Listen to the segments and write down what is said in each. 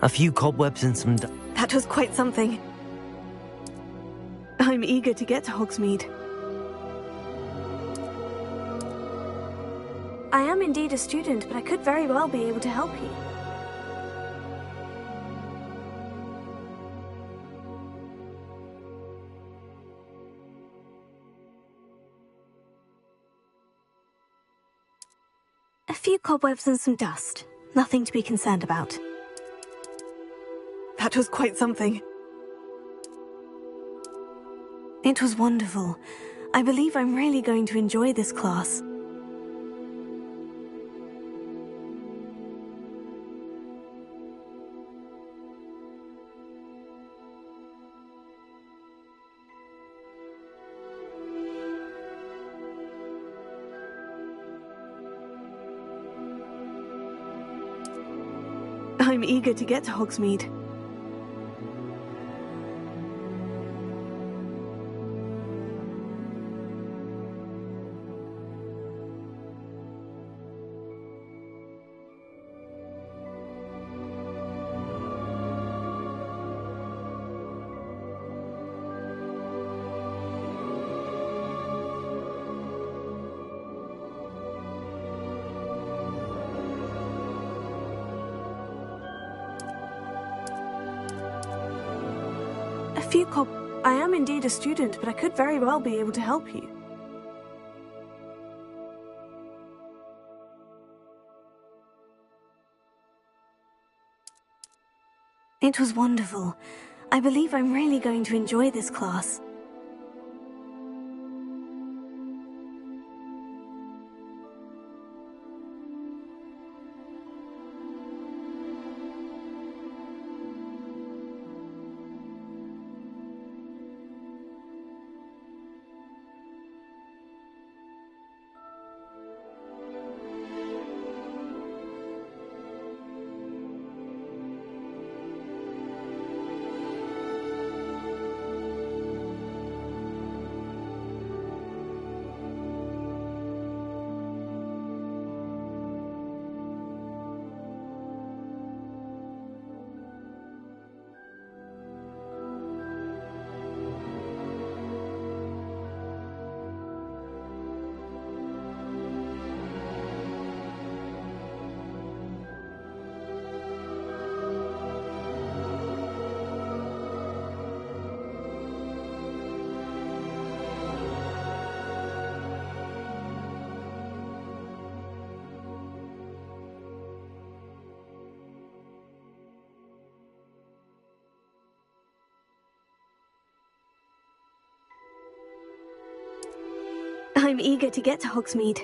A few cobwebs and some... That was quite something. I'm eager to get to Hogsmeade. I am indeed a student, but I could very well be able to help you. A few cobwebs and some dust. Nothing to be concerned about. That was quite something. It was wonderful. I believe I'm really going to enjoy this class. I'm eager to get to Hogsmeade. I am indeed a student, but I could very well be able to help you. It was wonderful. I believe I'm really going to enjoy this class. I'm eager to get to Hogsmeade.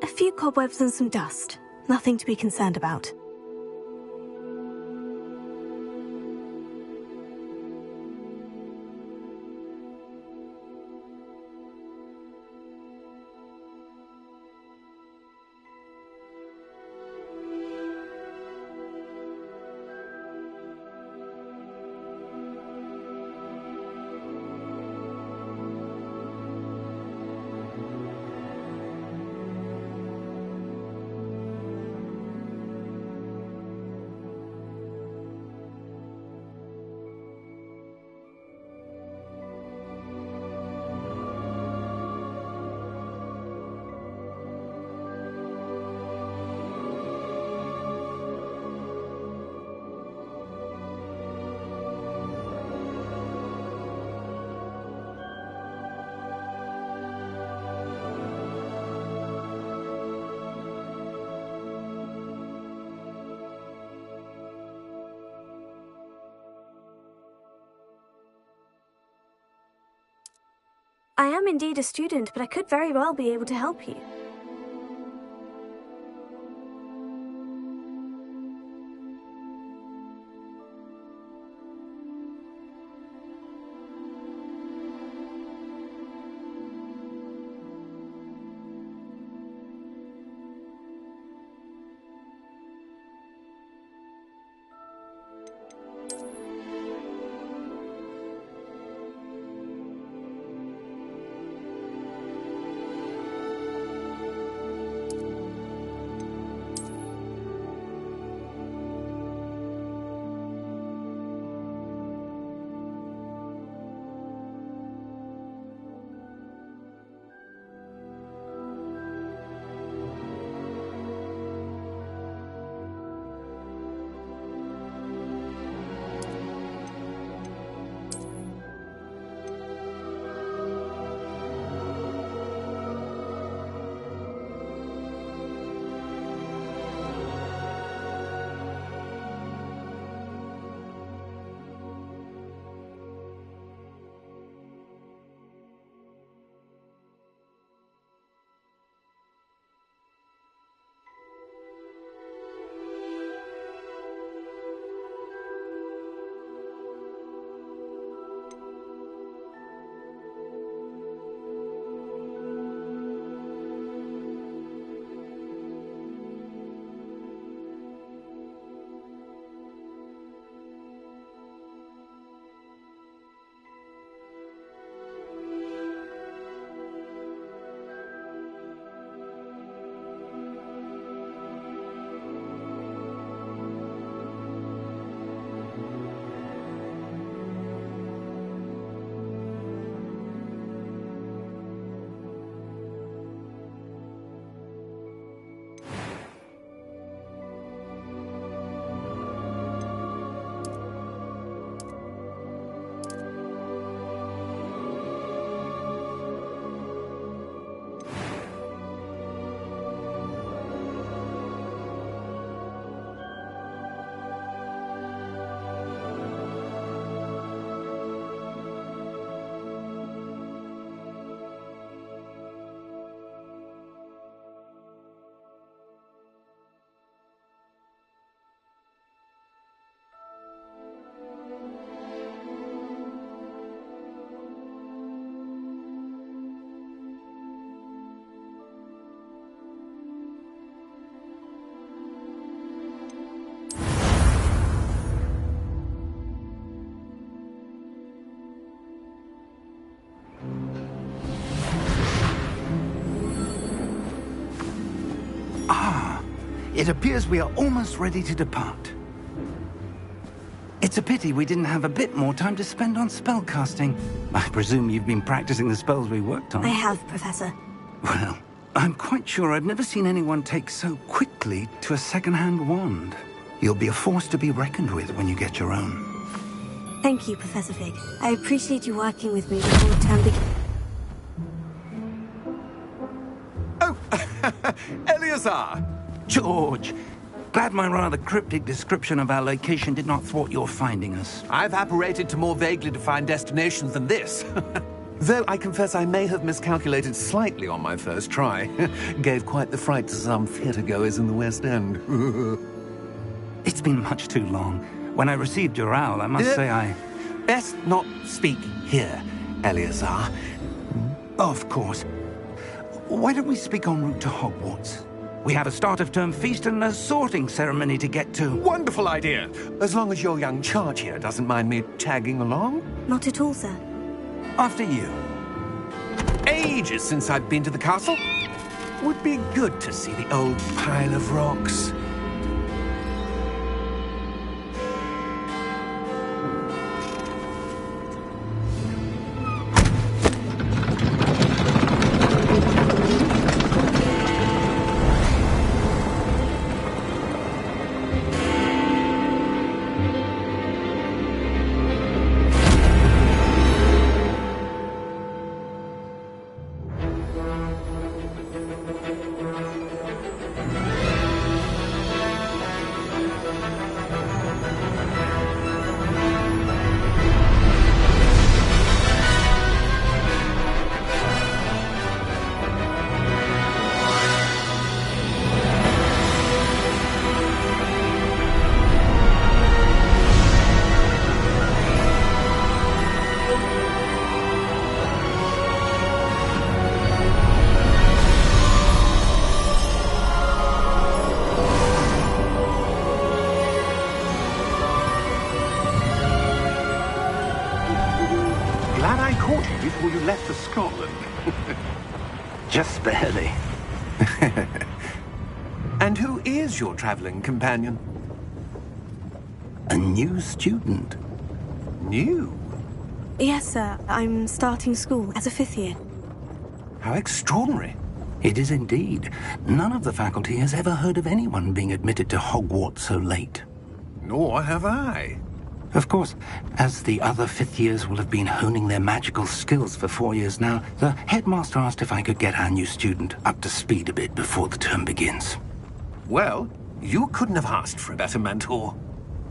A few cobwebs and some dust. Nothing to be concerned about. I am indeed a student, but I could very well be able to help you. It appears we are almost ready to depart. It's a pity we didn't have a bit more time to spend on spellcasting. I presume you've been practicing the spells we worked on. I have, Professor. Well, I'm quite sure I've never seen anyone take so quickly to a second-hand wand. You'll be a force to be reckoned with when you get your own. Thank you, Professor Fig. I appreciate you working with me before the term begins. Oh, Eleazar! George, glad my rather cryptic description of our location did not thwart your finding us. I've apparated to more vaguely defined destinations than this. Though I confess I may have miscalculated slightly on my first try. Gave quite the fright to some theatre-goers in the West End. It's been much too long. When I received your owl, I must say I... Best not speak here, Eleazar. Of course. Why don't we speak en route to Hogwarts? We have a start-of-term feast and a sorting ceremony to get to. Wonderful idea! As long as your young charge here doesn't mind me tagging along. Not at all, sir. After you. Ages since I've been to the castle. Would be good to see the old pile of rocks. Glad I caught you before you left for Scotland. Just barely. And who is your traveling companion? A new student. New? Yes, sir. I'm starting school as a 5th year. How extraordinary. It is indeed. None of the faculty has ever heard of anyone being admitted to Hogwarts so late. Nor have I. Of course, as the other 5th years will have been honing their magical skills for 4 years now, the headmaster asked if I could get our new student up to speed a bit before the term begins. Well, you couldn't have asked for a better mentor.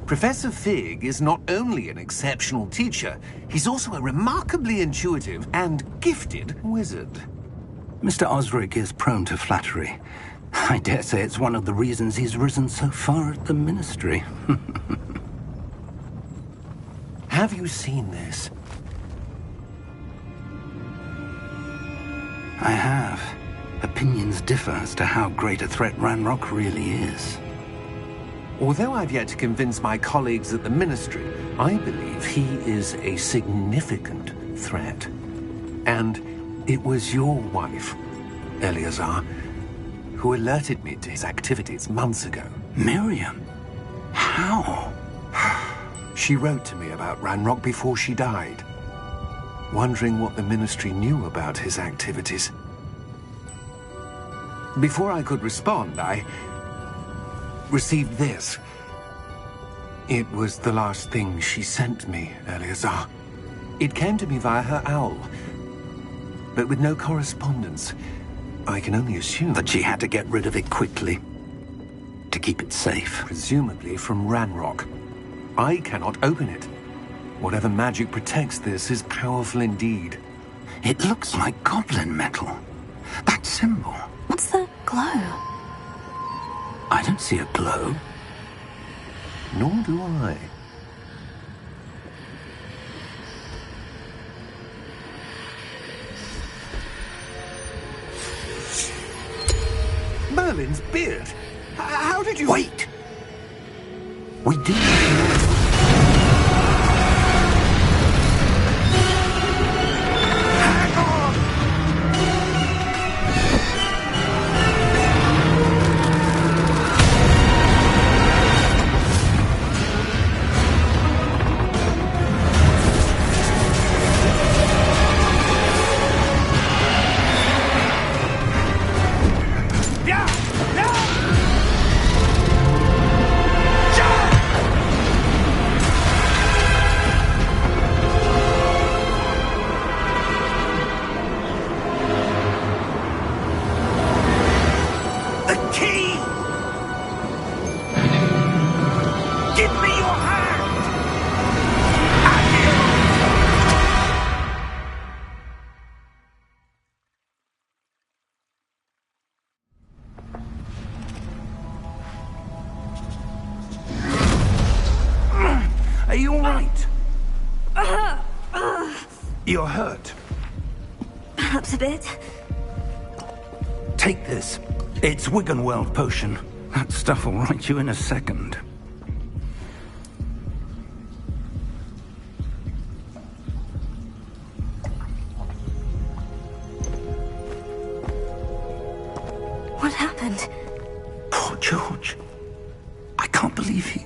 Professor Fig is not only an exceptional teacher, he's also a remarkably intuitive and gifted wizard. Mr. Osric is prone to flattery. I dare say it's one of the reasons he's risen so far at the ministry. Have you seen this? I have. Opinions differ as to how great a threat Ranrock really is. Although I've yet to convince my colleagues at the Ministry, I believe he is a significant threat. And it was your wife, Eleazar, who alerted me to his activities months ago. Miriam? How? She wrote to me about Ranrock before she died, wondering what the Ministry knew about his activities. Before I could respond, I received this. It was the last thing she sent me, Eleazar. It came to me via her owl, but with no correspondence. I can only assume That she had to get rid of it quickly, to keep it safe. presumably from Ranrock. I cannot open it. Whatever magic protects this is powerful indeed. It looks like goblin metal. That symbol. What's the glow? I don't see a glow. Nor do I. Merlin's beard? How did you... Wait! We do. The key! Give me your hand! Are you all right? You're hurt. Perhaps a bit. Take this. It's Wiggenweld potion. That stuff will right you in a second. What happened? Poor George. I can't believe he...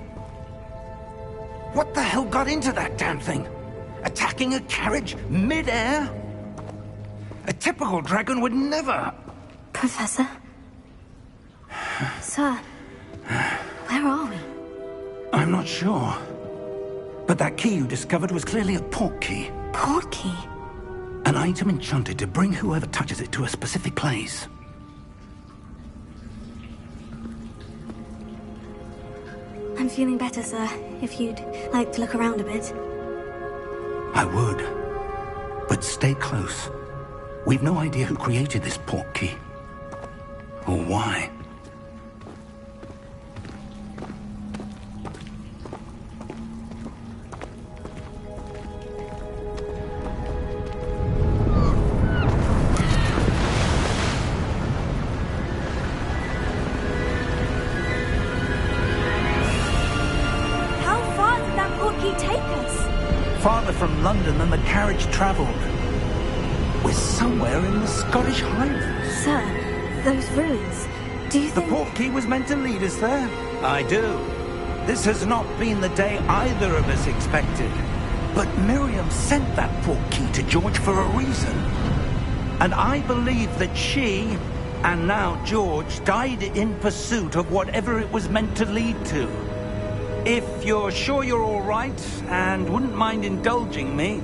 What the hell got into that damn thing? Attacking a carriage mid-air? A typical dragon would never... Professor? Sir, where are we? I'm not sure. But that key you discovered was clearly a port key. Port key? An item enchanted to bring whoever touches it to a specific place. I'm feeling better, sir. If you'd like to look around a bit. I would. But stay close. We've no idea who created this port key. Or why. Farther from London than the carriage travelled. We're somewhere in the Scottish Highlands. Sir, those ruins, do you think... The port key was meant to lead us there? I do. This has not been the day either of us expected. But Miriam sent that port key to George for a reason. And I believe that she, and now George, died in pursuit of whatever it was meant to lead to. If you're sure you're all right, and wouldn't mind indulging me,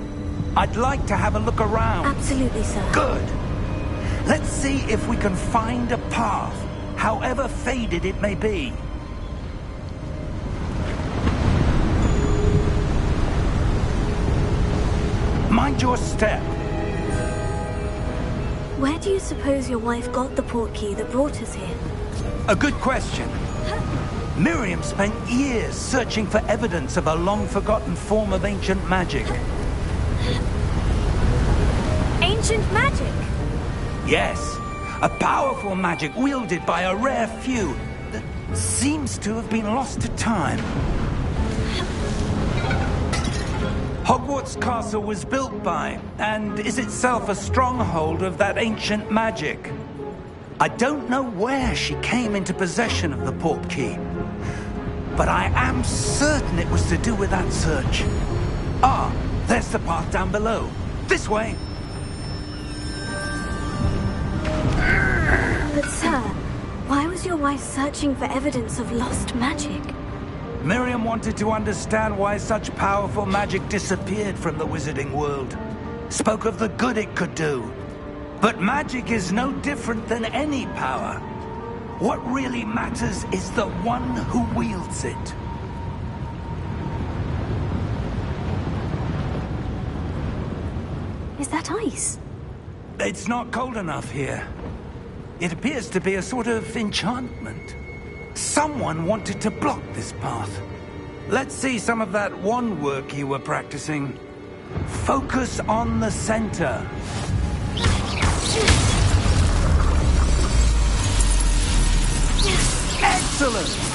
I'd like to have a look around. Absolutely, sir. Good. Let's see if we can find a path, however faded it may be. Mind your step. Where do you suppose your wife got the port key that brought us here? A good question. Miriam spent years searching for evidence of a long-forgotten form of ancient magic. Ancient magic? Yes, a powerful magic wielded by a rare few that seems to have been lost to time. Hogwarts Castle was built by, and is itself a stronghold of that ancient magic. I don't know where she came into possession of the port key, but I am certain it was to do with that search. Ah, there's the path down below. This way. But sir, why was your wife searching for evidence of lost magic? Miriam wanted to understand why such powerful magic disappeared from the wizarding world. Spoke of the good it could do. But magic is no different than any power. What really matters is the one who wields it. Is that ice? It's not cold enough here. It appears to be a sort of enchantment. Someone wanted to block this path. Let's see some of that wand work you were practicing. Focus on the center. Excellent!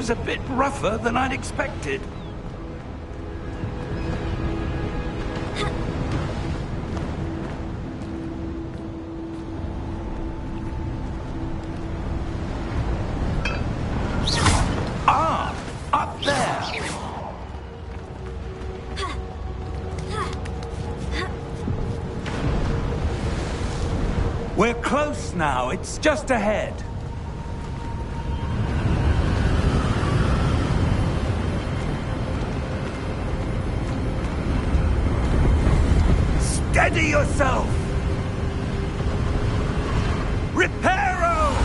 was a bit rougher than I'd expected. Ah, up there. We're close now. It's just ahead. Steady yourself! Reparo!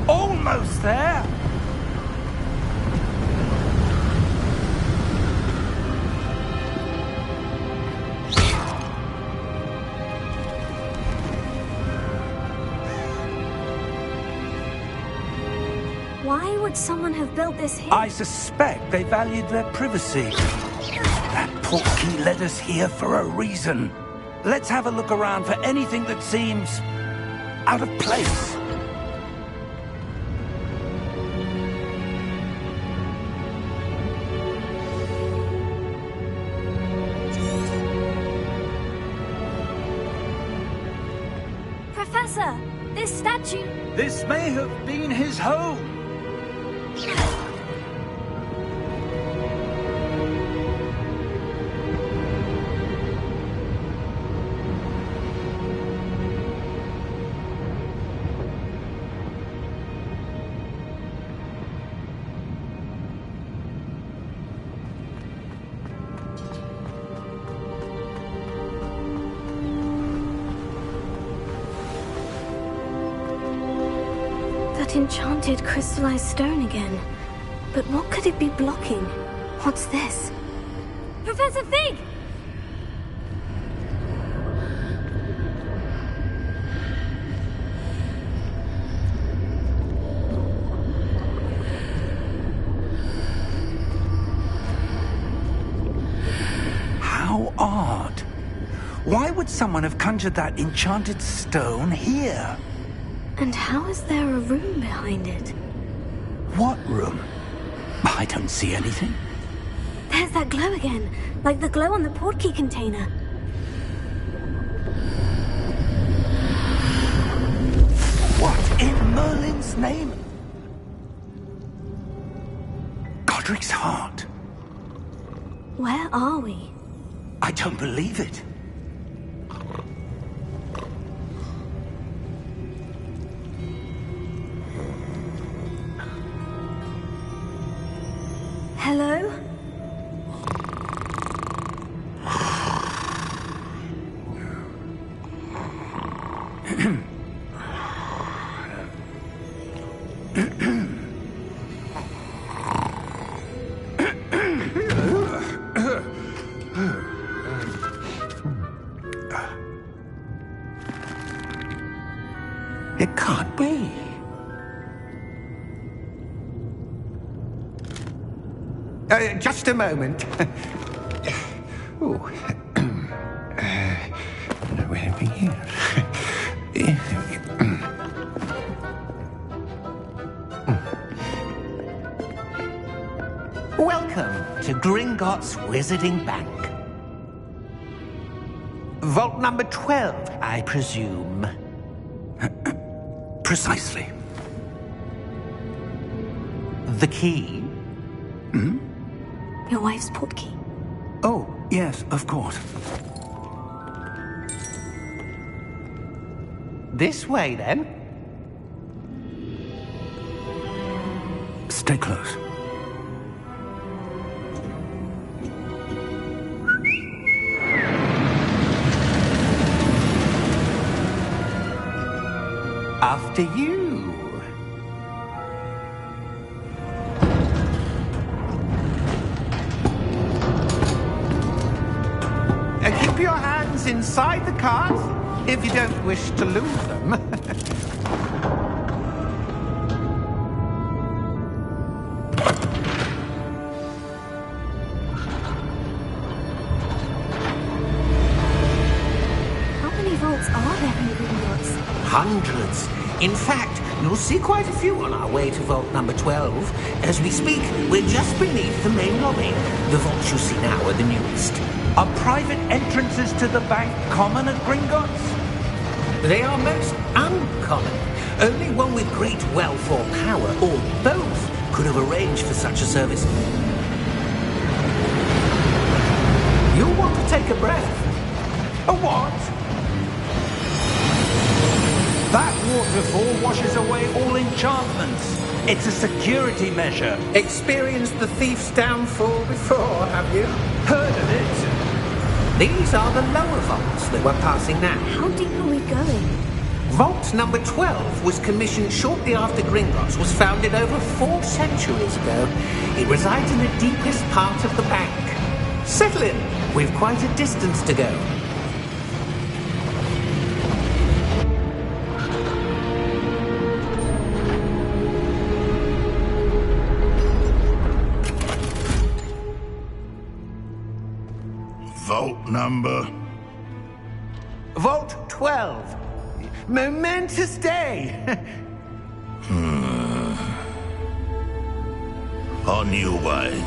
Almost there! Why would someone have built this here? I suspect they valued their privacy. That portkey led us here for a reason. Let's have a look around for anything that seems out of place. Professor, this statue... This may have been his home. That enchanted crystallized stone again. But what could it be blocking? What's this? Professor Fig! How odd. Why would someone have conjured that enchanted stone here? And how is there a room behind it? What room? I don't see anything. There's that glow again, like the glow on the portkey container. What in Merlin's name? Godric's heart. Where are we? I don't believe it. Hello? It can't be. Just a moment. Oh. Where are we here? Welcome to Gringotts Wizarding Bank. Vault number 12, I presume. Precisely. The key? Your wife's portkey. Oh, yes, of course. This way, then. Stay close. After you. Keep your hands inside the cart if you don't wish to lose them. In fact, you'll see quite a few on our way to vault number 12. As we speak, we're just beneath the main lobby. The vaults you see now are the newest. Are private entrances to the bank common at Gringotts? They are most uncommon. Only one with great wealth or power, or both, could have arranged for such a service. You'll want to take a breath. A what? That waterfall washes away all enchantments. It's a security measure. Experienced the thief's downfall before, have you? Heard of it? These are the lower vaults that we're passing now. How deep are we going? Vault number 12 was commissioned shortly after Gringotts was founded over 4 centuries ago. It resides in the deepest part of the bank. Settle in. We've quite a distance to go. Vault number? Vault 12. Momentous day. On your way.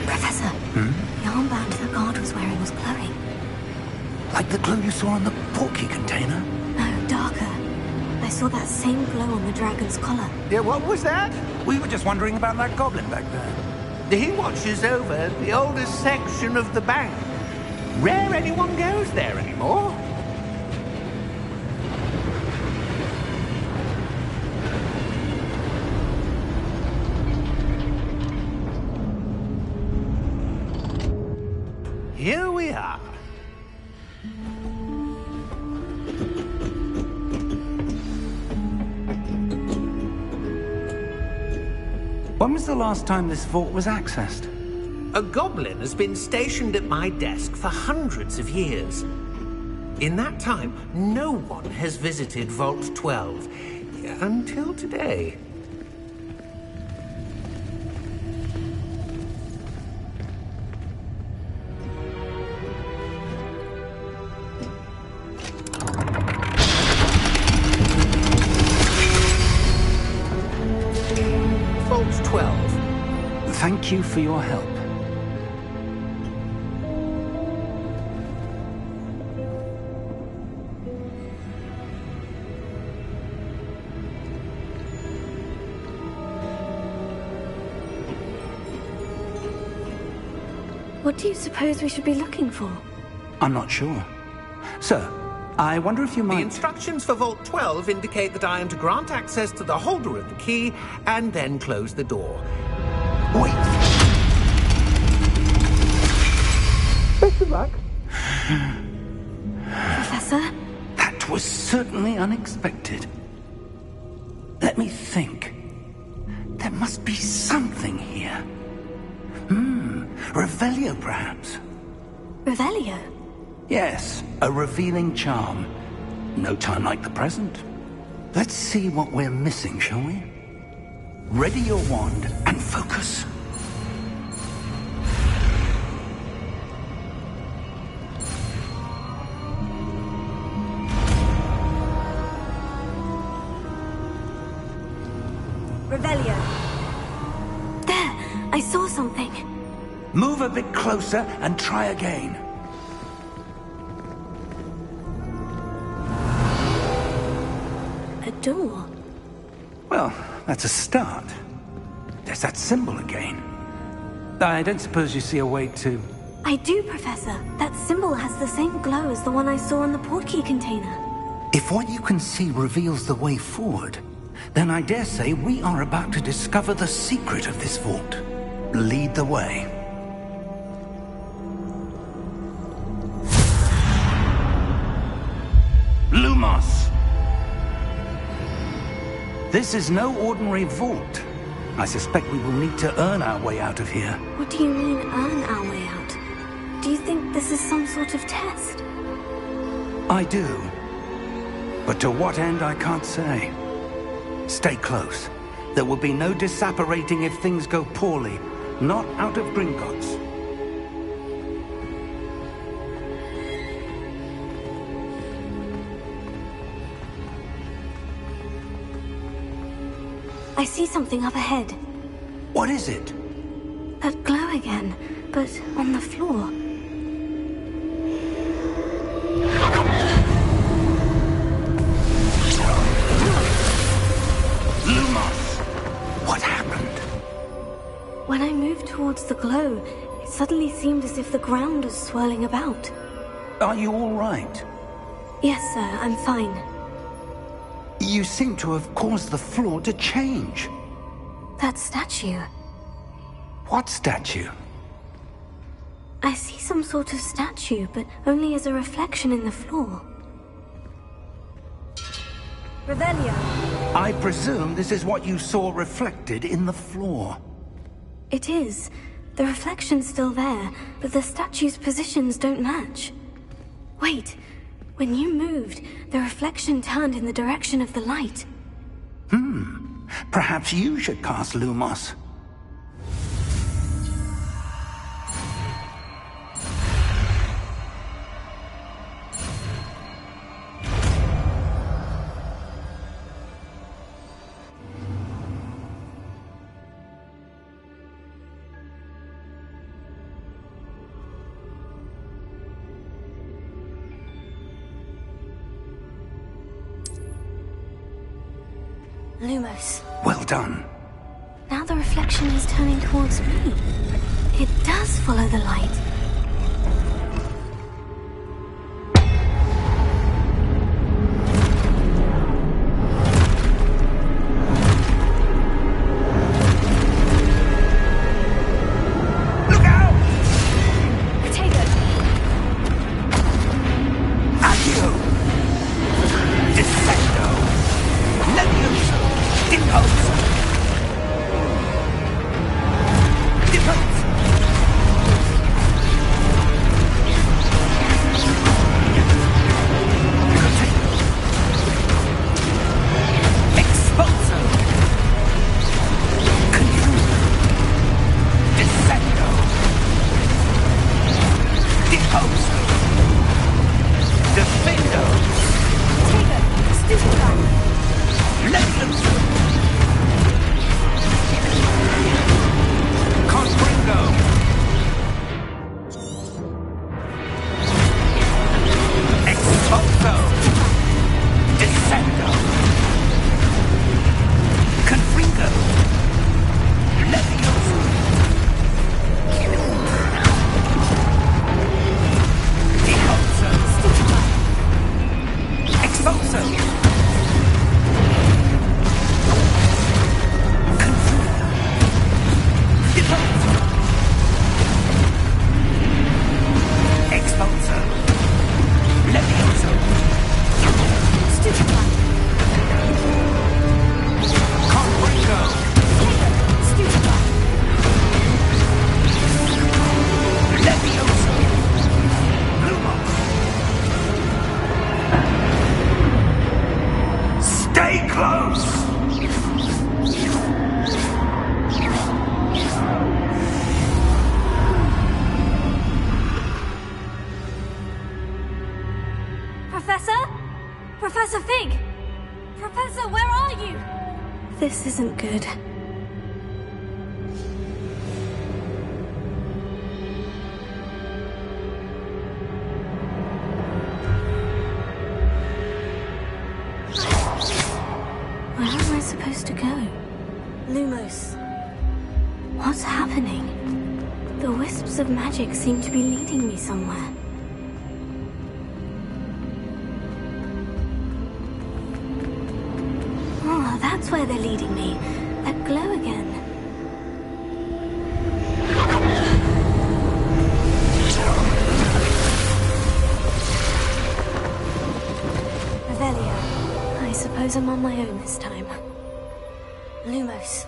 Professor, the armband the guard was wearing was glowing. Like the glow you saw on the portkey container? No, darker. I saw that same glow on the dragon's collar. Yeah, what was that? We were just wondering about that goblin back there. He watches over the oldest section of the bank. Rare anyone goes there anymore. Here we are. When was the last time this vault was accessed? A goblin has been stationed at my desk for hundreds of years. In that time, no one has visited Vault 12 until today. Vault 12. Thank you for your help. What do you suppose we should be looking for? I'm not sure. Sir, I wonder if you The might... instructions for Vault 12 indicate that I am to grant access to the holder of the key and then close the door. Wait! Best of luck. Professor? That was certainly unexpected. Let me think. There must be something here. Revelio, perhaps? Revelio? Yes, a revealing charm. No time like the present. Let's see what we're missing, shall we? Ready your wand and focus. Revelio. There! I saw something. Move a bit closer and try again. A door. Well, that's a start. There's that symbol again. I don't suppose you see a way to... I do, Professor. That symbol has the same glow as the one I saw on the portkey container. If what you can see reveals the way forward, then I dare say we are about to discover the secret of this vault. Lead the way. Lumos! This is no ordinary vault. I suspect we will need to earn our way out of here. What do you mean, earn our way out? Do you think this is some sort of test? I do. But to what end, I can't say. Stay close. There will be no disapparating if things go poorly. Not out of Gringotts. I see something up ahead. What is it? That glow again, but on the floor. Lumos! What happened? When I moved towards the glow, it suddenly seemed as if the ground was swirling about. Are you all right? Yes, sir, I'm fine. You seem to have caused the floor to change. That statue. What statue? I see some sort of statue, but only as a reflection in the floor. Revelio. I presume this is what you saw reflected in the floor. It is. The reflection's still there, but the statue's positions don't match. Wait. When you moved, the reflection turned in the direction of the light. Perhaps you should cast Lumos. Lumos. Well done. Now the reflection is turning towards me. It does follow the light. Look out! Potato! Accio! Descendo! Levioso! Deposo! Deposo! Expulso! Confuso! Descendo! Deposo! Defendo! Potato! Stupefy! Levioso! Confringo! Expulso! Descendo! Confringo! Levioso! Deposo! Expulso! Confringo! Deposo! Expulso! Levioso! Stupefy! Confringo! Stupefy! Levioso! Lumos! Stay close! Professor? Professor Fig! Professor, where are you? This isn't good. Where am I supposed to go? Lumos. What's happening? The wisps of magic seem to be leading me somewhere. Oh, that's where they're leading me. That glow again. Revelio. I suppose I'm on my own this time. Lumos.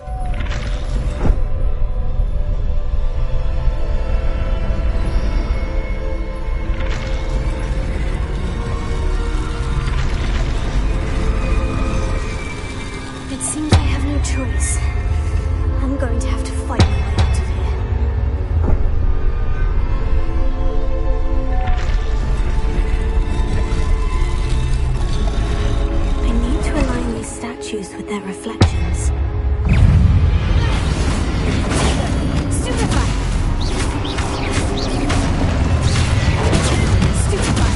statues with their reflections. Stupefy! Stupefy!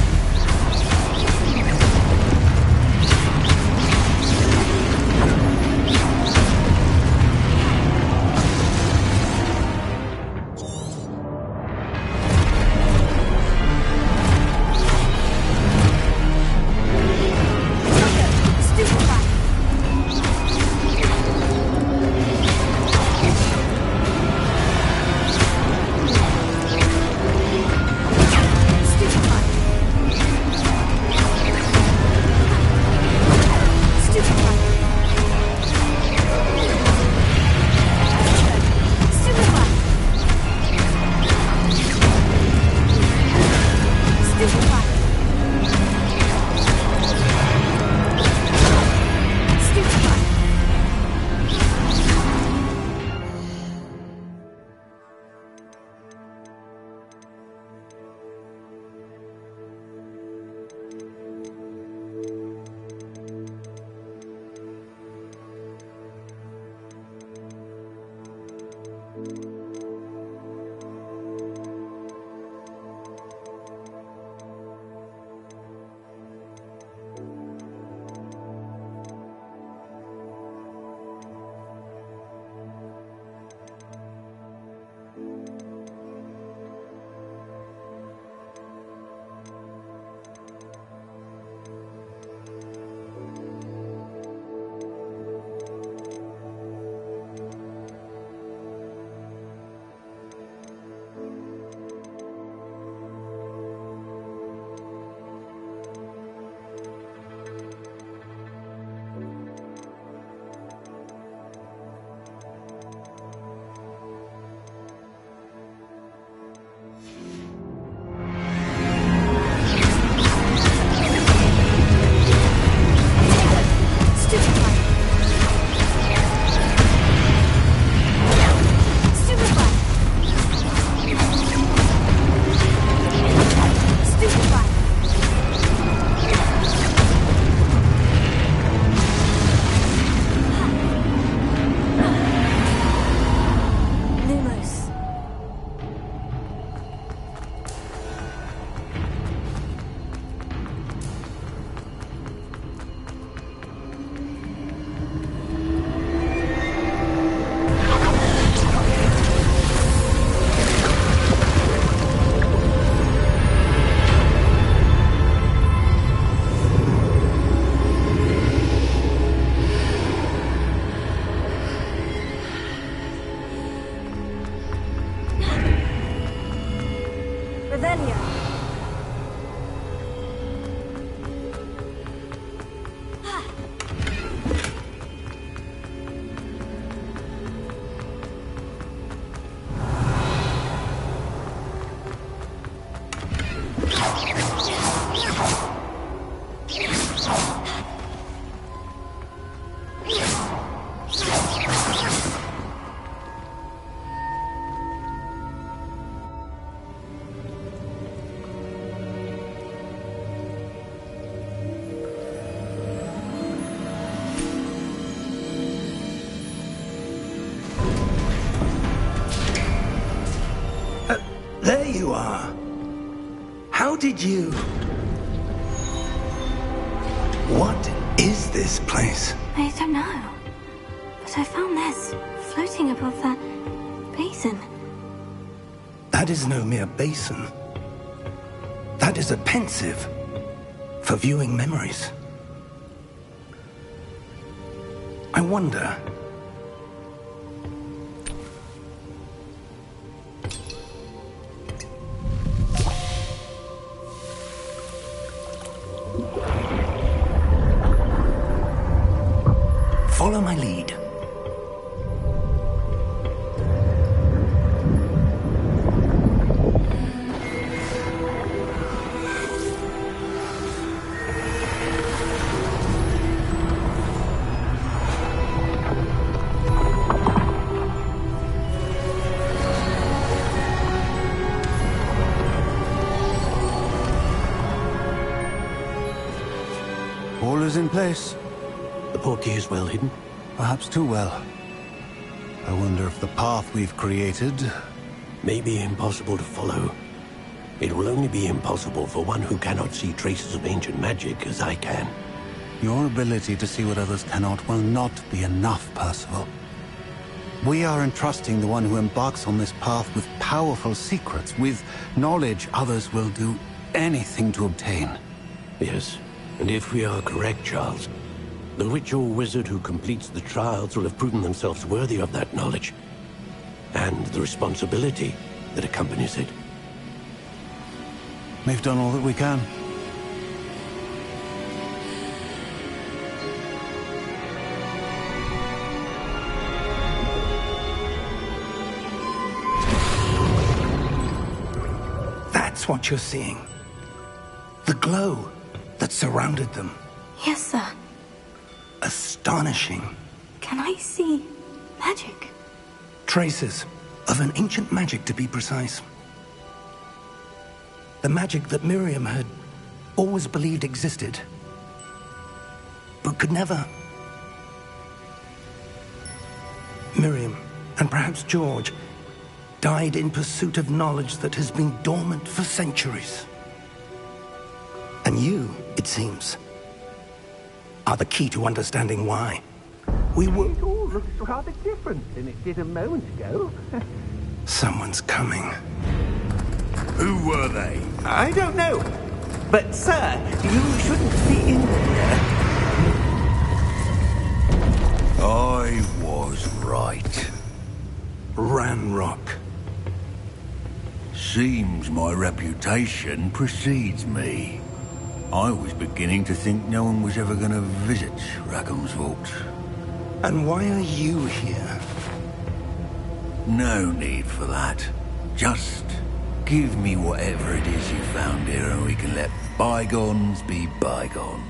There you are. How did you... What is this place? I don't know. But I found this floating above that basin. That is no mere basin. That is a pensive for viewing memories. I wonder... Follow my lead. All is in place. The portkey is well hidden? Perhaps too well. I wonder if the path we've created may be impossible to follow. It will only be impossible for one who cannot see traces of ancient magic as I can. Your ability to see what others cannot will not be enough, Percival. We are entrusting the one who embarks on this path with powerful secrets, with knowledge others will do anything to obtain. Yes, and if we are correct, Charles, the witch or wizard who completes the trials will have proven themselves worthy of that knowledge, and the responsibility that accompanies it. We've done all that we can. That's what you're seeing. The glow that surrounded them. Yes, sir. Astonishing. Can I see magic? Traces of an ancient magic, to be precise. The magic that Miriam had always believed existed, but could never. Miriam, and perhaps George, died in pursuit of knowledge that has been dormant for centuries. And you, it seems, are the key to understanding why. We were... It all looks rather different than it did a moment ago. Someone's coming. Who were they? I don't know. But, sir, you shouldn't be in here. I was right. Ranrock. Seems my reputation precedes me. I was beginning to think no one was ever going to visit Rackham's vault. And why are you here? No need for that. Just give me whatever it is you found here and we can let bygones be bygones.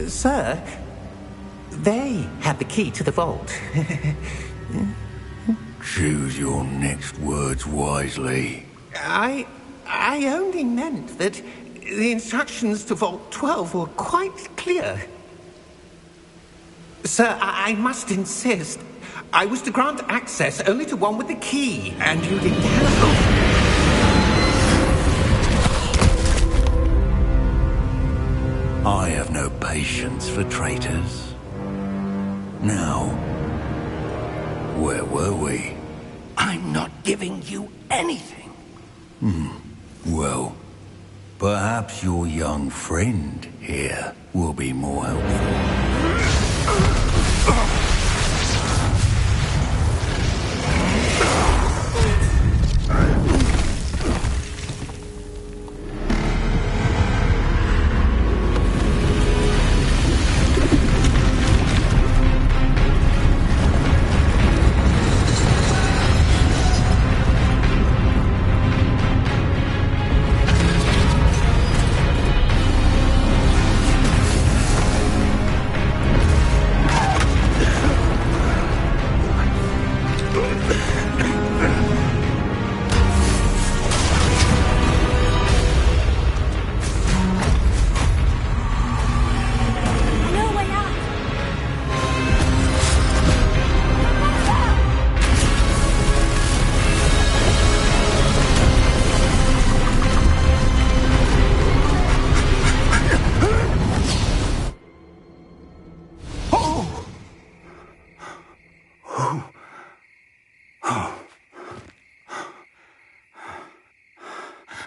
Sir, they have the key to the vault. Choose your next words wisely. I only meant that the instructions to Vault 12 were quite clear. Sir, I must insist. I was to grant access only to one with the key, and you didn't have... I have no patience for traitors. Now, where were we? I'm not giving you anything. Well, perhaps your young friend here will be more helpful.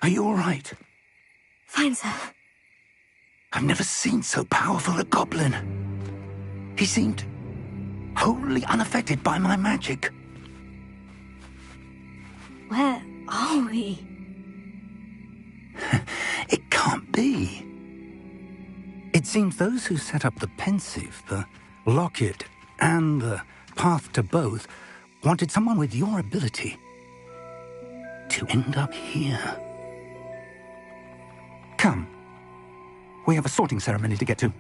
Are you all right? Fine, sir. I've never seen so powerful a goblin. He seemed wholly unaffected by my magic. Where are we? It can't be. It seems those who set up the pensive, the locket, and the path to both wanted someone with your ability to end up here. Come. We have a sorting ceremony to get to.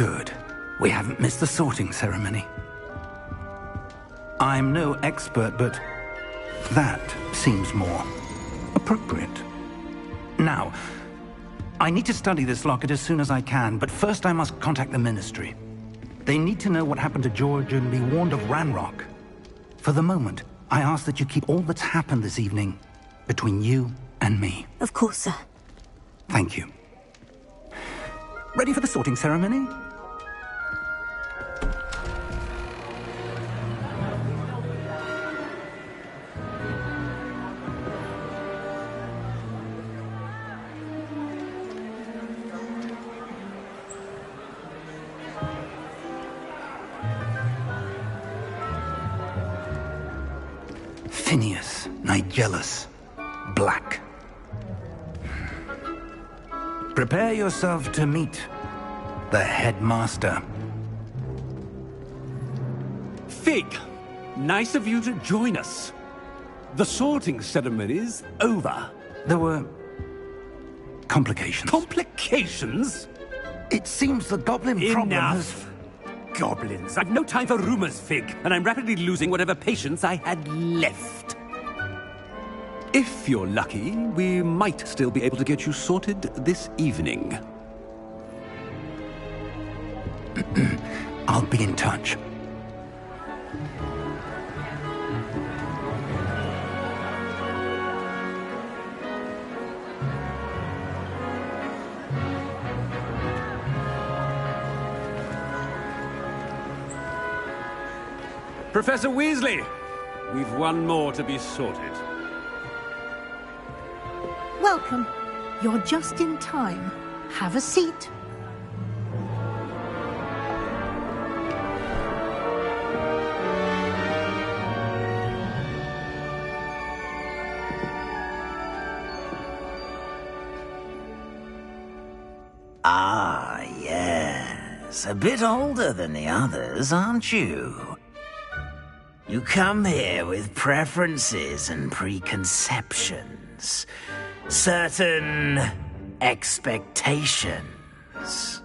Good. We haven't missed the sorting ceremony. I'm no expert, but that seems more appropriate. Now, I need to study this locket as soon as I can, but first I must contact the Ministry. They need to know what happened to George and be warned of Ranrock. For the moment, I ask that you keep all that's happened this evening between you and me. Of course, sir. Thank you. Ready for the sorting ceremony? Phineas, Nigellus, Black. Prepare yourself to meet the headmaster. Fig, nice of you to join us. The sorting ceremony's over. There were complications. Complications? It seems the goblin problem has... Enough! Goblins. I've no time for rumors, Fig, and I'm rapidly losing whatever patience I had left. If you're lucky, we might still be able to get you sorted this evening. I'll be in touch. Professor Weasley, we've one more to be sorted. Welcome. You're just in time. Have a seat. Ah, yes. A bit older than the others, aren't you? You come here with preferences and preconceptions. Certain expectations.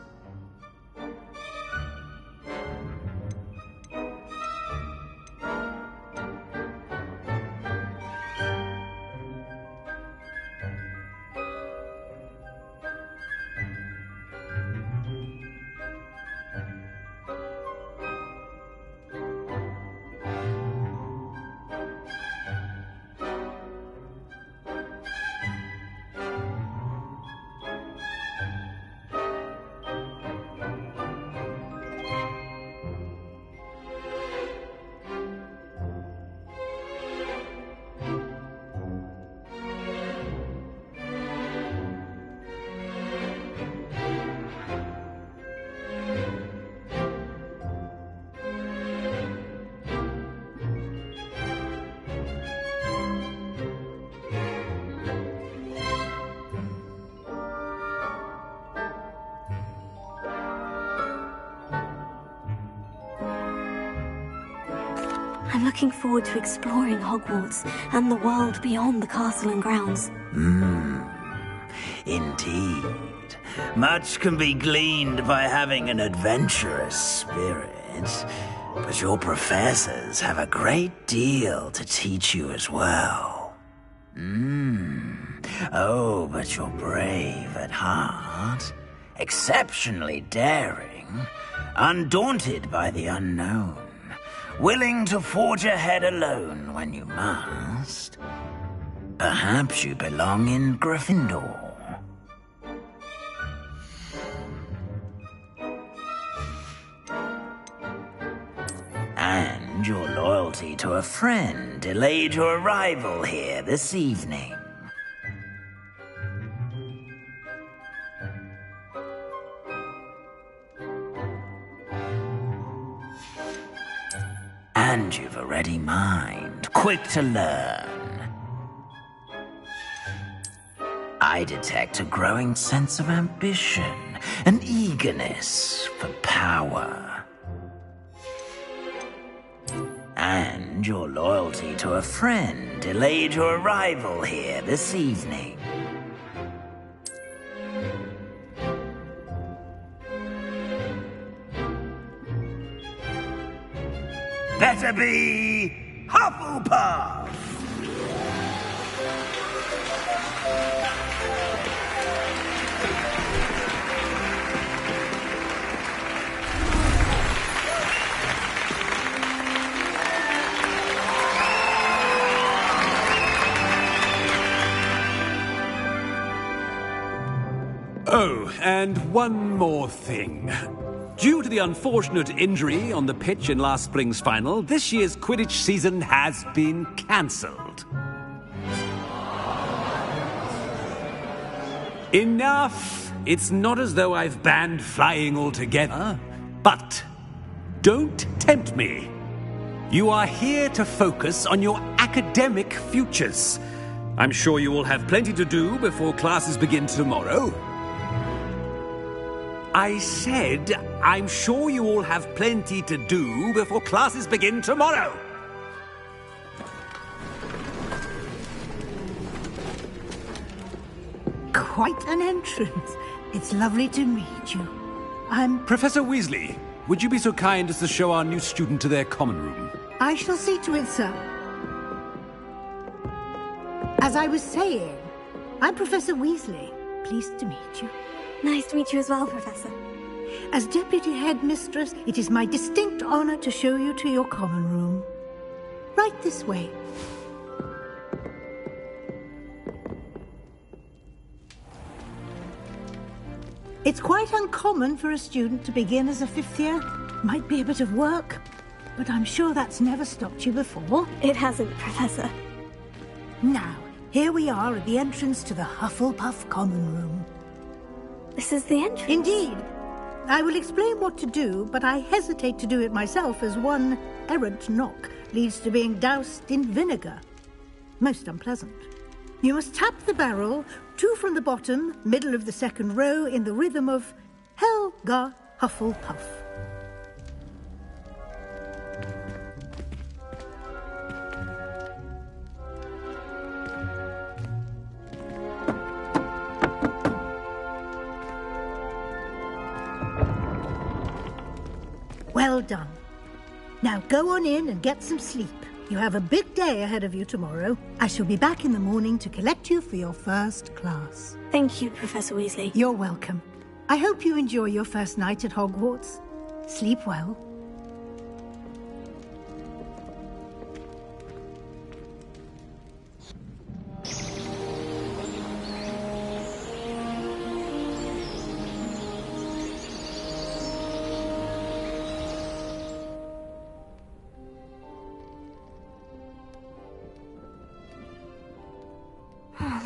I'm looking forward to exploring Hogwarts and the world beyond the castle and grounds. Indeed. Much can be gleaned by having an adventurous spirit. But your professors have a great deal to teach you as well. Oh, but you're brave at heart. Exceptionally daring. Undaunted by the unknown. Willing to forge ahead alone when you must. Perhaps you belong in Gryffindor. And your loyalty to a friend delayed your arrival here this evening. And you've a ready mind, quick to learn. I detect a growing sense of ambition, an eagerness for power. And your loyalty to a friend delayed your arrival here this evening. better be Hufflepuff! Oh, and one more thing. Due to the unfortunate injury on the pitch in last spring's final, this year's Quidditch season has been cancelled. Enough! It's not as though I've banned flying altogether, but don't tempt me. You are here to focus on your academic futures. I'm sure you will have plenty to do before classes begin tomorrow. I said, I'm sure you all have plenty to do before classes begin tomorrow. Quite an entrance. It's lovely to meet you. I'm... Professor Weasley, would you be so kind as to show our new student to their common room? I shall see to it, sir. As I was saying, I'm Professor Weasley. Pleased to meet you. Nice to meet you as well, Professor. As Deputy Headmistress, it is my distinct honor to show you to your common room. Right this way. It's quite uncommon for a student to begin as a fifth year. Might be a bit of work, but I'm sure that's never stopped you before. It hasn't, Professor. Now, here we are at the entrance to the Hufflepuff common room. This is the entrance? Indeed. I will explain what to do, but I hesitate to do it myself as one errant knock leads to being doused in vinegar. Most unpleasant. You must tap the barrel, 2 from the bottom, middle of the second row, in the rhythm of Helga Hufflepuff. Well done. Now go on in and get some sleep. You have a big day ahead of you tomorrow. I shall be back in the morning to collect you for your first class. Thank you, Professor Weasley. You're welcome. I hope you enjoy your first night at Hogwarts. Sleep well.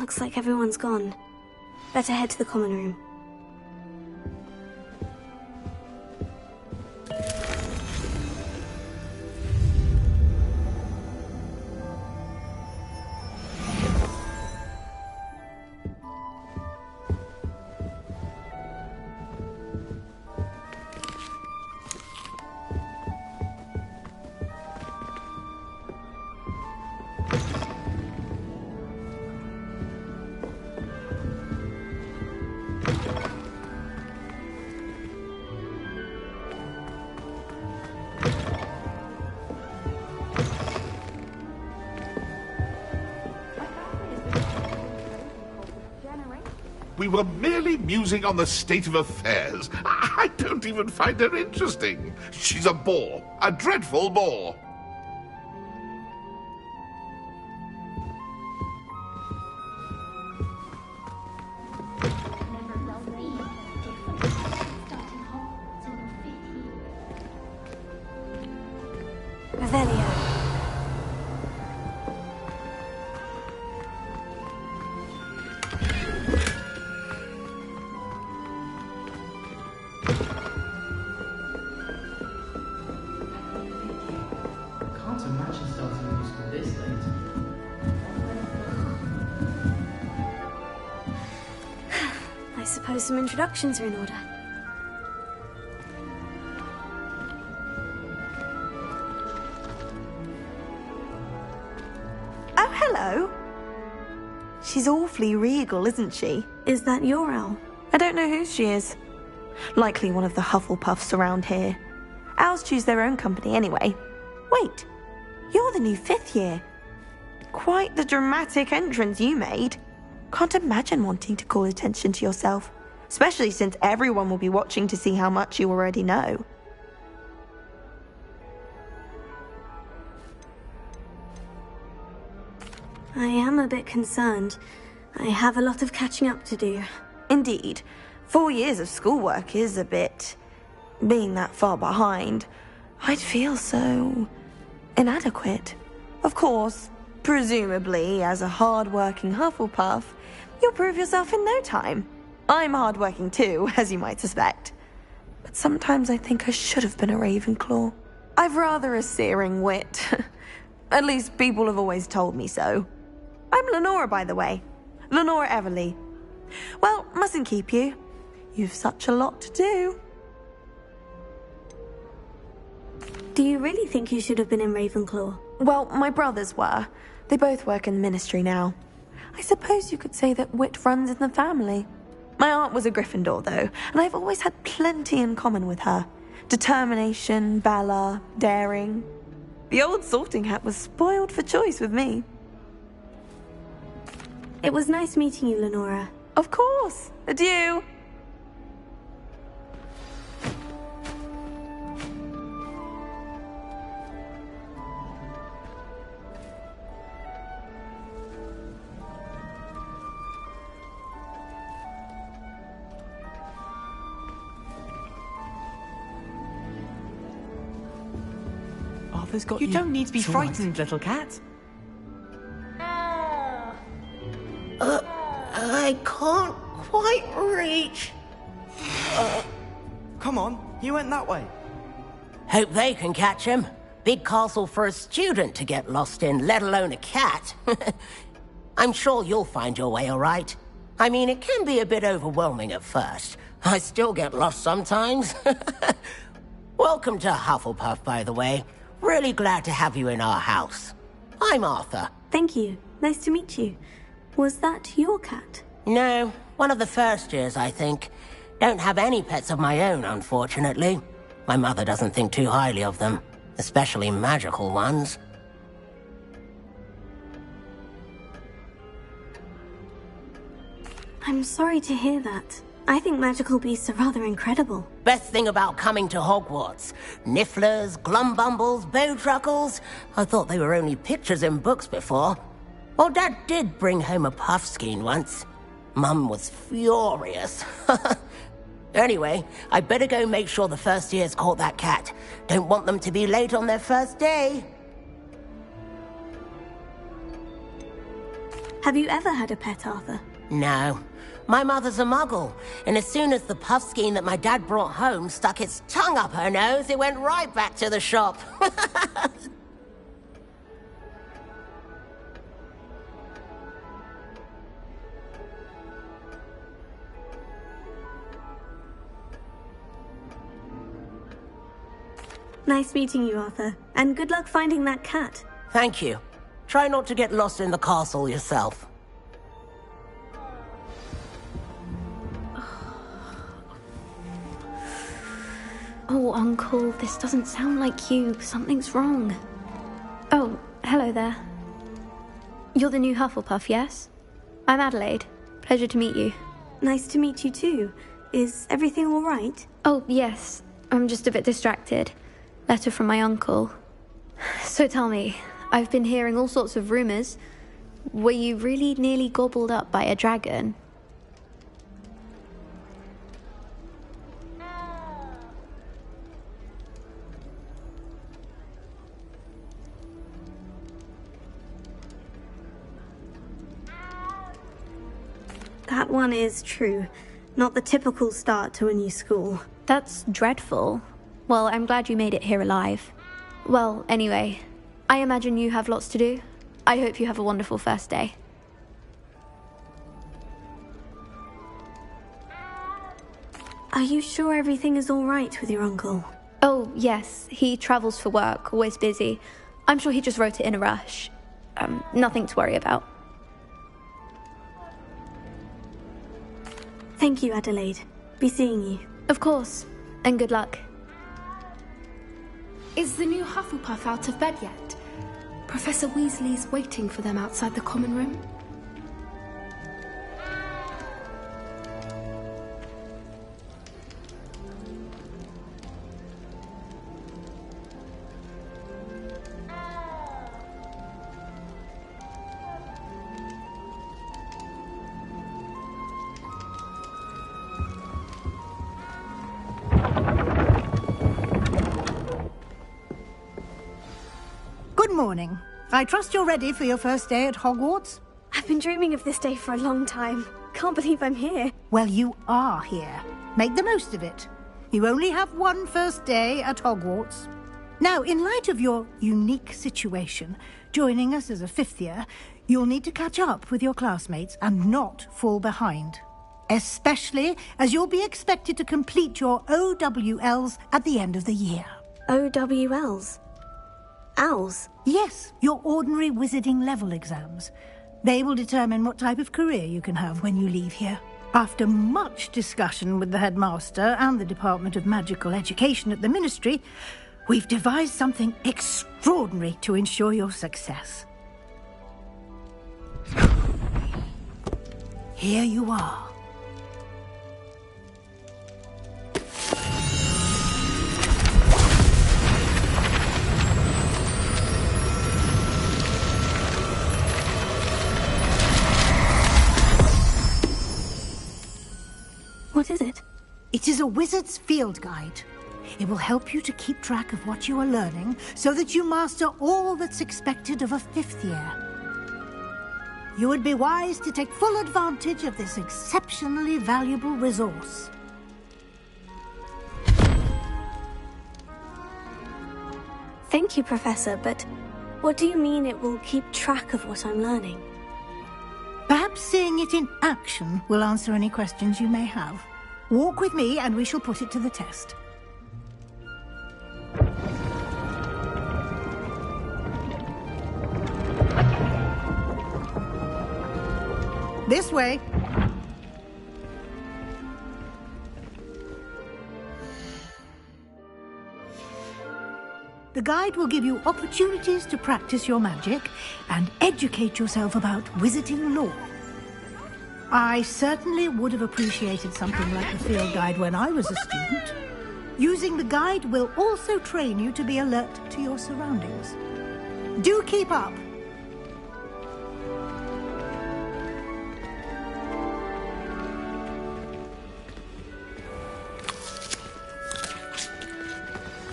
Looks like everyone's gone. Better head to the common room. We were merely musing on the state of affairs. I don't even find her interesting. She's a bore. A dreadful bore. Revelio. Can't imagine starting a new school this late. I suppose some introductions are in order. Oh, hello. She's awfully regal, isn't she? Is that your owl? I don't know who she is. Likely one of the Hufflepuffs around here. Owls choose their own company anyway. Wait, you're the new 5th year. Quite the dramatic entrance you made. Can't imagine wanting to call attention to yourself, especially since everyone will be watching to see how much you already know. I am a bit concerned. I have a lot of catching up to do. Indeed. 4 years of schoolwork is a bit... being that far behind. I'd feel so... inadequate. Of course, presumably, as a hard-working Hufflepuff, you'll prove yourself in no time. I'm hard-working too, as you might suspect. But sometimes I think I should have been a Ravenclaw. I've rather a searing wit. At least people have always told me so. I'm Lenora, by the way. Lenora Everly. Well, mustn't keep you. You've such a lot to do. Do you really think you should have been in Ravenclaw? Well, my brothers were. They both work in the ministry now. I suppose you could say that wit runs in the family. My aunt was a Gryffindor, though, and I've always had plenty in common with her. Determination, valor, daring. The old sorting hat was spoiled for choice with me. It was nice meeting you, Lenora. Of course. Adieu. Arthur's got You don't need to be It's all right. frightened, little cat. I can't quite reach. Come on, you went that way. Hope they can catch him. Big castle for a student to get lost in, let alone a cat. I'm sure you'll find your way all right. I mean, it can be a bit overwhelming at first. I still get lost sometimes. Welcome to Hufflepuff, by the way. Really glad to have you in our house. I'm Arthur. Thank you. Nice to meet you. Was that your cat? No, one of the first years, I think. Don't have any pets of my own, unfortunately. My mother doesn't think too highly of them, especially magical ones. I'm sorry to hear that. I think magical beasts are rather incredible. Best thing about coming to Hogwarts. Nifflers, glumbumbles, bowtruckles. I thought they were only pictures in books before. Well, Dad did bring home a puffskein once. Mum was furious. Anyway, I better go make sure the first years caught that cat. Don't want them to be late on their first day. Have you ever had a pet, Arthur? No. My mother's a muggle, and as soon as the puffskein that my dad brought home stuck its tongue up her nose, it went right back to the shop. Nice meeting you, Arthur. And good luck finding that cat. Thank you. Try not to get lost in the castle yourself. Oh, Uncle, this doesn't sound like you. Something's wrong. Oh, hello there. You're the new Hufflepuff, yes? I'm Adelaide. Pleasure to meet you. Nice to meet you too. Is everything all right? Oh, yes. I'm just a bit distracted. Letter from my uncle. So tell me, I've been hearing all sorts of rumors. Were you really nearly gobbled up by a dragon? That one is true. Not the typical start to a new school. That's dreadful. Well, I'm glad you made it here alive. Well, anyway, I imagine you have lots to do. I hope you have a wonderful first day. Are you sure everything is all right with your uncle? Oh, yes. He travels for work, always busy. I'm sure he just wrote it in a rush. Nothing to worry about. Thank you, Adelaide. Be seeing you. Of course. And good luck. Is the new Hufflepuff out of bed yet? Professor Weasley's waiting for them outside the common room. Good morning. I trust you're ready for your first day at Hogwarts? I've been dreaming of this day for a long time. Can't believe I'm here. Well, you are here. Make the most of it. You only have one first day at Hogwarts. Now, in light of your unique situation, joining us as a fifth year, you'll need to catch up with your classmates and not fall behind. Especially as you'll be expected to complete your OWLs at the end of the year. OWLs? Owls? Yes, your ordinary wizarding level exams. They will determine what type of career you can have when you leave here. After much discussion with the headmaster and the Department of Magical Education at the Ministry, we've devised something extraordinary to ensure your success. Here you are. What is it? It is a wizard's field guide. It will help you to keep track of what you are learning so that you master all that's expected of a fifth year. You would be wise to take full advantage of this exceptionally valuable resource. Thank you, Professor, but what do you mean it will keep track of what I'm learning? Perhaps seeing it in action will answer any questions you may have. Walk with me and we shall put it to the test. This way. The guide will give you opportunities to practice your magic and educate yourself about wizarding lore. I certainly would have appreciated something like the field guide when I was a student. Using the guide will also train you to be alert to your surroundings. Do keep up.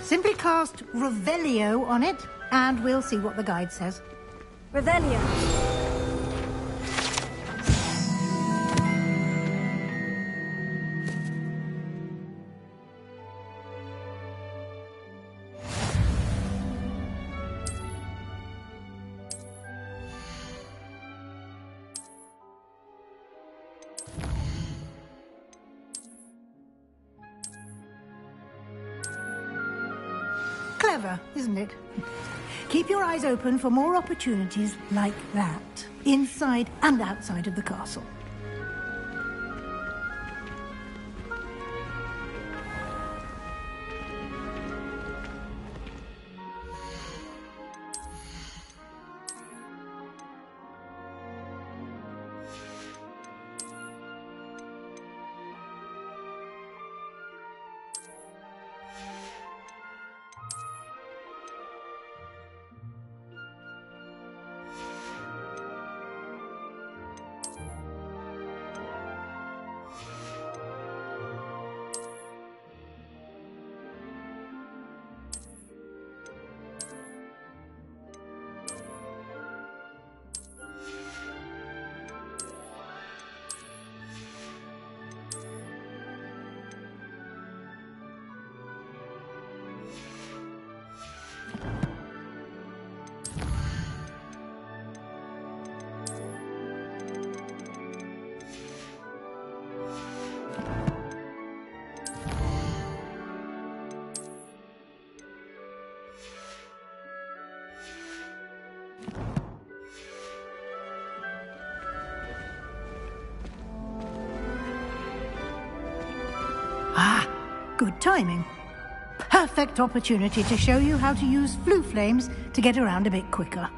Simply cast Revelio on it, and we'll see what the guide says. Revelio. Clever, isn't it? Keep your eyes open for more opportunities like that, inside and outside of the castle. Good timing. perfect opportunity to show you how to use flue flames to get around a bit quicker.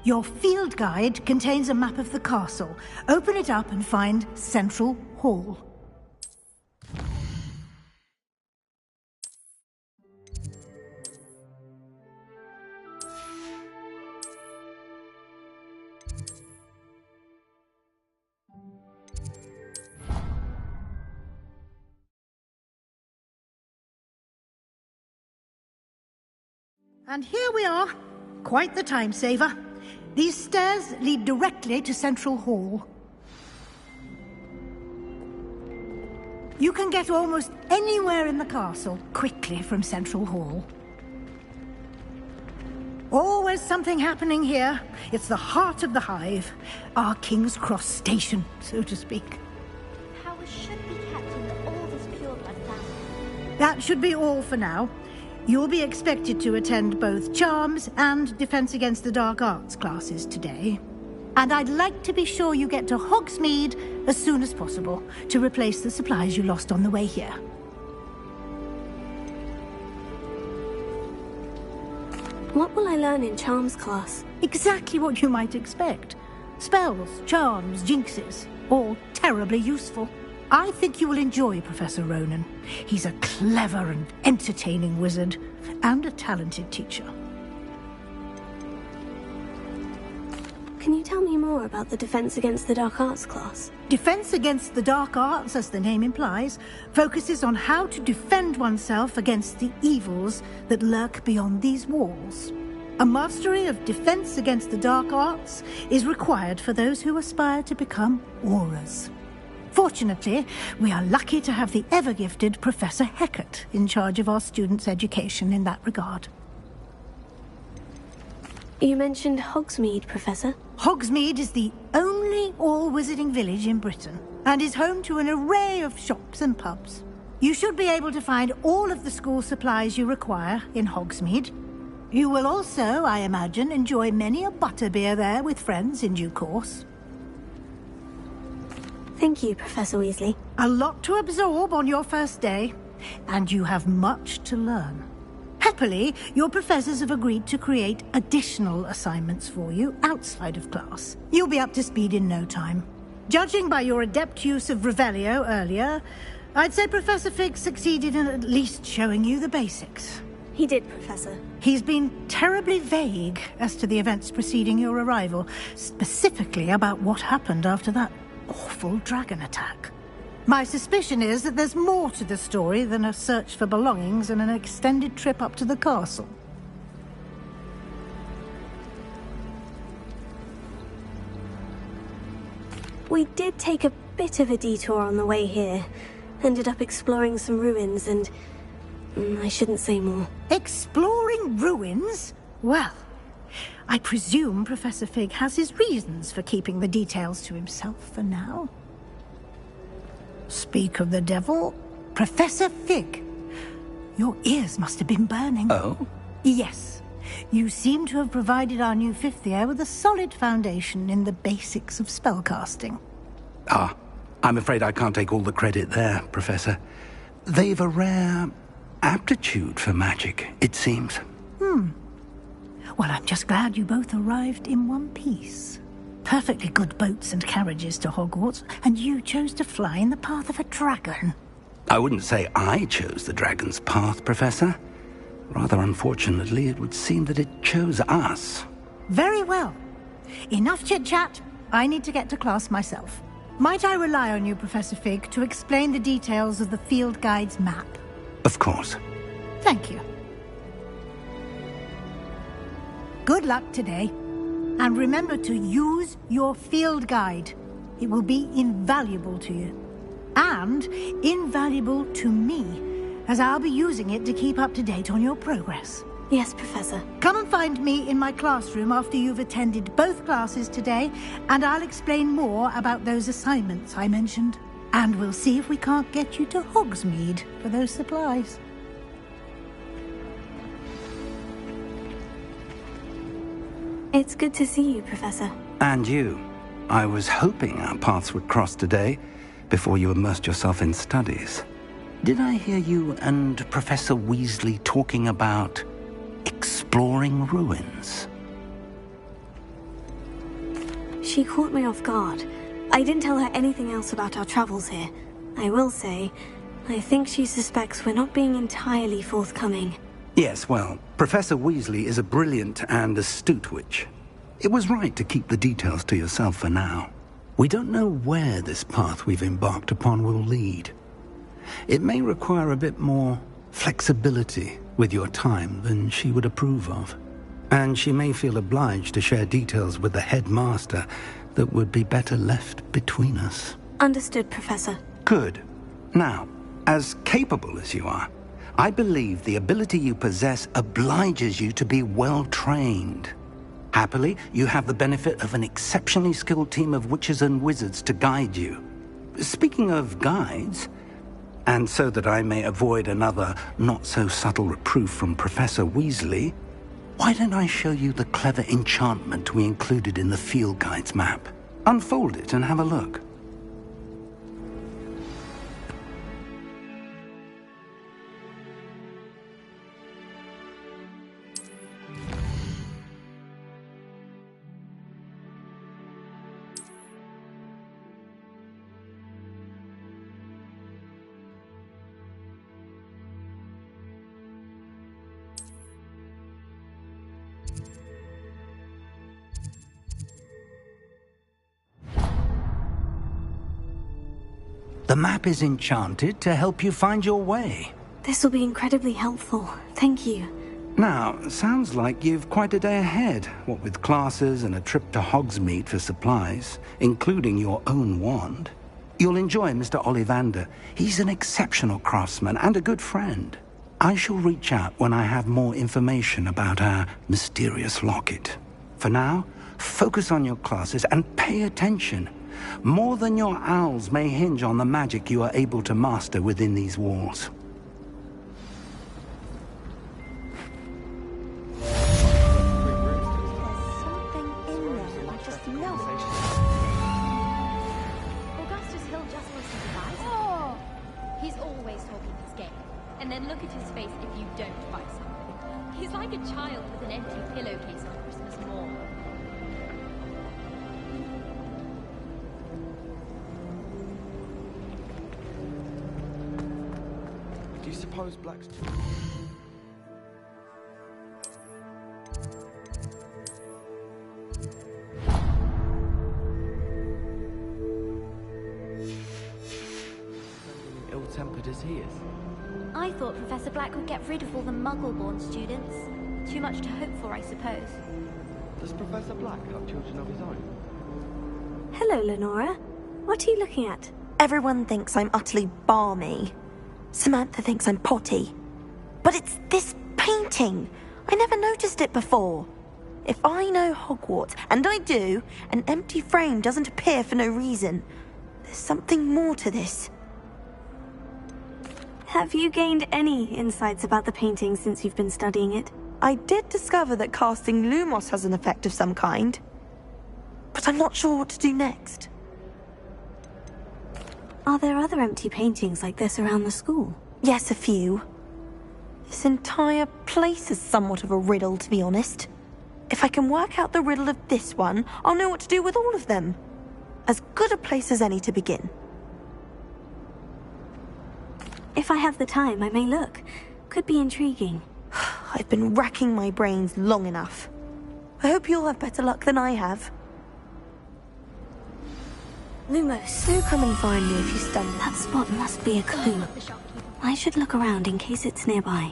Your field guide contains a map of the castle. Open it up and find Central Hall. And here we are. Quite the time saver. These stairs lead directly to Central Hall. You can get almost anywhere in the castle quickly from Central Hall. Always something happening here. It's the heart of the hive. Our King's Cross station, so to speak. Powers should be kept in all this pure blood family. That should be all for now. You'll be expected to attend both Charms and Defense Against the Dark Arts classes today. And I'd like to be sure you get to Hogsmeade as soon as possible to replace the supplies you lost on the way here. What will I learn in Charms class? Exactly what you might expect. Spells, charms, jinxes, all terribly useful. I think you will enjoy Professor Ronan. He's a clever and entertaining wizard, and a talented teacher. Can you tell me more about the Defense Against the Dark Arts class? Defense Against the Dark Arts, as the name implies, focuses on how to defend oneself against the evils that lurk beyond these walls. A mastery of Defense Against the Dark Arts is required for those who aspire to become Aurors. Fortunately, we are lucky to have the ever-gifted Professor Hecat in charge of our students' education in that regard. You mentioned Hogsmeade, Professor. Hogsmeade is the only all-wizarding village in Britain, and is home to an array of shops and pubs. You should be able to find all of the school supplies you require in Hogsmeade. You will also, I imagine, enjoy many a butterbeer there with friends in due course. Thank you, Professor Weasley. A lot to absorb on your first day, and you have much to learn. Happily, your professors have agreed to create additional assignments for you outside of class. You'll be up to speed in no time. Judging by your adept use of Revelio earlier, I'd say Professor Fig succeeded in at least showing you the basics. He did, Professor. He's been terribly vague as to the events preceding your arrival, specifically about what happened after that awful dragon attack. My suspicion is that there's more to the story than a search for belongings and an extended trip up to the castle. We did take a bit of a detour on the way here. Ended up exploring some ruins and... I shouldn't say more. Exploring ruins? Well, I presume Professor Fig has his reasons for keeping the details to himself for now. Speak of the devil, Professor Fig. Your ears must have been burning. Oh? Yes. You seem to have provided our new fifth year with a solid foundation in the basics of spellcasting. Ah, I'm afraid I can't take all the credit there, Professor. They've a rare aptitude for magic, it seems. Well, I'm just glad you both arrived in one piece. Perfectly good boats and carriages to Hogwarts, and you chose to fly in the path of a dragon. I wouldn't say I chose the dragon's path, Professor. Rather unfortunately, it would seem that it chose us. Very well. Enough chit-chat. I need to get to class myself. Might I rely on you, Professor Fig, to explain the details of the field guide's map? Of course. Thank you. Good luck today. And remember to use your field guide. It will be invaluable to you. And invaluable to me, as I'll be using it to keep up to date on your progress. Yes, Professor. Come and find me in my classroom after you've attended both classes today, and I'll explain more about those assignments I mentioned. And we'll see if we can't get you to Hogsmeade for those supplies. It's good to see you, Professor. And you. I was hoping our paths would cross today, before you immersed yourself in studies. Did I hear you and Professor Weasley talking about exploring ruins? She caught me off guard. I didn't tell her anything else about our travels here. I will say, I think she suspects we're not being entirely forthcoming. Yes, well, Professor Weasley is a brilliant and astute witch. It was right to keep the details to yourself for now. We don't know where this path we've embarked upon will lead. It may require a bit more flexibility with your time than she would approve of. And she may feel obliged to share details with the headmaster that would be better left between us. Understood, Professor. Good. Now, as capable as you are, I believe the ability you possess obliges you to be well trained. Happily, you have the benefit of an exceptionally skilled team of witches and wizards to guide you. Speaking of guides, and so that I may avoid another not-so-subtle reproof from Professor Weasley, why don't I show you the clever enchantment we included in the field guide's map? Unfold it and have a look. The map is enchanted to help you find your way. This will be incredibly helpful. Thank you. Now, sounds like you've quite a day ahead, what with classes and a trip to Hogsmeade for supplies, including your own wand. You'll enjoy Mr. Ollivander. He's an exceptional craftsman and a good friend. I shall reach out when I have more information about our mysterious locket. For now, focus on your classes and pay attention. More than your owls may hinge on the magic you are able to master within these walls. Augustus Hill just wants to buy something. Oh! He's always talking his game. And then look at his face if you don't buy something. He's like a child with an empty pillowcase on Christmas morn. Do you suppose Black's... ill-tempered as he is? I thought Professor Black would get rid of all the Muggle-born students. Too much to hope for, I suppose. Does Professor Black have children of his own? Hello, Lenora. What are you looking at? Everyone thinks I'm utterly balmy. Samantha thinks I'm potty. But it's this painting. I never noticed it before. If I know Hogwarts, and I do, an empty frame doesn't appear for no reason. There's something more to this. Have you gained any insights about the painting since you've been studying it? I did discover that casting Lumos has an effect of some kind. But I'm not sure what to do next. Are there other empty paintings like this around the school? Yes, a few. This entire place is somewhat of a riddle, to be honest. If I can work out the riddle of this one, I'll know what to do with all of them. As good a place as any to begin. If I have the time, I may look. Could be intriguing. I've been racking my brains long enough. I hope you'll have better luck than I have. Lumos, do come and find me if you stumble. That spot must be a clue. I should look around in case it's nearby.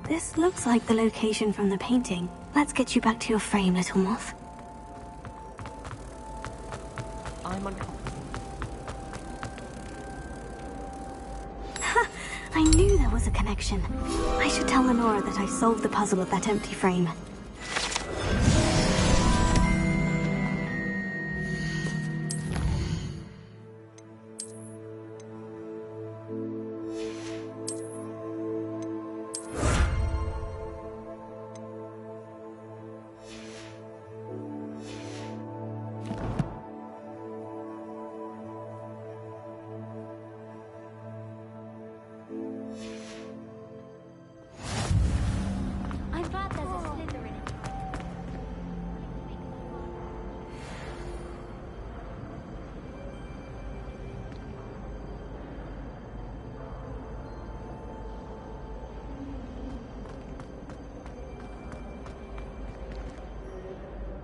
This looks like the location from the painting. Let's get you back to your frame, little moth. I'm uncomfortable. I knew there was a connection. I should tell Lenora that I solved the puzzle of that empty frame.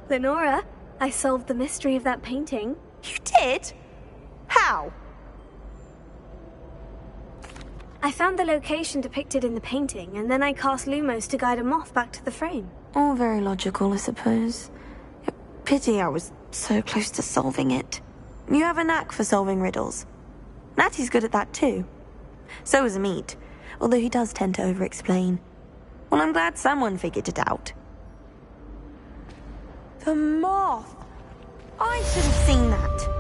Lenora, I solved the mystery of that painting. You did? How? I found the location depicted in the painting, and then I cast Lumos to guide a moth back to the frame. All very logical, I suppose. Pity I was so close to solving it. You have a knack for solving riddles. Natty's good at that too. So is Amit, although he does tend to over-explain. Well, I'm glad someone figured it out. The moth! I should have seen that.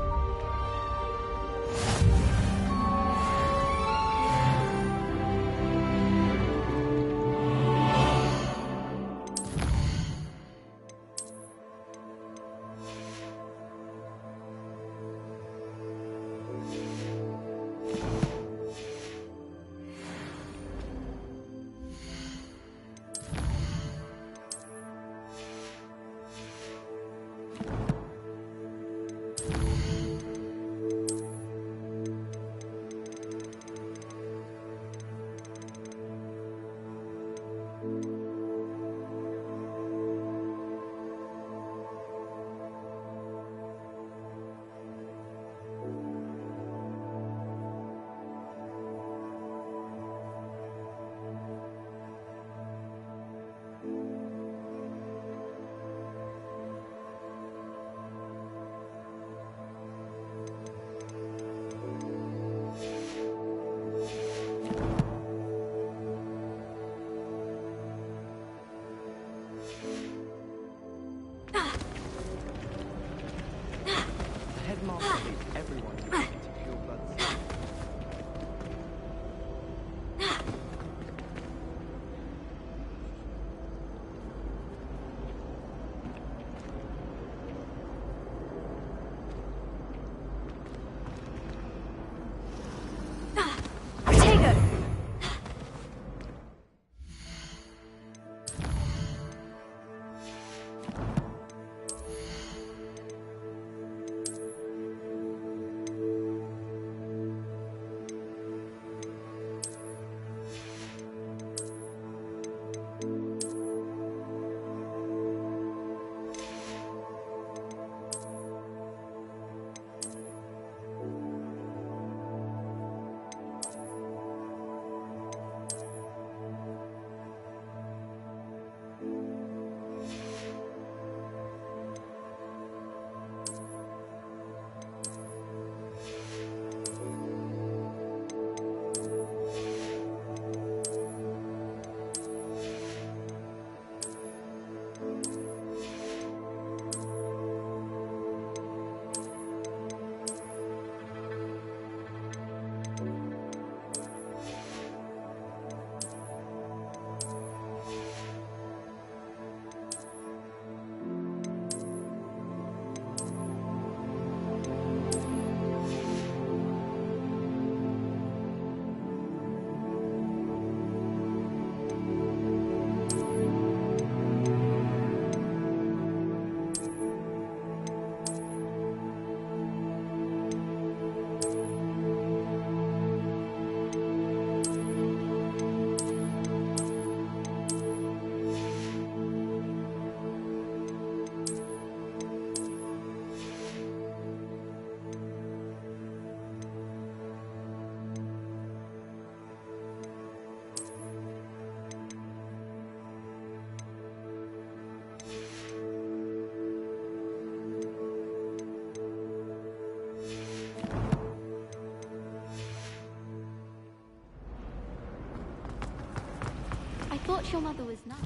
I thought your mother was nice.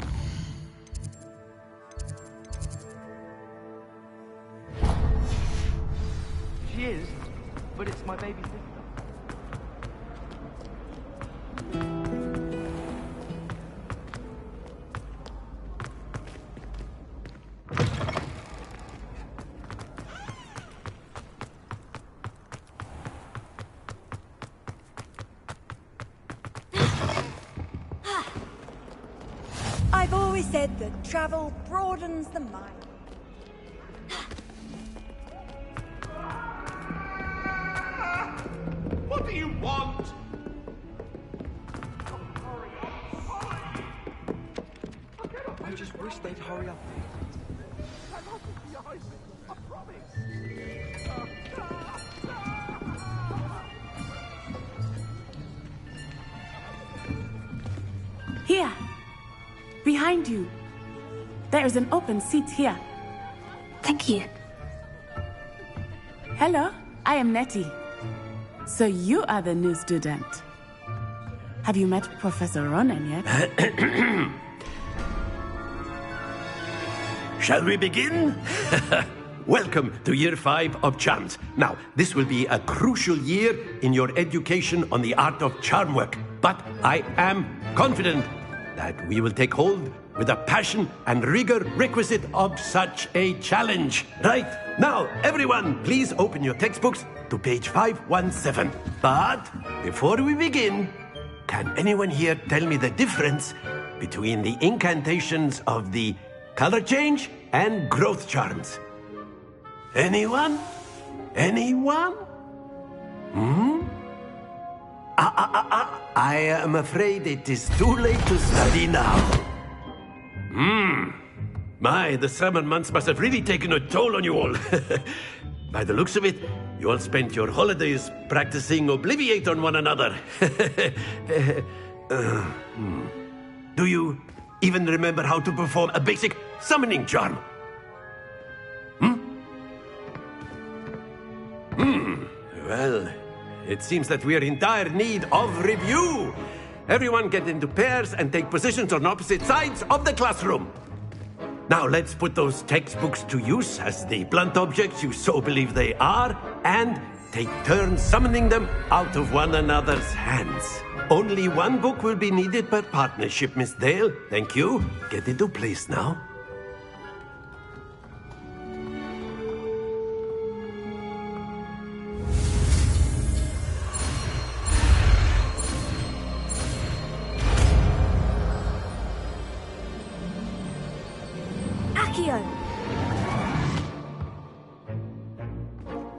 She is, but it's my baby sister. I've always said that travel broadens the mind. What do you want? I just wish they'd hurry up. Here. Behind you. There is an open seat here. Thank you. Hello, I am Nettie. So you are the new student. Have you met Professor Ronan yet? Shall we begin? Welcome to Year 5 of Charms. Now, this will be a crucial year in your education on the art of charm work. But I am confident that we will take hold with the passion and rigor requisite of such a challenge. Right, now, everyone, please open your textbooks to page 517. But before we begin, can anyone here tell me the difference between the incantations of the color change and growth charms? Anyone? Anyone? I am afraid it is too late to study now. My, the summer months must have really taken a toll on you all. By the looks of it, you all spent your holidays practicing Obliviate on one another. Do you even remember how to perform a basic summoning charm? Well, it seems that we are in dire need of review. Everyone get into pairs and take positions on opposite sides of the classroom. Now let's put those textbooks to use as the blunt objects you so believe they are, and take turns summoning them out of one another's hands. Only one book will be needed per partnership, Miss Dale. Thank you. Get into place now.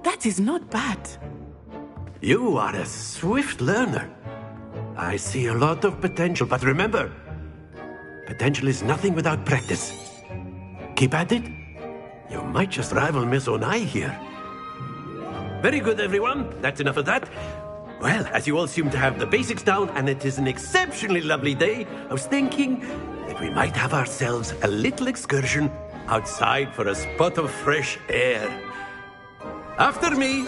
That is not bad. You are a swift learner. I see a lot of potential, but remember, potential is nothing without practice. Keep at it. You might just rival Miss Onai here. Very good, everyone. That's enough of that. Well, as you all seem to have the basics down, and it is an exceptionally lovely day, I was thinking that we might have ourselves a little excursion outside for a spot of fresh air. After me.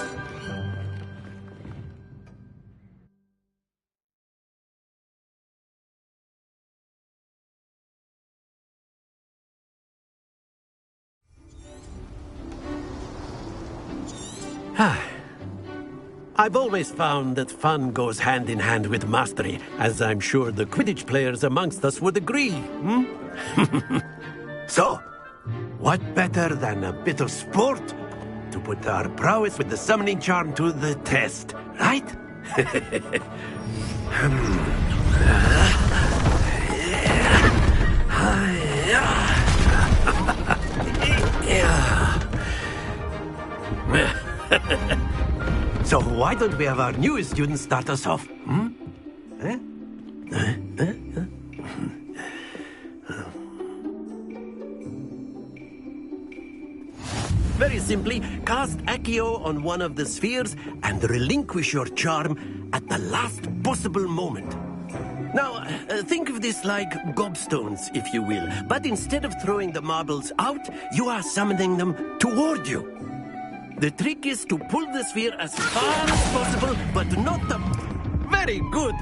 I've always found that fun goes hand in hand with mastery, as I'm sure the Quidditch players amongst us would agree. So, what better than a bit of sport to put our prowess with the summoning charm to the test, right? So why don't we have our newest student start us off? Very simply, cast Accio on one of the spheres and relinquish your charm at the last possible moment. Now, think of this like gobstones, if you will. But instead of throwing the marbles out, you are summoning them toward you. The trick is to pull the sphere as far as possible, but not the... Very good!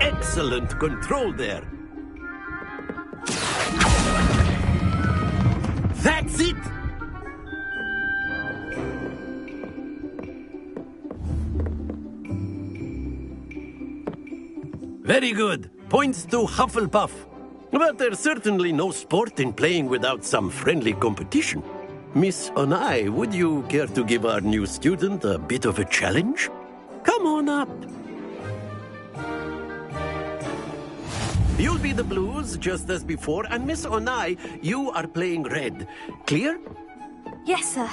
Excellent control there. That's it! Very good. Points to Hufflepuff. But there's certainly no sport in playing without some friendly competition. Miss Onai, would you care to give our new student a bit of a challenge? Come on up. You'll be the blues, just as before, and Miss Onai, you are playing red. Clear? Yes, sir.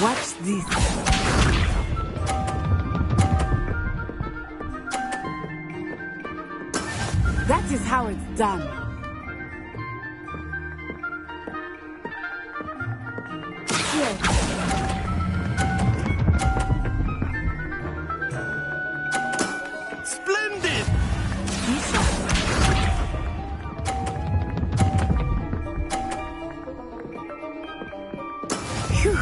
Watch this. That is how it's done. Here. Splendid! Phew.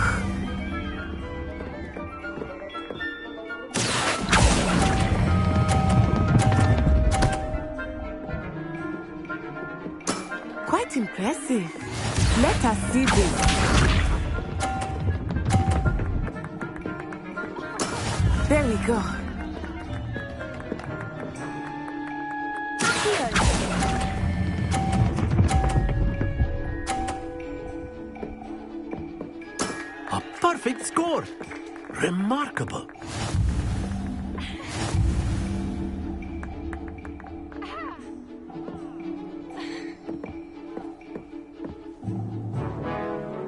Quite impressive. Let us see this. There we go. A perfect score. Remarkable.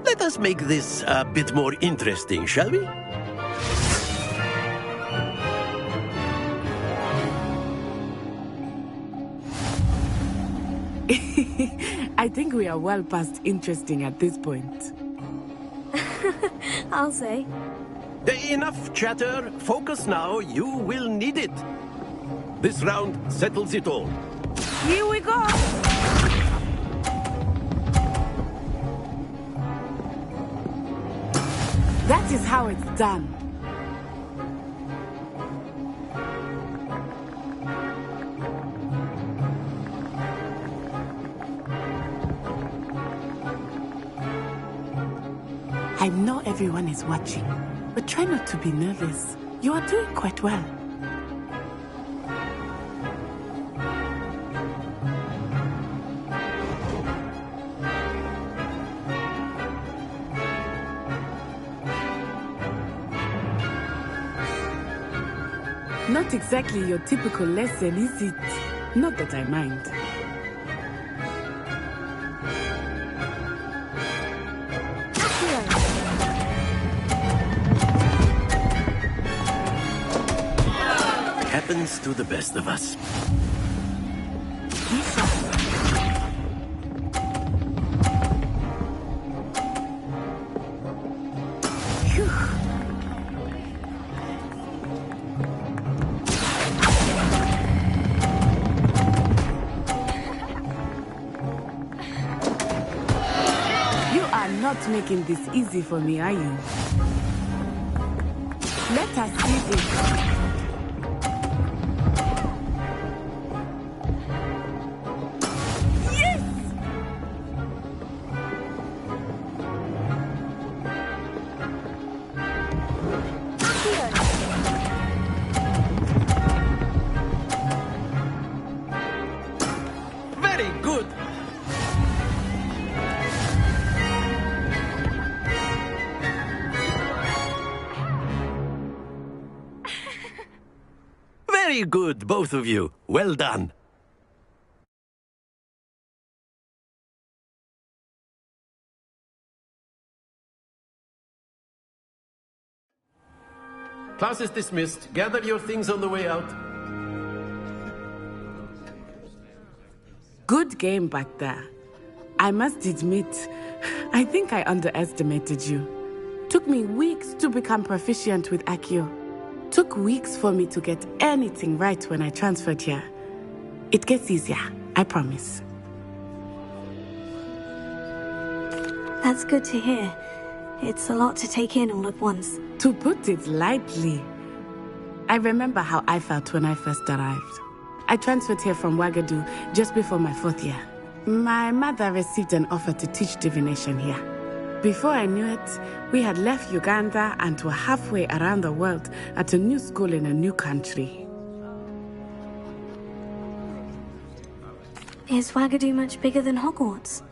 Let us make this a bit more interesting, shall we? I think we are well past interesting at this point. I'll say. Enough chatter. Focus now. You will need it. This round settles it all. Here we go. That is how it's done. I know everyone is watching, but try not to be nervous. You are doing quite well. Not exactly your typical lesson, is it? Not that I mind. Happens to the best of us. Not making this easy for me, are you? Let us see this. Yes! Very good. Very good, both of you. Well done. Class is dismissed. Gather your things on the way out. Good game back there. I must admit, I think I underestimated you. Took me weeks to become proficient with Accio. Took weeks for me to get anything right when I transferred here. It gets easier, I promise. That's good to hear. It's a lot to take in all at once. To put it lightly, I remember how I felt when I first arrived. I transferred here from Ouagadougou just before my 4th year. My mother received an offer to teach divination here. Before I knew it, we had left Uganda and were halfway around the world at a new school in a new country. Is Ouagadougou much bigger than Hogwarts?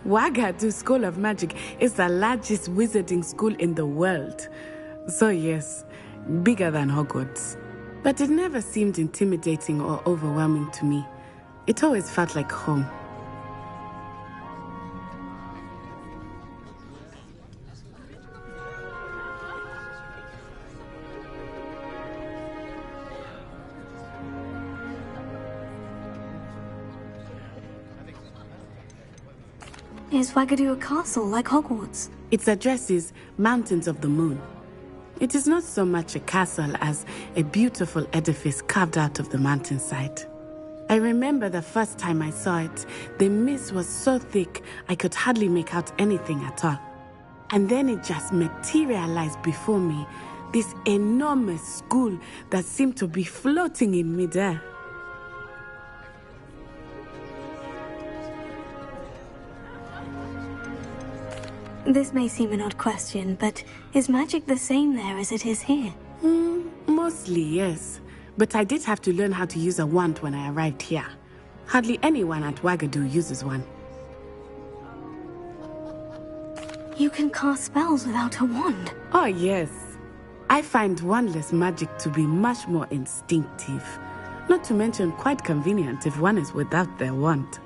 Ouagadougou School of Magic is the largest wizarding school in the world. So yes, bigger than Hogwarts. But it never seemed intimidating or overwhelming to me. It always felt like home. Is Wagadu a castle like Hogwarts? Its address is Mountains of the Moon. It is not so much a castle as a beautiful edifice carved out of the mountainside. I remember the first time I saw it, the mist was so thick I could hardly make out anything at all. And then it just materialized before me, this enormous school that seemed to be floating in midair. This may seem an odd question, but is magic the same there as it is here? Mostly, yes. But I did have to learn how to use a wand when I arrived here. Hardly anyone at Wagadu uses one. You can cast spells without a wand? Oh, yes. I find wandless magic to be much more instinctive. Not to mention quite convenient if one is without their wand.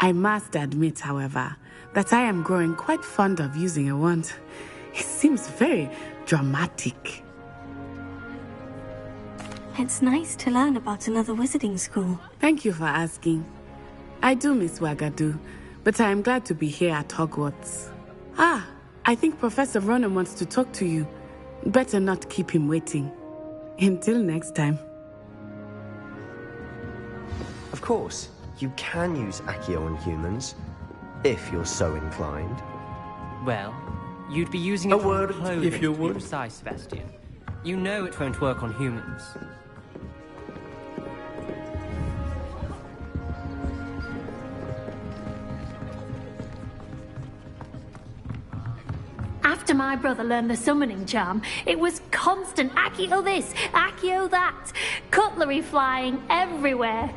I must admit, however, that I am growing quite fond of using a wand. It seems very dramatic. It's nice to learn about another wizarding school. Thank you for asking. I do miss Wagadu, but I am glad to be here at Hogwarts. Ah, I think Professor Ronan wants to talk to you. Better not keep him waiting. Until next time. Of course, you can use Accio on humans, if you're so inclined. Well, you'd be using it on clothing, if you would. To be precise, Sebastian. You know it won't work on humans. After my brother learned the summoning charm, it was constant Accio this, Accio that, cutlery flying everywhere.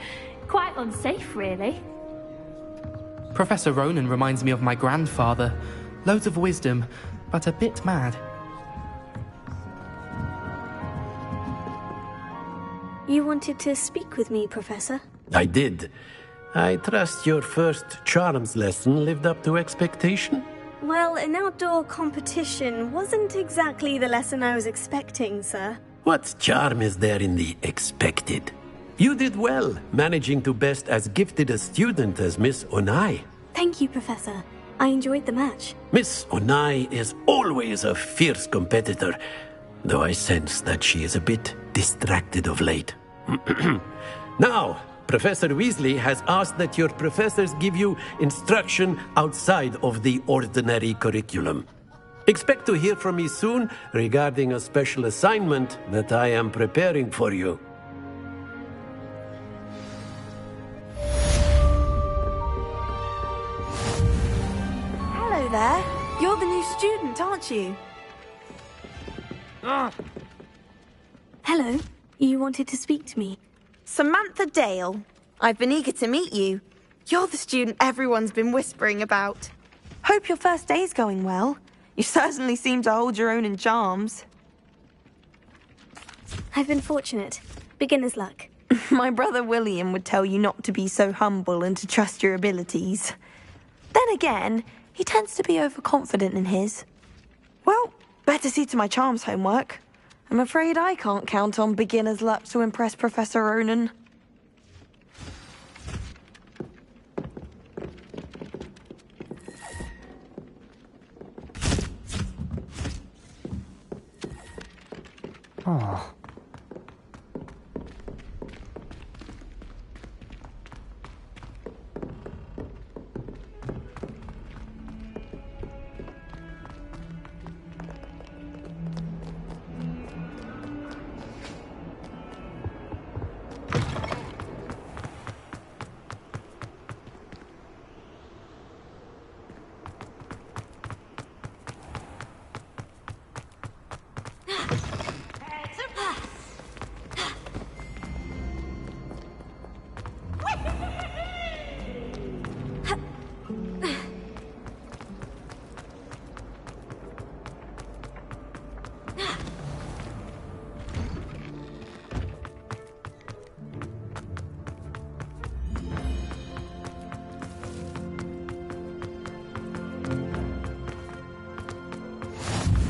Quite unsafe, really. Professor Ronan reminds me of my grandfather. Loads of wisdom, but a bit mad. You wanted to speak with me, Professor? I did. I trust your first charms lesson lived up to expectation? Well, an outdoor competition wasn't exactly the lesson I was expecting, sir. What charm is there in the expected? You did well, managing to best as gifted a student as Miss Onai. Thank you, Professor. I enjoyed the match. Miss Onai is always a fierce competitor, though I sense that she is a bit distracted of late. Now, Professor Weasley has asked that your professors give you instruction outside of the ordinary curriculum. Expect to hear from me soon regarding a special assignment that I am preparing for you. Hello there. You're the new student, aren't you? Hello. You wanted to speak to me? Samantha Dale. I've been eager to meet you. You're the student everyone's been whispering about. Hope your first day's going well. You certainly seem to hold your own in charms. I've been fortunate. Beginner's luck. My brother William would tell you not to be so humble and to trust your abilities. Then again, he tends to be overconfident in his. Well, better see to my charms homework. I'm afraid I can't count on beginner's luck to impress Professor Ronan. Oh.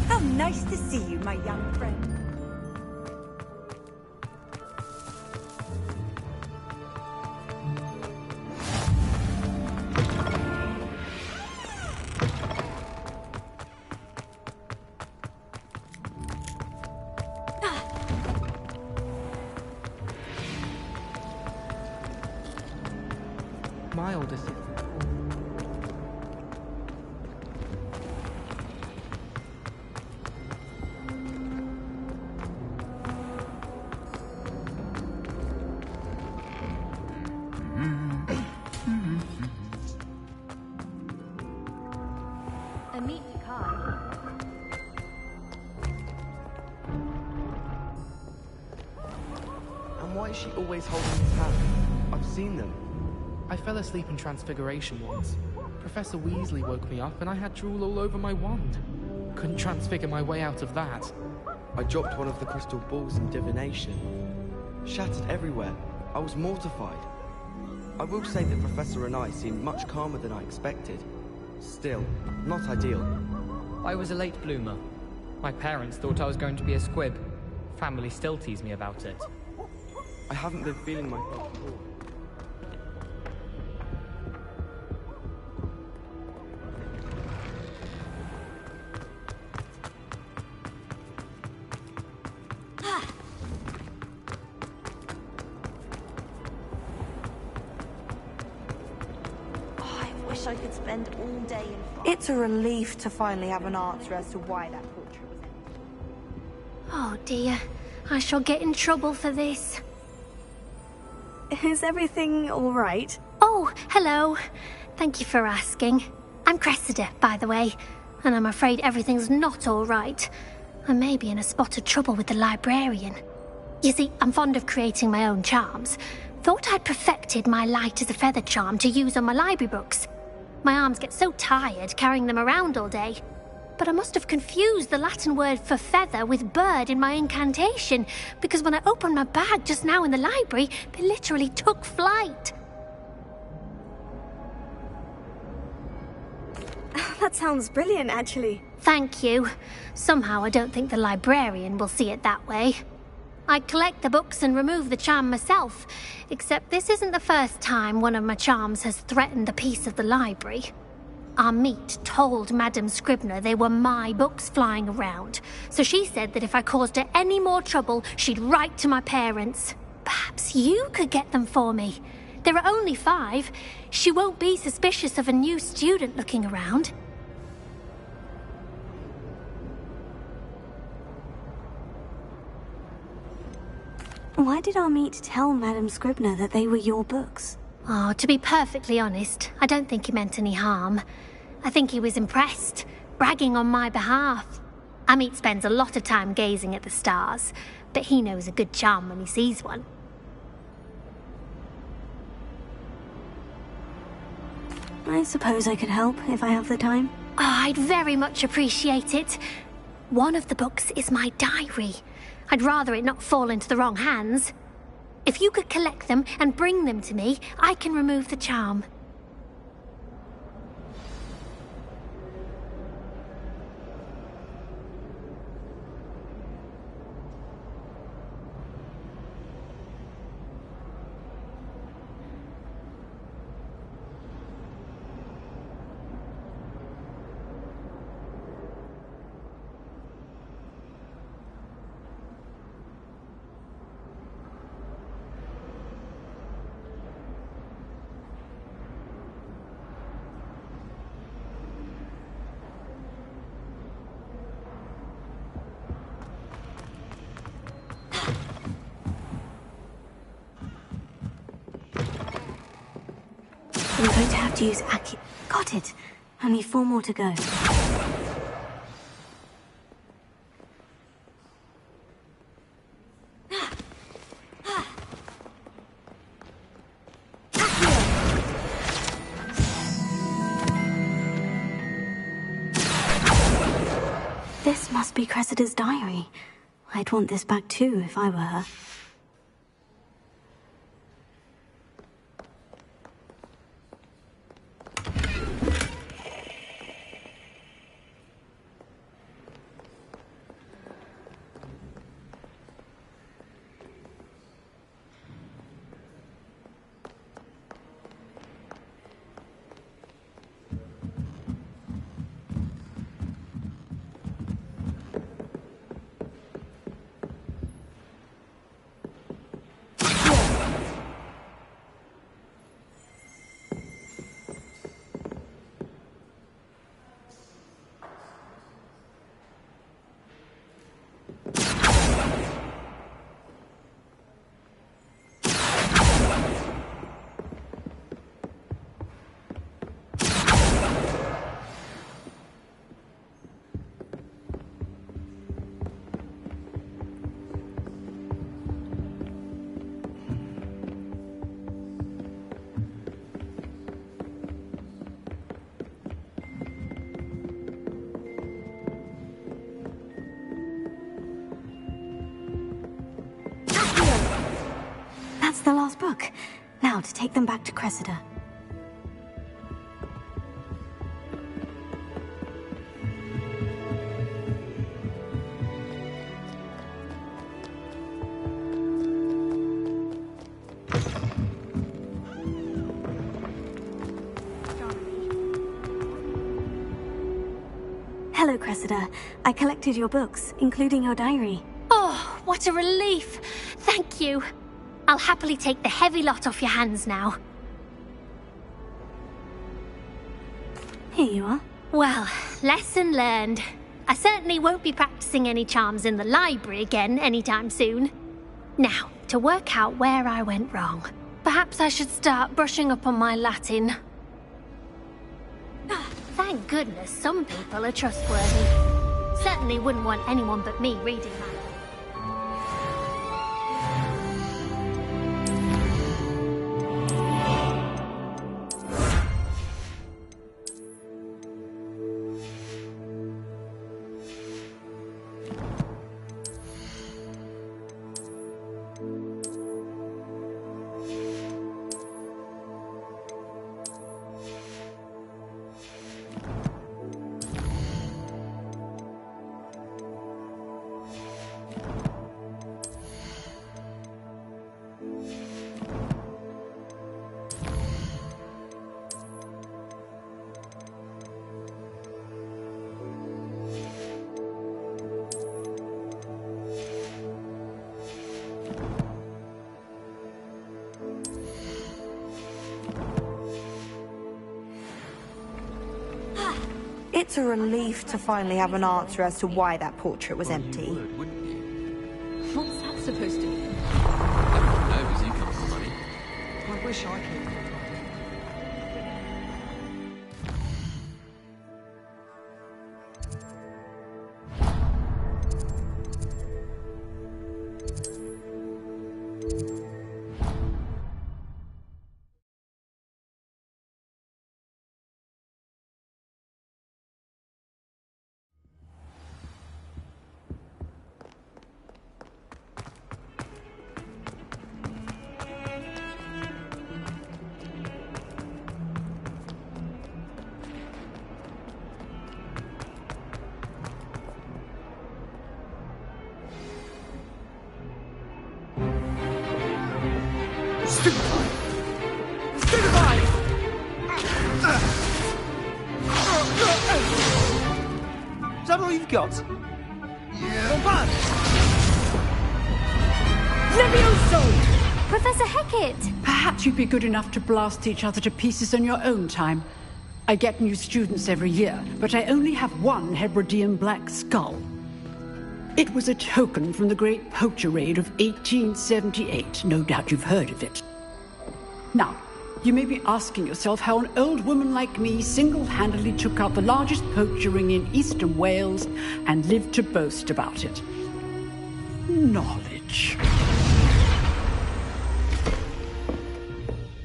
How nice to see you, my young friend. my older sister. A meat card. And why is she always holding his hand? I've seen them. I fell asleep in Transfiguration once. Professor Weasley woke me up and I had drool all over my wand. Couldn't transfigure my way out of that. I dropped one of the crystal balls in divination. Shattered everywhere. I was mortified. I will say that Professor and I seemed much calmer than I expected. Still, not ideal. I was a late bloomer. My parents thought I was going to be a squib. Family still tease me about it. I haven't been feeling myself at all. I could spend all day in France. It's a relief to finally have an answer as to why that portrait was empty. Oh dear, I shall get in trouble for this. Is everything all right? Oh, hello. Thank you for asking. I'm Cressida, by the way, and I'm afraid everything's not all right. I may be in a spot of trouble with the librarian. You see, I'm fond of creating my own charms. Thought I'd perfected my light as a feather charm to use on my library books. My arms get so tired carrying them around all day. But I must have confused the Latin word for feather with bird in my incantation, because when I opened my bag just now in the library, they literally took flight. That sounds brilliant, actually. Thank you. Somehow I don't think the librarian will see it that way. I collect the books and remove the charm myself, except this isn't the first time one of my charms has threatened the peace of the library. Our meet told Madame Scribner they were my books flying around, so she said that if I caused her any more trouble, she'd write to my parents. Perhaps you could get them for me. There are only 5. She won't be suspicious of a new student looking around. Why did our meet tell Madame Scribner that they were your books? Oh, to be perfectly honest, I don't think he meant any harm. I think he was impressed, bragging on my behalf. Amit spends a lot of time gazing at the stars, but he knows a good charm when he sees one. I suppose I could help if I have the time. Oh, I'd very much appreciate it. One of the books is my diary. I'd rather it not fall into the wrong hands. If you could collect them and bring them to me, I can remove the charm. I'm going to have to use Aki. Got it. Only 4 more to go. This must be Cressida's diary. I'd want this back too if I were her. the last book. Now to take them back to Cressida. Hello, Cressida. I collected your books, including your diary. Oh, what a relief. Thank you. I'll happily take the heavy lot off your hands now. Here you are. Well, lesson learned. I certainly won't be practicing any charms in the library again anytime soon. Now, to work out where I went wrong. Perhaps I should start brushing up on my Latin. Thank goodness some people are trustworthy. Certainly wouldn't want anyone but me reading that. It's a relief to finally have an answer as to why that portrait was empty. What's that supposed to mean? Everyone knows you come for money. I wish I could. Is that all you've got? Yeah. Levioso! Professor Hecat! Perhaps you'd be good enough to blast each other to pieces in your own time. I get new students every year, but I only have one Hebridean black skull. It was a token from the Great Poacher Raid of 1878. No doubt you've heard of it. Now, you may be asking yourself how an old woman like me single-handedly took out the largest poacher ring in eastern Wales and lived to boast about it. Knowledge.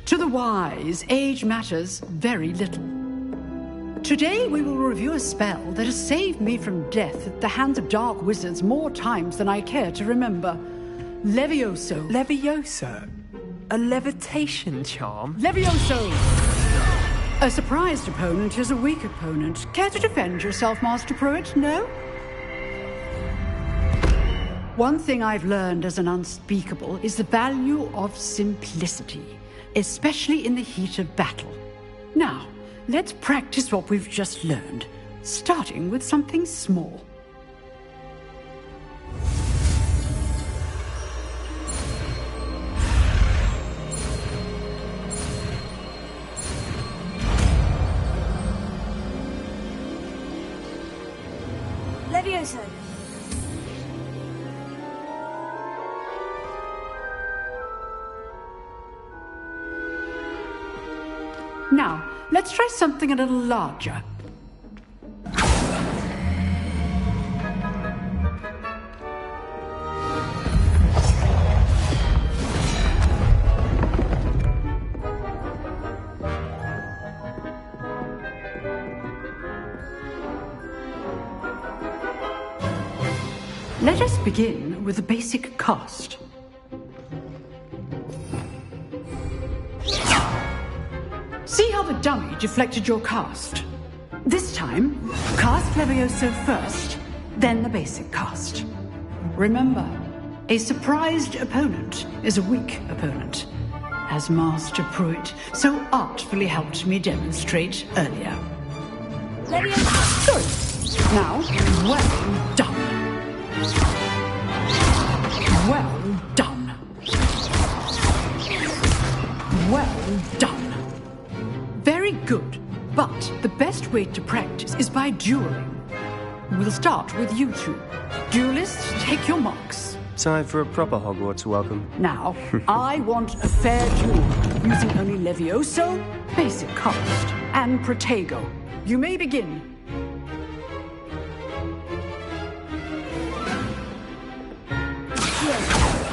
To the wise, age matters very little. Today we will review a spell that has saved me from death at the hands of dark wizards more times than I care to remember. Levioso. Levioso? A levitation charm? Levioso! A surprised opponent is a weak opponent. Care to defend yourself, Master Pruitt? No? One thing I've learned as an unspeakable is the value of simplicity, especially in the heat of battle. Now, let's practice what we've just learned, starting with something small. Levioso. Now, let's try something a little larger. Let us begin with the basic cast. See how the dummy deflected your cast? This time, cast Levioso first, then the basic cast. Remember, a surprised opponent is a weak opponent, as Master Pruitt so artfully helped me demonstrate earlier. Levioso! Good. Now, well done. Well done. Well done. Very good. But the best way to practice is by dueling. We'll start with you two. Duelists, take your marks. Time for a proper Hogwarts welcome. Now, I want a fair duel, using only Levioso, basic cast, and Protego. You may begin.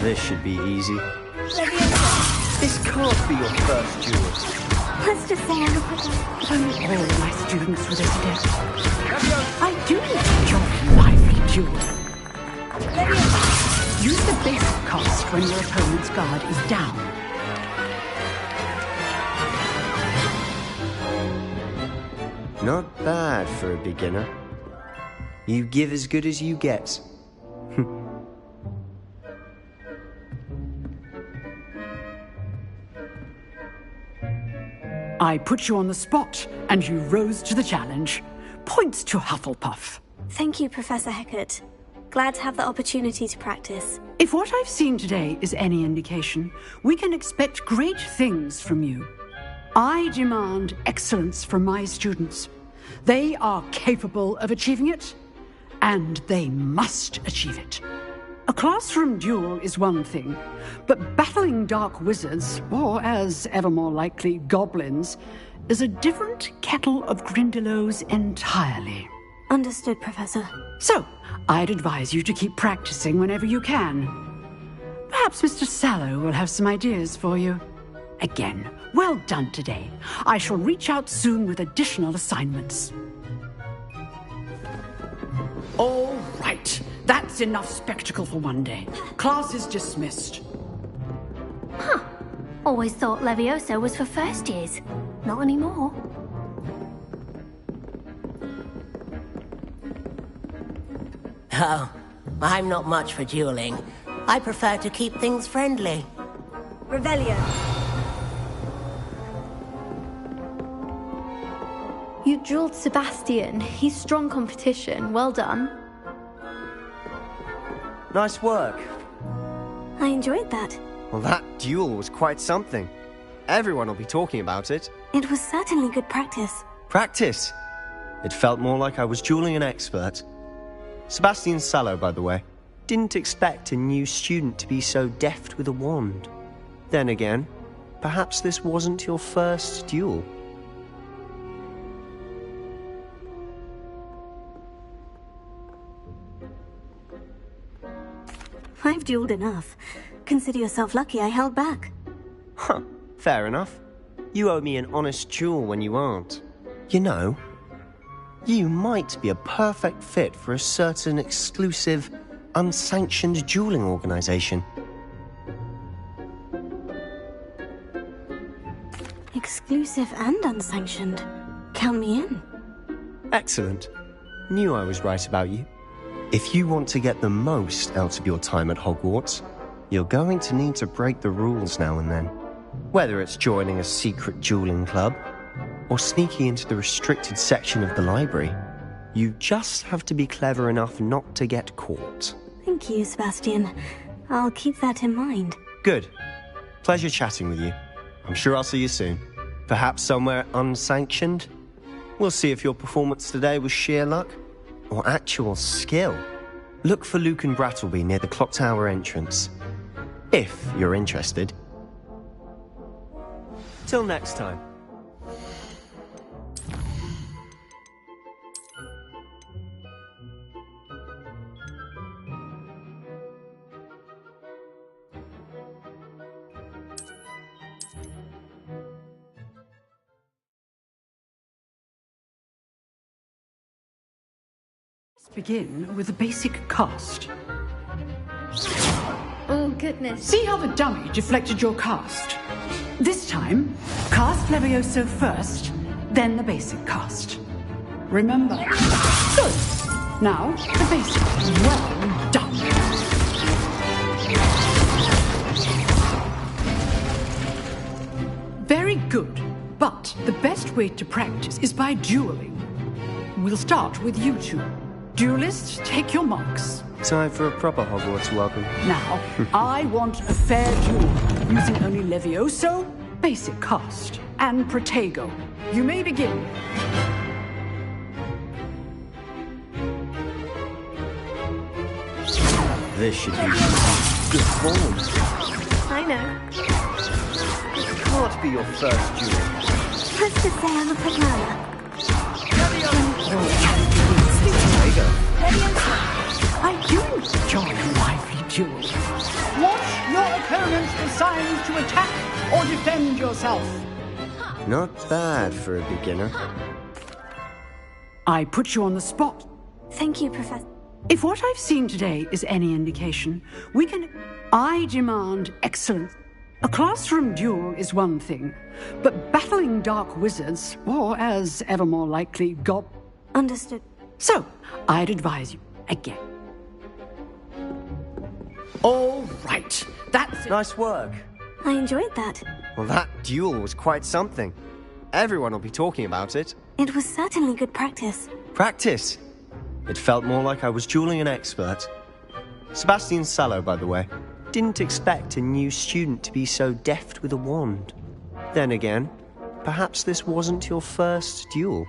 This should be easy. Levioso! This can't be your first duel. Let's just say I'm a quick one. All my students were this adept. I do enjoy lively duel. Use the basic cast when your opponent's guard is down. Not bad for a beginner. You give as good as you get. I put you on the spot, and you rose to the challenge. Points to Hufflepuff. Thank you, Professor Hecat. Glad to have the opportunity to practice. If what I've seen today is any indication, we can expect great things from you. I demand excellence from my students. They are capable of achieving it, and they must achieve it. A classroom duel is one thing, but battling dark wizards, or as ever more likely, goblins, is a different kettle of Grindylows entirely. Understood, Professor. So, I'd advise you to keep practicing whenever you can. Perhaps Mr. Sallow will have some ideas for you. Again, well done today. I shall reach out soon with additional assignments. All right. That's enough spectacle for one day. Class is dismissed. Huh. Always thought Levioso was for first years. Not anymore. Oh, I'm not much for dueling. I prefer to keep things friendly. Revelio. You drilled Sebastian. He's strong competition. Well done. Nice work. I enjoyed that. Well, that duel was quite something. Everyone will be talking about it. It was certainly good practice. Practice? It felt more like I was dueling an expert. Sebastian Sallow, by the way. Didn't expect a new student to be so deft with a wand. Then again, perhaps this wasn't your first duel. I've dueled enough. Consider yourself lucky I held back. Huh, fair enough. You owe me an honest duel when you aren't. You know, you might be a perfect fit for a certain exclusive, unsanctioned dueling organization. Exclusive and unsanctioned. Count me in. Excellent. Knew I was right about you. If you want to get the most out of your time at Hogwarts, you're going to need to break the rules now and then. Whether it's joining a secret dueling club, or sneaking into the restricted section of the library, you just have to be clever enough not to get caught. Thank you, Sebastian. I'll keep that in mind. Good. Pleasure chatting with you. I'm sure I'll see you soon. Perhaps somewhere unsanctioned? We'll see if your performance today was sheer luck or actual skill. Look for Luke and Brattleby near the Clock Tower entrance, if you're interested. Till next time. Begin with the basic cast. Oh, goodness. See how the dummy deflected your cast? This time, cast Levioso first, then the basic cast. Remember. Good. Now, the basic. Well done. Very good. But the best way to practice is by dueling. We'll start with you two. Duelists, take your marks. Time for a proper Hogwarts welcome. Now, I want a fair duel, using only Levioso, basic cast, and Protego. You may begin. This should be good form. I know. It can't be your first duel. Let's just say I'm a quick learner. I do enjoy lively duels. Watch your opponent's designs to attack or defend yourself. Not bad for a beginner. I put you on the spot. Thank you, Professor. If what I've seen today is any indication, I demand excellence. A classroom duel is one thing, but battling dark wizards, or as ever more likely, Understood. So, I'd advise you again. All right, that's it. Nice work. I enjoyed that. Well, that duel was quite something. Everyone will be talking about it. It was certainly good practice. Practice? It felt more like I was dueling an expert. Sebastian Sallow, by the way. Didn't expect a new student to be so deft with a wand. Then again, perhaps this wasn't your first duel.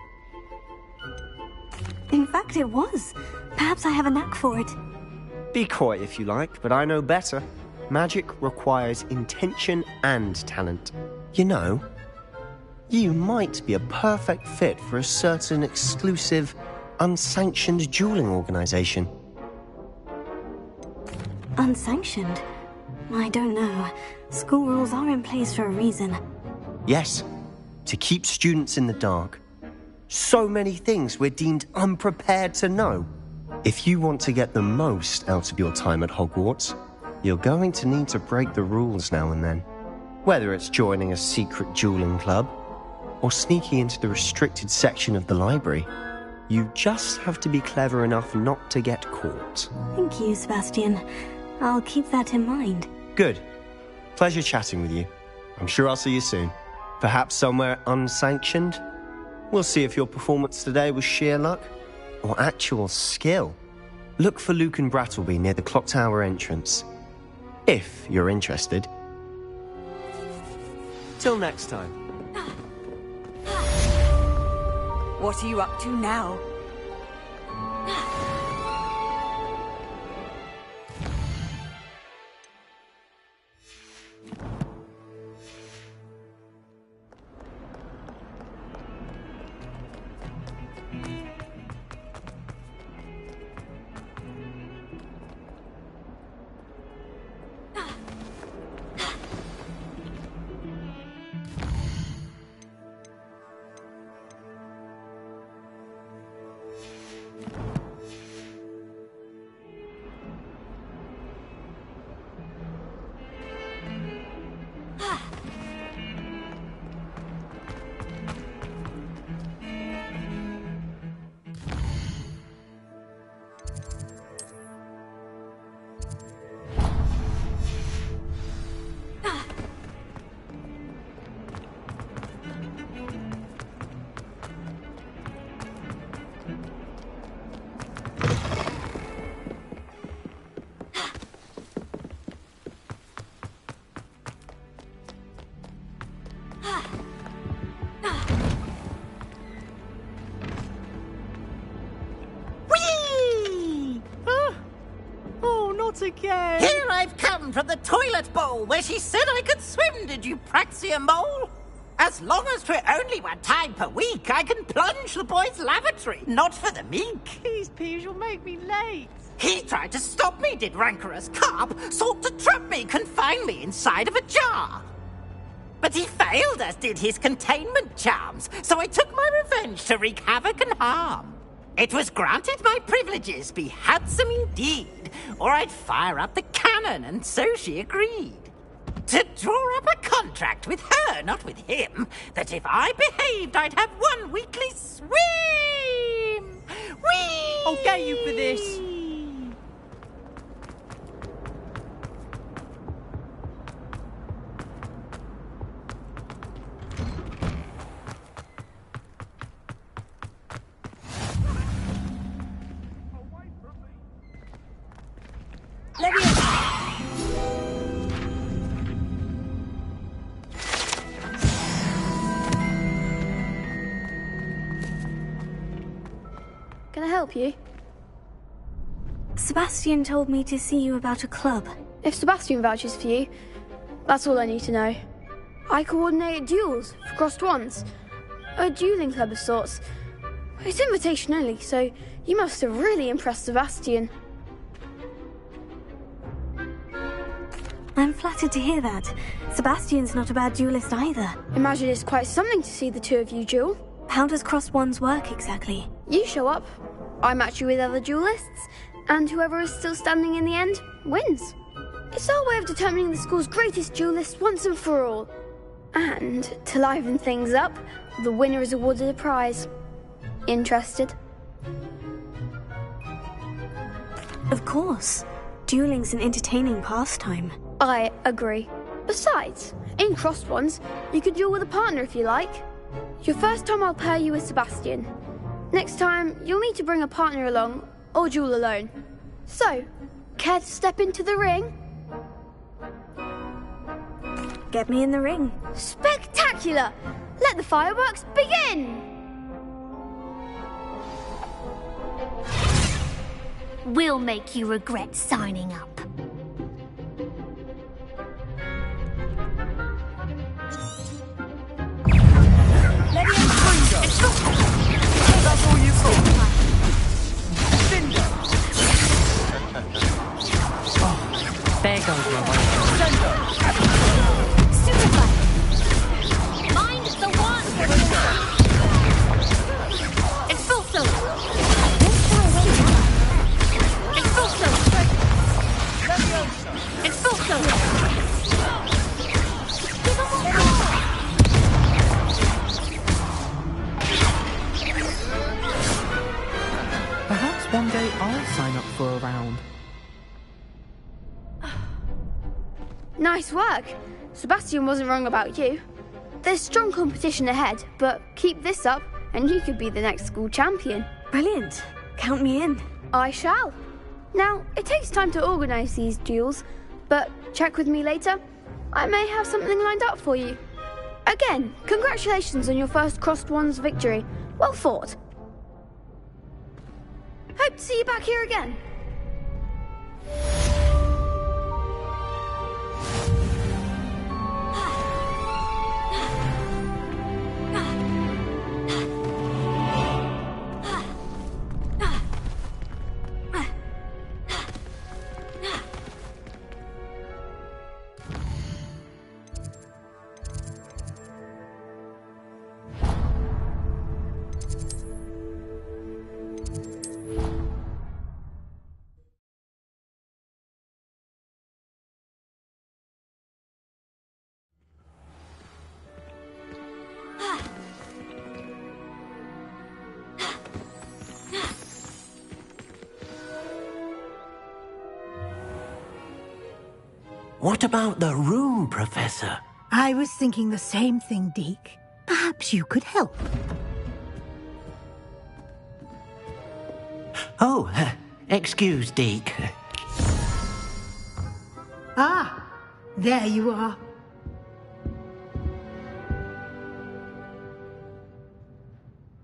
In fact, it was. Perhaps I have a knack for it. Be coy if you like, but I know better. Magic requires intention and talent. You know, you might be a perfect fit for a certain exclusive, unsanctioned dueling organization. Unsanctioned? I don't know. School rules are in place for a reason. Yes, to keep students in the dark. So many things we're deemed unprepared to know. If you want to get the most out of your time at Hogwarts, you're going to need to break the rules now and then. Whether it's joining a secret dueling club, or sneaking into the restricted section of the library, you just have to be clever enough not to get caught. Thank you, Sebastian. I'll keep that in mind. Good. Pleasure chatting with you. I'm sure I'll see you soon. Perhaps somewhere unsanctioned? We'll see if your performance today was sheer luck or actual skill. Look for Luke and Brattleby near the clock tower entrance. If you're interested. Till next time. What are you up to now? Again. Here I've come from the toilet bowl where she said I could swim, did you Praxia mole? As long as for only one time per week, I can plunge the boys' lavatory, not for the meek. Please, Piers, you'll make me late. He tried to stop me, did rancorous carp, sought to trap me, confine me inside of a jar. But he failed, as did his containment charms, so I took my revenge to wreak havoc and harm. It was granted my privileges be handsome indeed, or I'd fire up the cannon, and so she agreed. To draw up a contract with her, not with him, that if I behaved, I'd have 1 weekly swim! Whee! I'll get you for this! Can I help you? Sebastian told me to see you about a club. If Sebastian vouches for you, that's all I need to know. I coordinate duels for crossed wands. A dueling club of sorts. It's invitation only, so you must have really impressed Sebastian. I'm flattered to hear that. Sebastian's not a bad duelist either. Imagine it's quite something to see the two of you duel. How does crossed wands work exactly? You show up, I match you with other duelists, and whoever is still standing in the end wins. It's our way of determining the school's greatest duelist once and for all. And to liven things up, the winner is awarded a prize. Interested? Of course. Dueling's an entertaining pastime. I agree. Besides, in crossed wands, you could duel with a partner if you like. Your first time I'll pair you with Sebastian. Next time, you'll need to bring a partner along, or duel alone. So, care to step into the ring? Get me in the ring. Spectacular! Let the fireworks begin! We'll make you regret signing up. That's all you've got. Cinder. Oh, there goes my one. Cinder. Superfire. Mind the one. Expulso. Expulso. Expulso. Perhaps one day I'll sign up for a round. Nice work. Sebastian wasn't wrong about you. There's strong competition ahead, but keep this up and you could be the next school champion. Brilliant. Count me in. I shall. Now, it takes time to organise these duels, but check with me later. I may have something lined up for you. Again, congratulations on your first crossed wands victory. Well fought. Hope to see you back here again. What about the room, Professor? I was thinking the same thing, Deke. Perhaps you could help. Oh, excuse, Deke. Ah, there you are.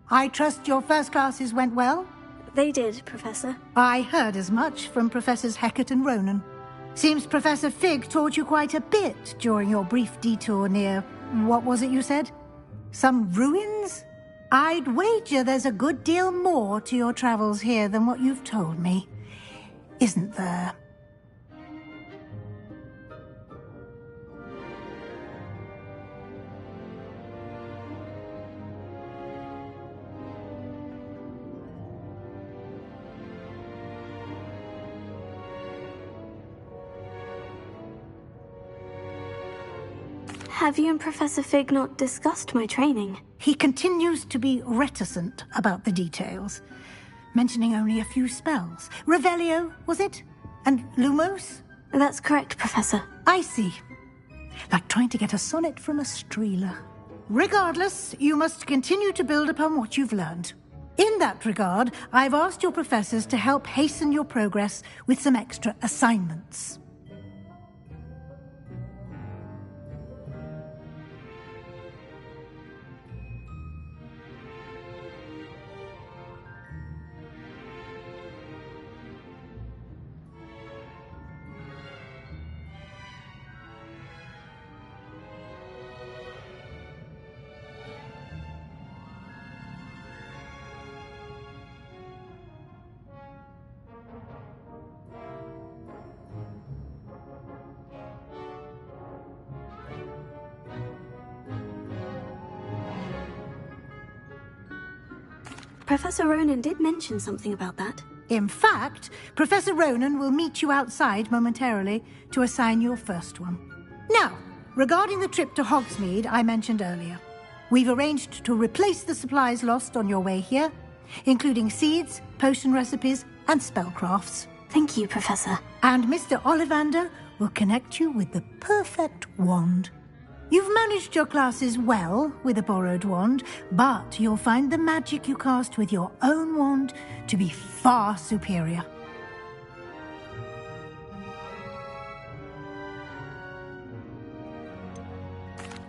I trust your first classes went well? They did, Professor. I heard as much from Professors Hecat and Ronan. Seems Professor Fig taught you quite a bit during your brief detour near... what was it you said? Some ruins? I'd wager there's a good deal more to your travels here than what you've told me. Isn't there? Have you and Professor Fig not discussed my training? He continues to be reticent about the details, mentioning only a few spells. Revelio, was it? And Lumos? That's correct, Professor. I see. Like trying to get a sonnet from a Streeler. Regardless, you must continue to build upon what you've learned. In that regard, I've asked your professors to help hasten your progress with some extra assignments. Professor Ronan did mention something about that. In fact, Professor Ronan will meet you outside momentarily to assign your first one. Now, regarding the trip to Hogsmeade I mentioned earlier, we've arranged to replace the supplies lost on your way here, including seeds, potion recipes, and spellcrafts. Thank you, Professor. And Mr. Ollivander will connect you with the perfect wand. You've managed your classes well with a borrowed wand, but you'll find the magic you cast with your own wand to be far superior.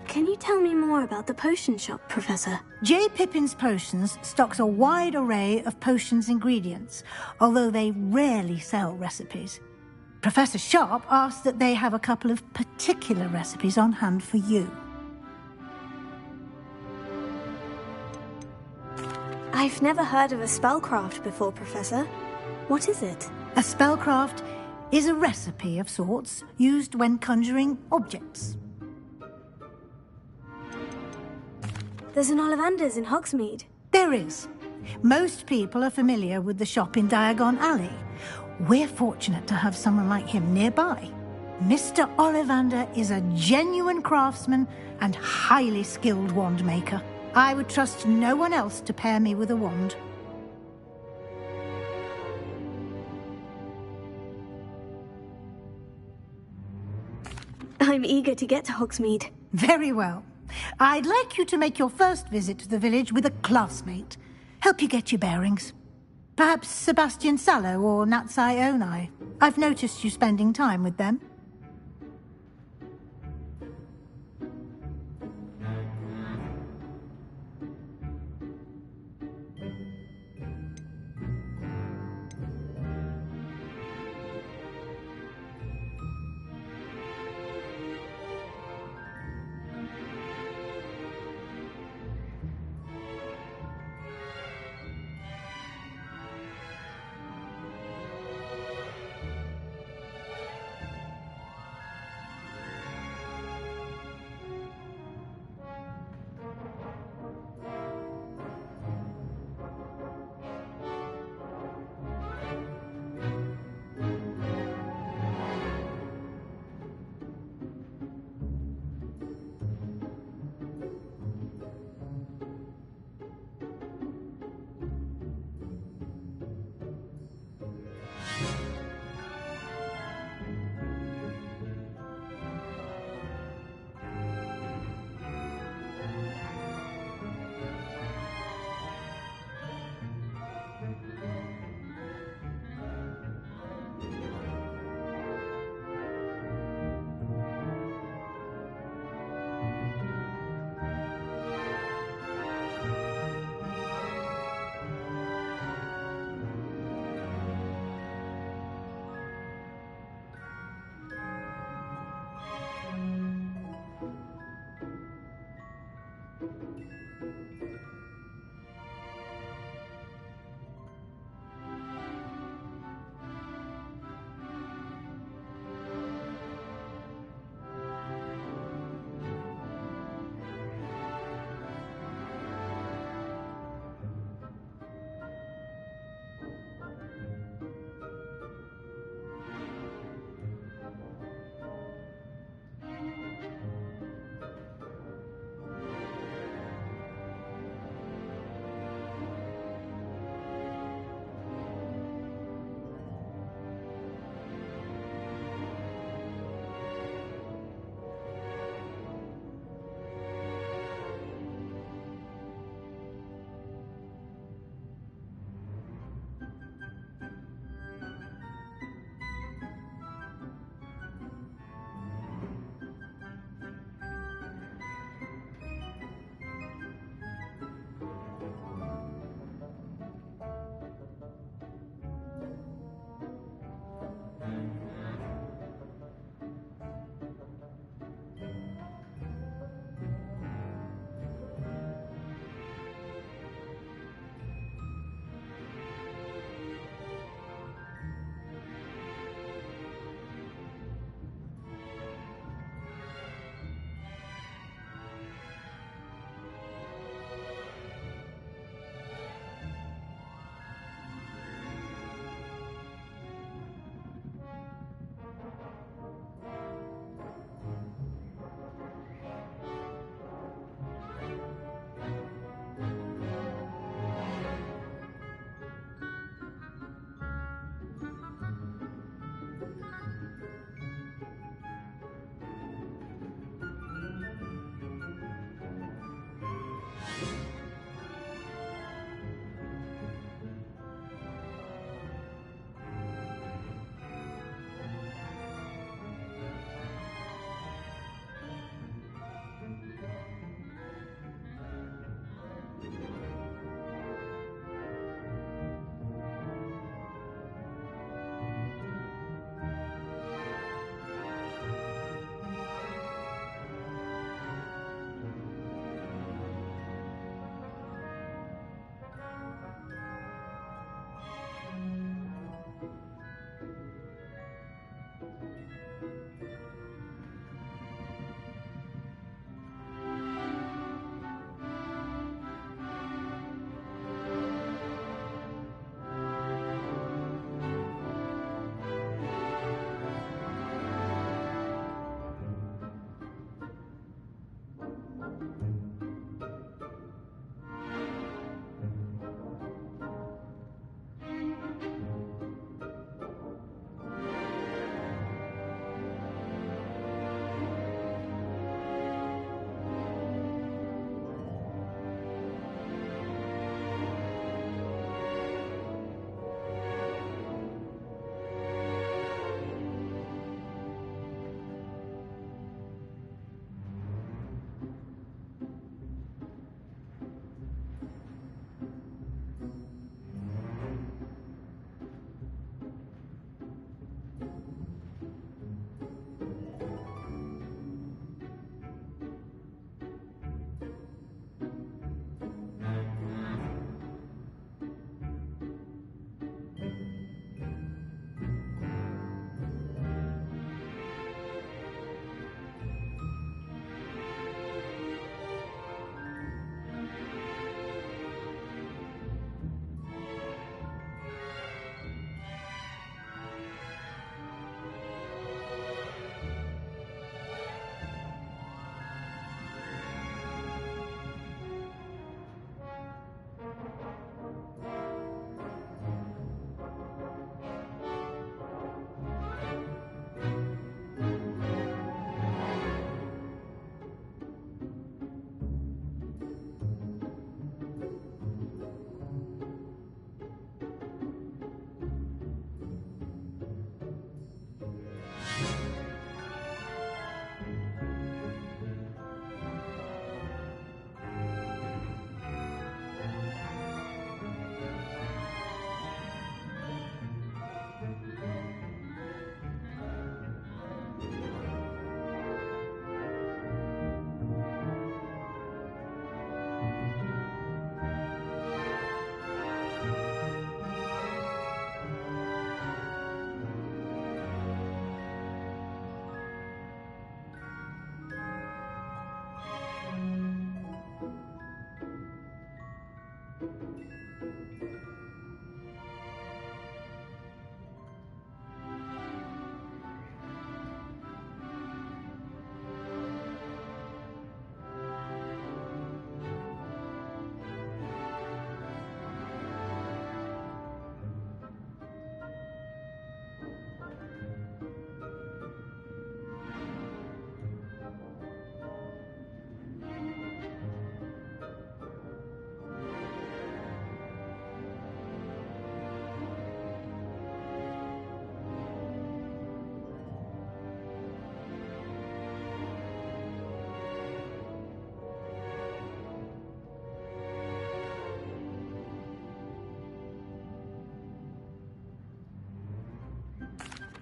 Can you tell me more about the potion shop, Professor? J. Pippin's Potions stocks a wide array of potions ingredients, although they rarely sell recipes. Professor Sharp asked that they have a couple of particular recipes on hand for you. I've never heard of a spellcraft before, Professor. What is it? A spellcraft is a recipe of sorts used when conjuring objects. There's an Ollivander's in Hogsmeade. There is. Most people are familiar with the shop in Diagon Alley. We're fortunate to have someone like him nearby. Mr. Ollivander is a genuine craftsman and highly skilled wand maker. I would trust no one else to pair me with a wand. I'm eager to get to Hogsmeade. Very well. I'd like you to make your first visit to the village with a classmate. Help you get your bearings. Perhaps Sebastian Sallow or Natsai Onai. I've noticed you spending time with them.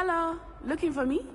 Hello, looking for me?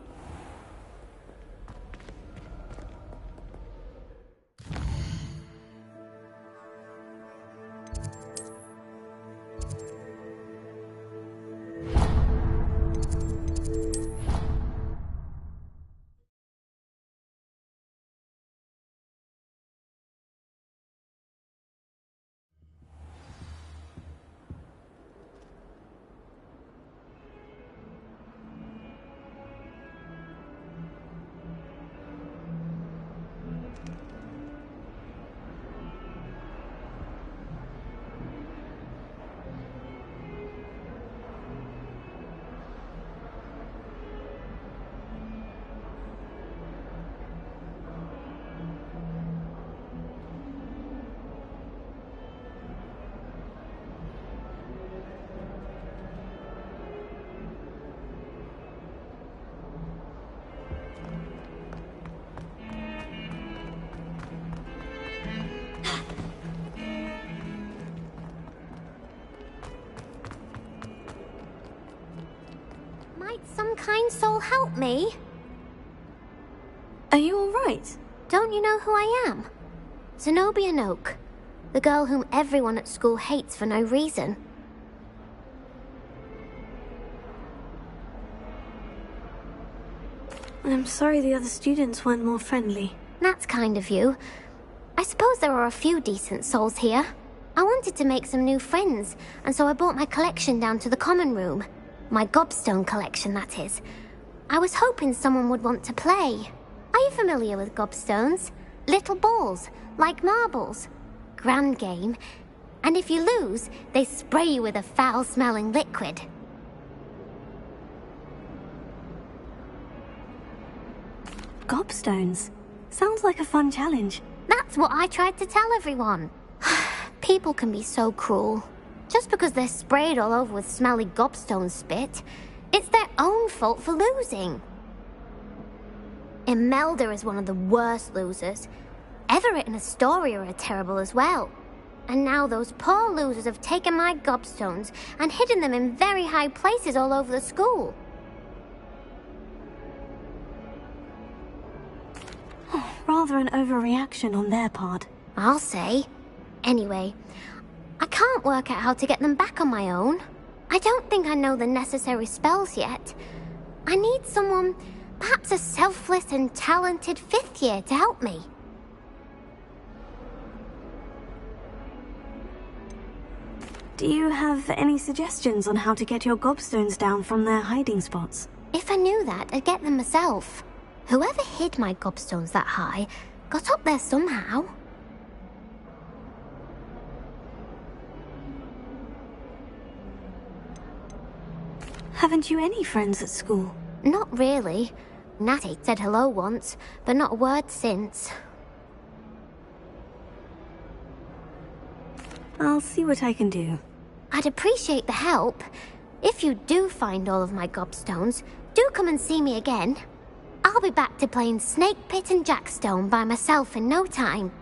Might some kind soul help me? Are you alright? Don't you know who I am? Zenobia Noak, the girl whom everyone at school hates for no reason. I'm sorry the other students weren't more friendly. That's kind of you. I suppose there are a few decent souls here. I wanted to make some new friends, and so I brought my collection down to the common room. My gobstone collection, that is. I was hoping someone would want to play. Are you familiar with gobstones? Little balls, like marbles. Grand game. And if you lose, they spray you with a foul-smelling liquid. Gobstones? Sounds like a fun challenge. That's what I tried to tell everyone. People can be so cruel. Just because they're sprayed all over with smelly gobstone spit, it's their own fault for losing. Imelda is one of the worst losers. Everett and Astoria are terrible as well. And now those poor losers have taken my gobstones and hidden them in very high places all over the school. Rather an overreaction on their part. I'll say. Anyway, I can't work out how to get them back on my own. I don't think I know the necessary spells yet. I need someone, perhaps a selfless and talented 5th year to help me. Do you have any suggestions on how to get your gobstones down from their hiding spots? If I knew that, I'd get them myself. Whoever hid my gobstones that high got up there somehow. Haven't you any friends at school? Not really. Natty said hello once, but not a word since. I'll see what I can do. I'd appreciate the help. If you do find all of my gobstones, do come and see me again. I'll be back to playing Snake Pit and Jackstone by myself in no time.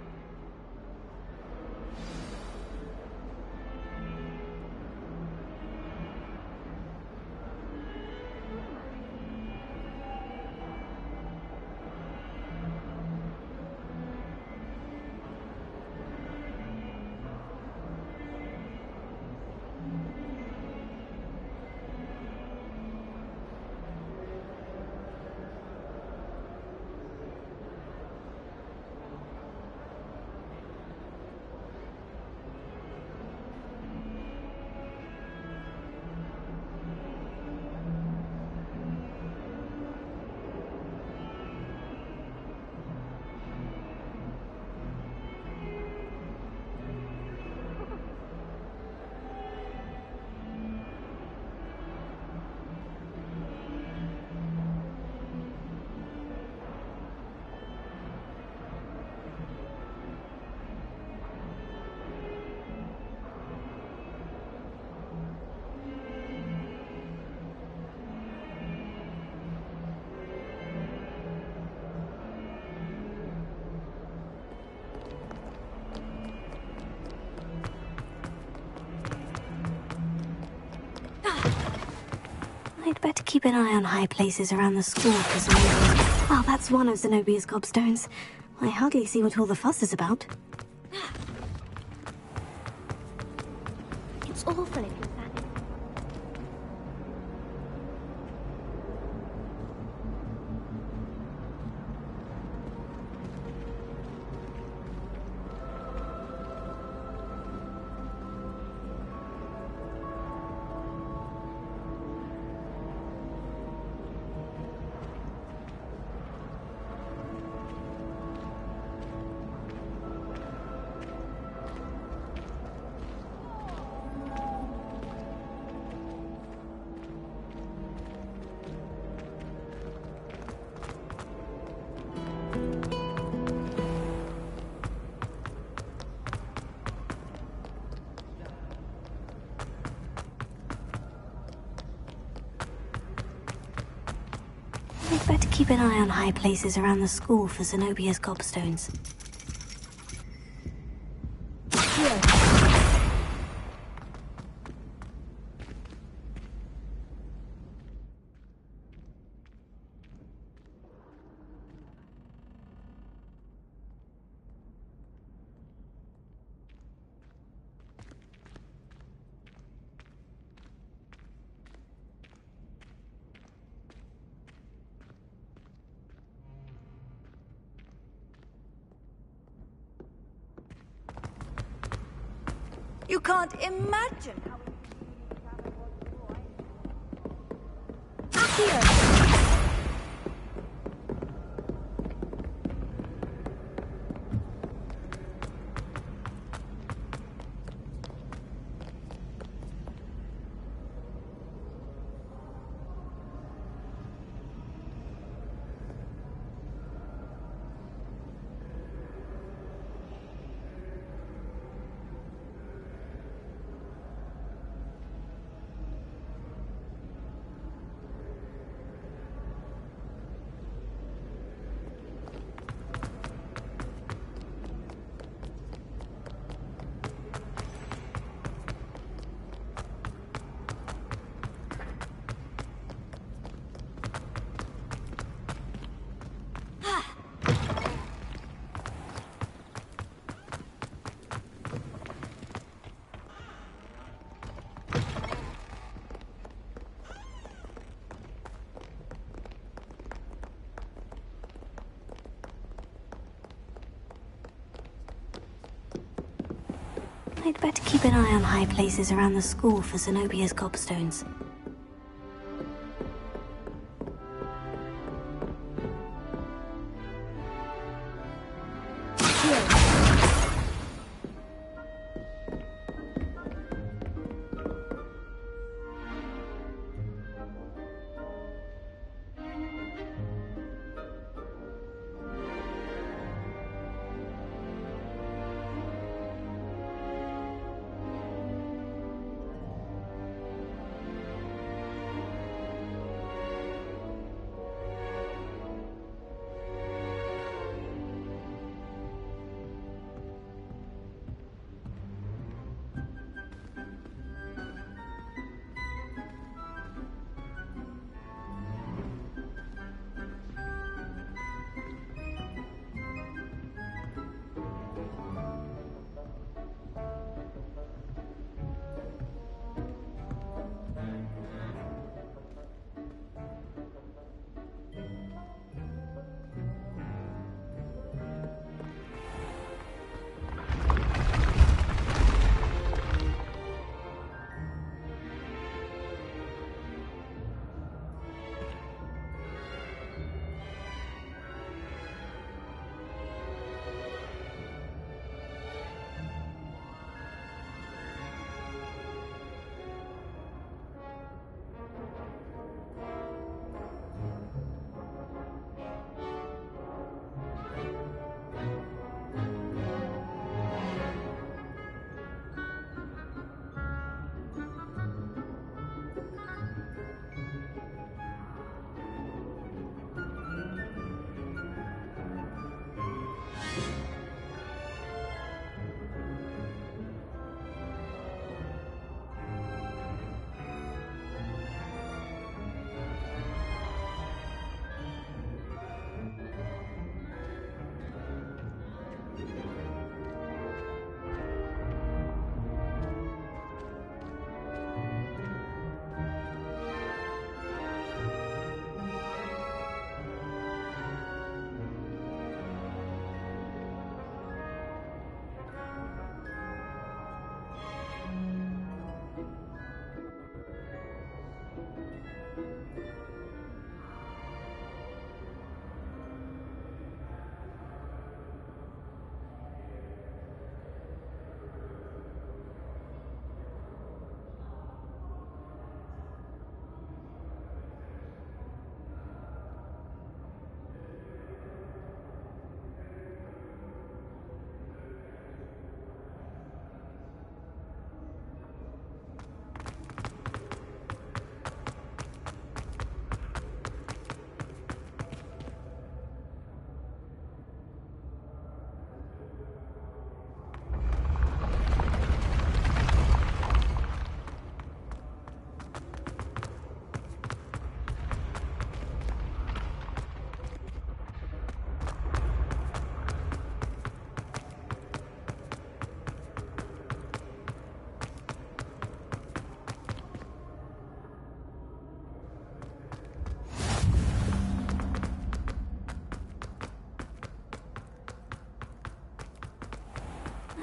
I'd better keep an eye on high places around the school for Zenobia's... Well, that's one of Zenobia's gobstones. I hardly see what all the fuss is about. It's awful if you're that. I'd better keep an eye on high places around the school for Zenobia's gobstones. You can't imagine how... I'd better keep an eye on high places around the school for Zenobia's gobstones.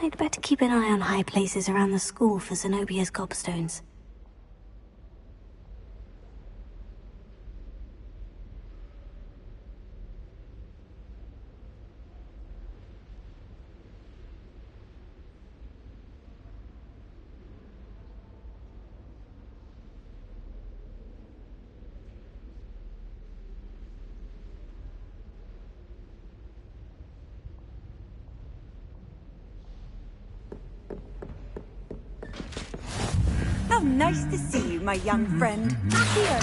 I'd better keep an eye on high places around the school for Zenobia's gobstones. How nice to see you, my young friend. Here.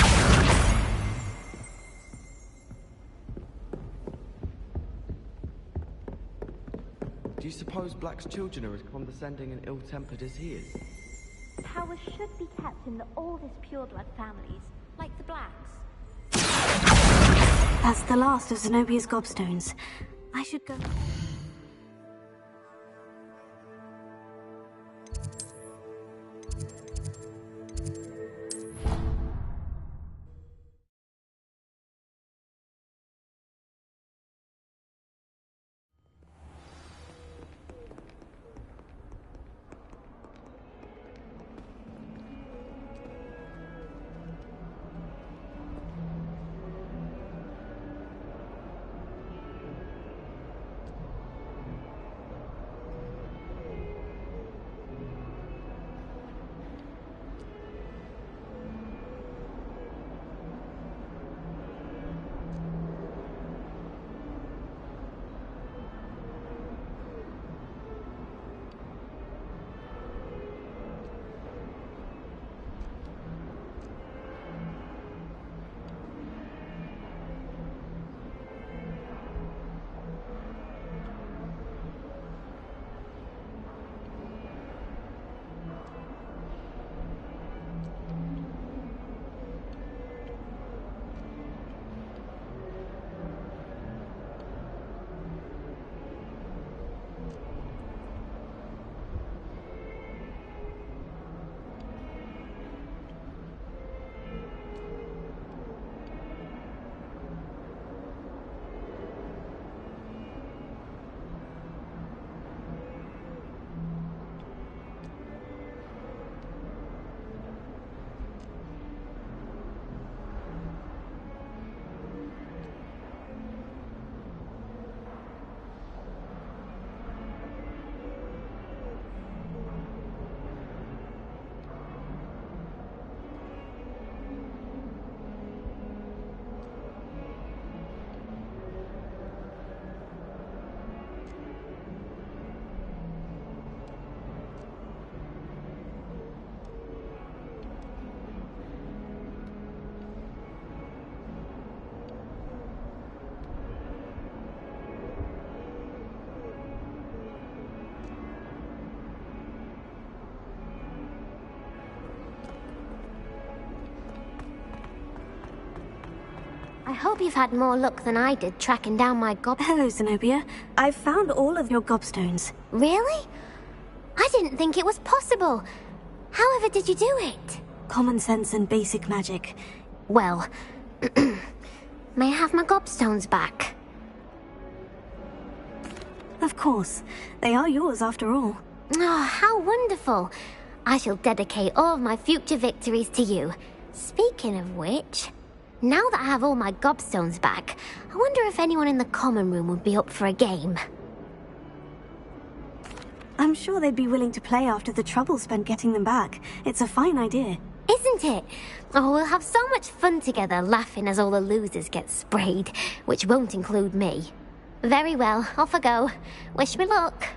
Do you suppose Black's children are as condescending and ill-tempered as he is? Power should be kept in the oldest pureblood families, like the Blacks. That's the last of Zenobia's gobstones. I should go... I hope you've had more luck than I did tracking down my Hello, Zenobia. I've found all of your gobstones. Really? I didn't think it was possible. However did you do it? Common sense and basic magic. Well, may I have my gobstones back? Of course. They are yours after all. Oh, how wonderful. I shall dedicate all of my future victories to you. Speaking of which, now that I have all my gobstones back, I wonder if anyone in the common room would be up for a game. I'm sure they'd be willing to play after the trouble spent getting them back. It's a fine idea. Isn't it? Oh, we'll have so much fun together, laughing as all the losers get sprayed, which won't include me. Very well, off I go. Wish me luck.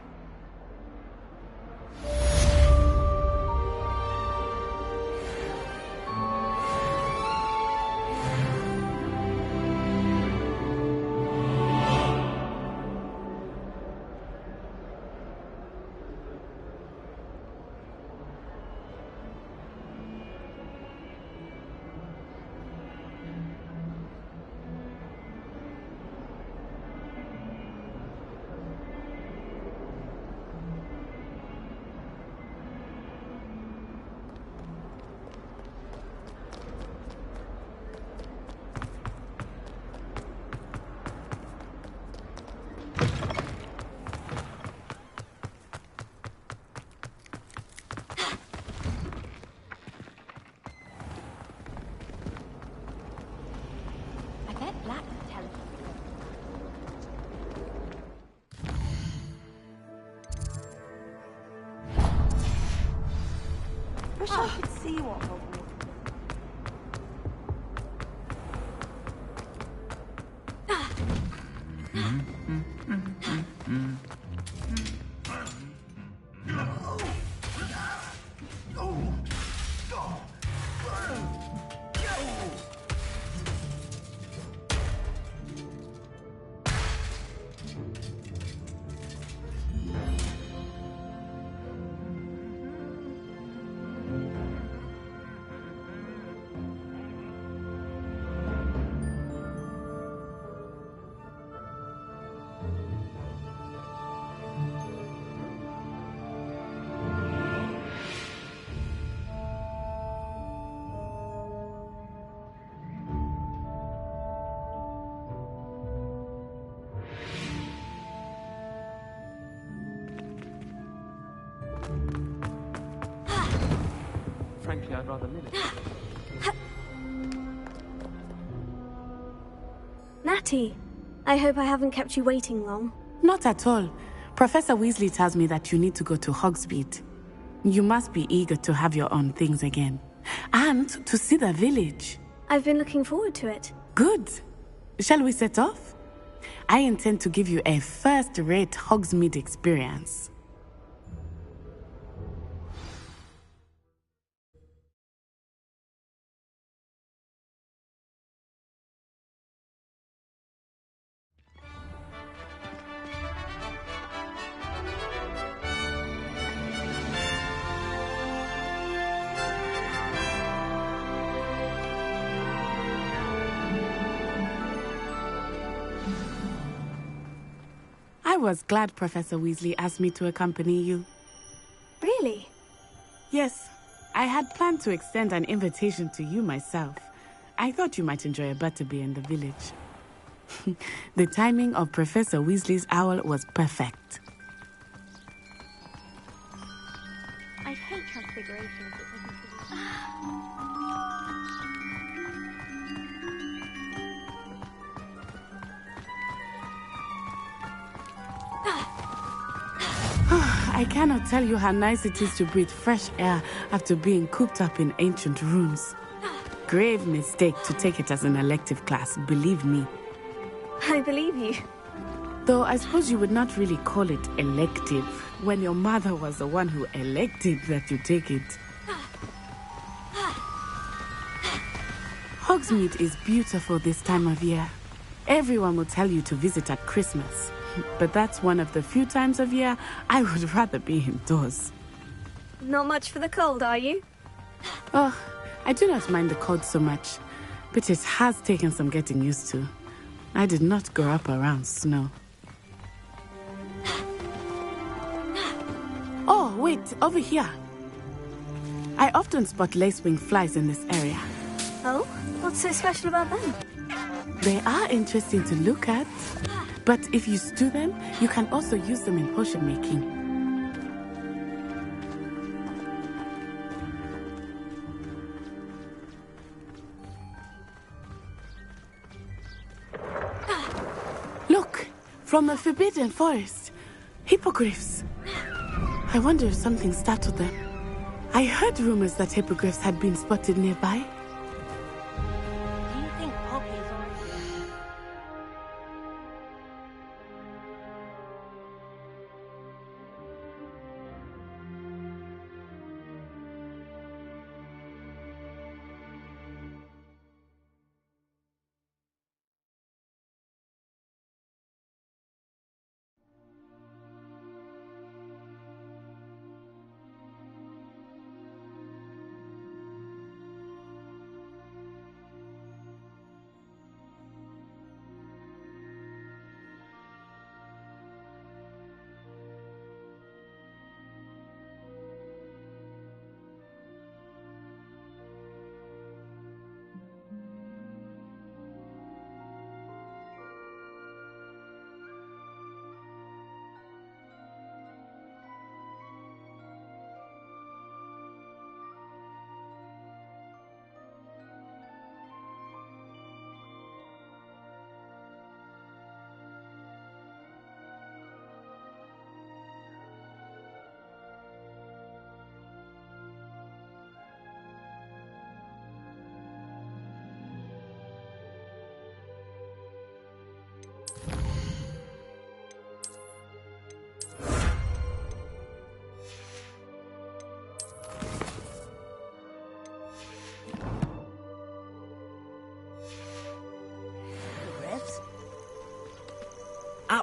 Wish I could see what Hogwarts. Frankly, I'd rather live it. Natty, I hope I haven't kept you waiting long. Not at all. Professor Weasley tells me that you need to go to Hogsmeade. You must be eager to have your own things again. And to see the village. I've been looking forward to it. Good. Shall we set off? I intend to give you a first-rate Hogsmeade experience. I was glad Professor Weasley asked me to accompany you. Really? Yes. I had planned to extend an invitation to you myself. I thought you might enjoy a butterbeer in the village. The timing of Professor Weasley's owl was perfect. I hate transfigurations. I cannot tell you how nice it is to breathe fresh air after being cooped up in ancient rooms. Grave mistake to take it as an elective class, believe me. I believe you. Though I suppose you would not really call it elective when your mother was the one who elected that you take it. Hogsmeade is beautiful this time of year. Everyone will tell you to visit at Christmas. But that's one of the few times of year I would rather be indoors. Not much for the cold, are you? Oh, I do not mind the cold so much, but it has taken some getting used to. I did not grow up around snow. Oh, wait, over here. I often spot lacewing flies in this area. Oh? What's so special about them? They are interesting to look at. But if you stew them, you can also use them in potion making. Look, from a forbidden forest. Hippogriffs. I wonder if something startled them. I heard rumors that hippogriffs had been spotted nearby. Do you think Poppy is on?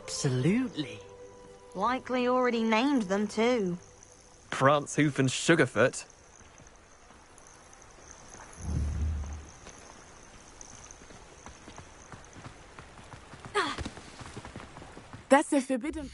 Absolutely. Likely already named them too. Prance, Hoof and Sugarfoot. That's a forbidden...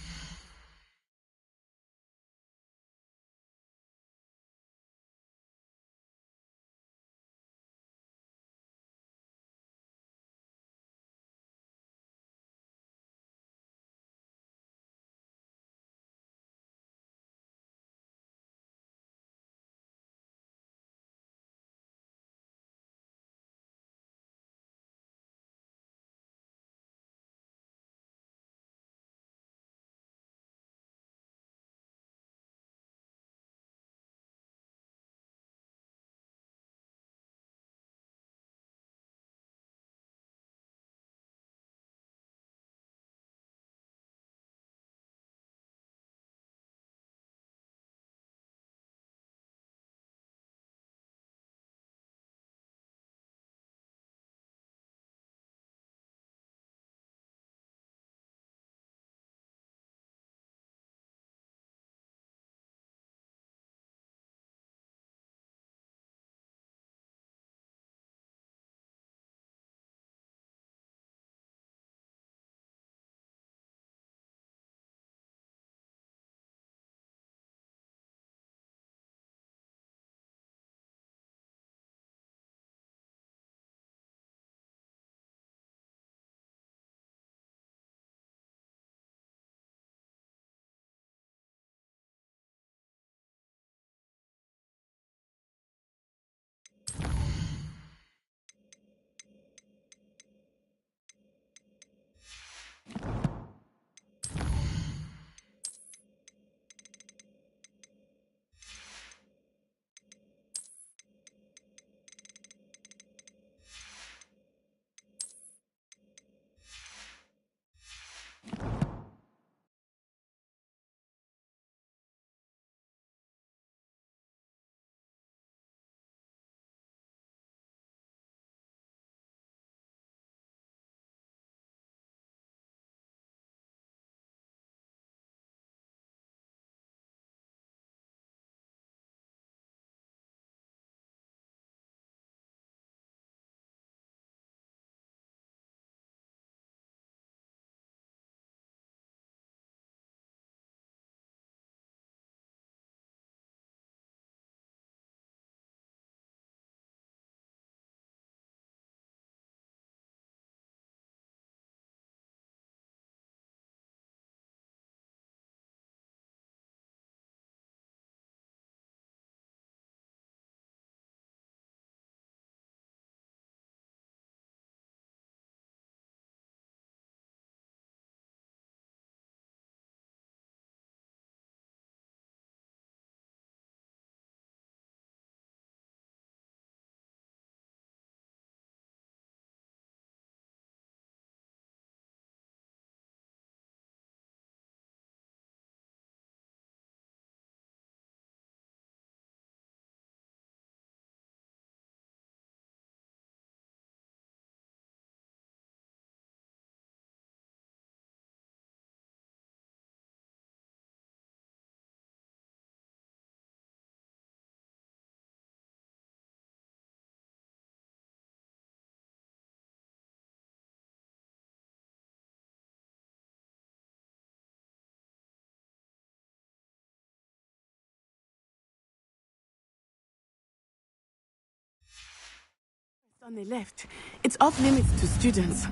On the left, it's off limits to students,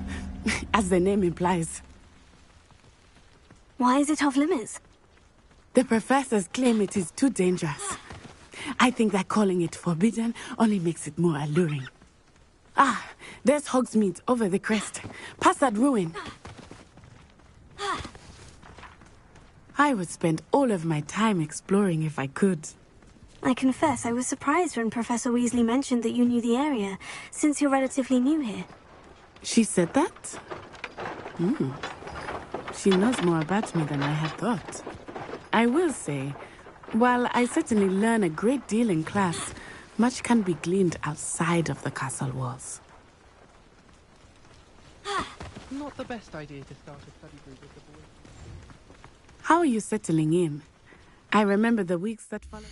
as the name implies. Why is it off limits? The professors claim it is too dangerous. I think that calling it forbidden only makes it more alluring. Ah, there's Hogsmeade over the crest, past that ruin. I would spend all of my time exploring if I could. I confess I was surprised when Professor Weasley mentioned that you knew the area, since you're relatively new here. She said that? She knows more about me than I had thought. I will say, while I certainly learn a great deal in class, much can be gleaned outside of the castle walls. Not the best idea to start a study group with the boys. How are you settling in? I remember the weeks that followed.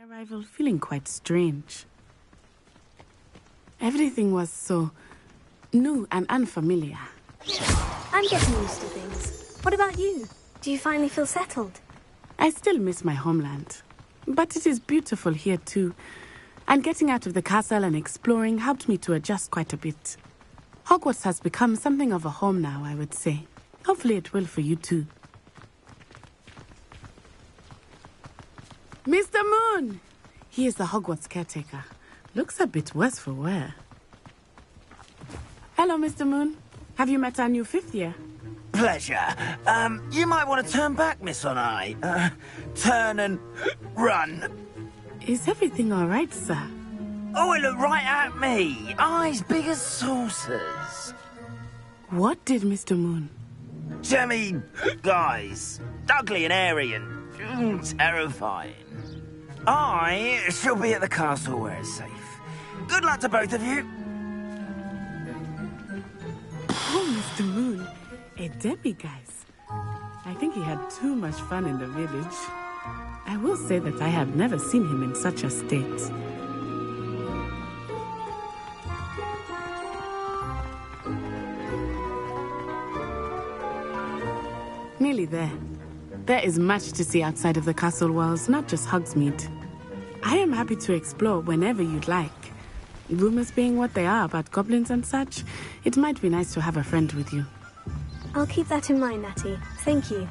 My arrival feeling quite strange. Everything was so new and unfamiliar. I'm getting used to things. What about you? Do you finally feel settled? I still miss my homeland, but it is beautiful here too. And getting out of the castle and exploring helped me to adjust quite a bit. Hogwarts has become something of a home now, I would say. Hopefully it will for you too. Mr. Moon! He is the Hogwarts caretaker. Looks a bit worse for wear. Hello, Mr. Moon. Have you met our new fifth year? Pleasure. You might want to turn back, Miss Onai. Turn and run. Is everything all right, sir? Oh, it looked right at me. Eyes big as saucers. What did Mr. Moon? Jemmy, guys. Ugly and airy and terrifying. I shall be at the castle where it's safe. Good luck to both of you. Oh, Mr. Moon. A demi-guise. I think he had too much fun in the village. I will say that I have never seen him in such a state. Nearly there. There is much to see outside of the castle walls, not just Hogsmeade. I am happy to explore whenever you'd like. Rumors being what they are about goblins and such, it might be nice to have a friend with you. I'll keep that in mind, Natty. Thank you.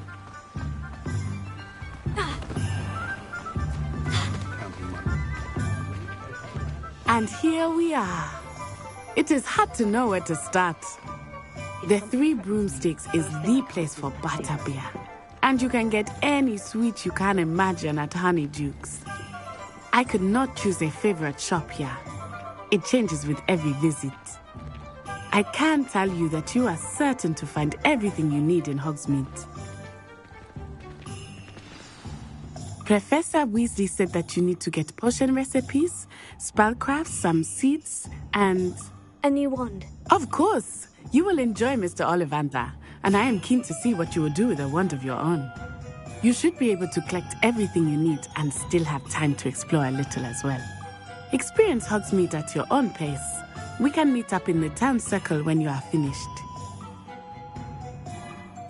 And here we are. It is hard to know where to start. The Three Broomsticks is the place for butterbeer. And you can get any sweet you can imagine at Honeydukes. I could not choose a favorite shop here. It changes with every visit. I can tell you that you are certain to find everything you need in Hogsmeade. Professor Weasley said that you need to get potion recipes, spellcrafts, some seeds, and... a new wand. Of course! You will enjoy Mr. Ollivander. and I am keen to see what you will do with a wand of your own. You should be able to collect everything you need and still have time to explore a little as well. Experience Hogsmeade at your own pace. We can meet up in the town circle when you are finished.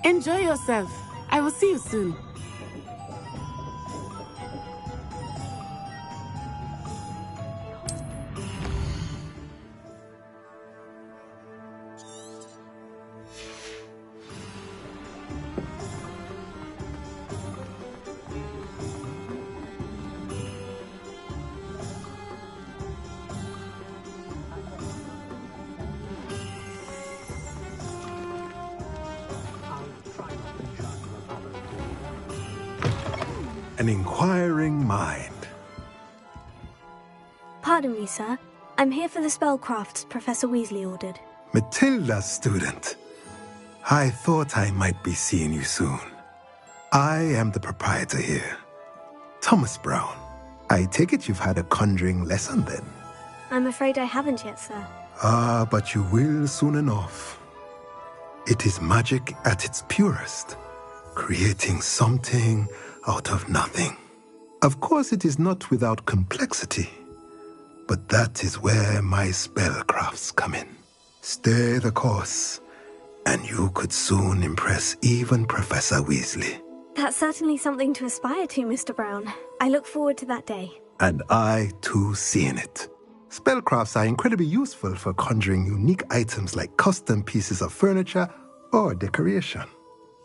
Enjoy yourself. I will see you soon. An inquiring mind. Pardon me, sir. I'm here for the spellcrafts Professor Weasley ordered. Matilda's student. I thought I might be seeing you soon. I am the proprietor here, Thomas Brown. I take it you've had a conjuring lesson then? I'm afraid I haven't yet, sir. Ah, but you will soon enough. It is magic at its purest, creating something out of nothing. Of course, it is not without complexity, but that is where my spellcrafts come in. Stay the course, and you could soon impress even Professor Weasley. That's certainly something to aspire to, Mr. Brown. I look forward to that day. And I, too, seeing it. Spellcrafts are incredibly useful for conjuring unique items like custom pieces of furniture or decoration.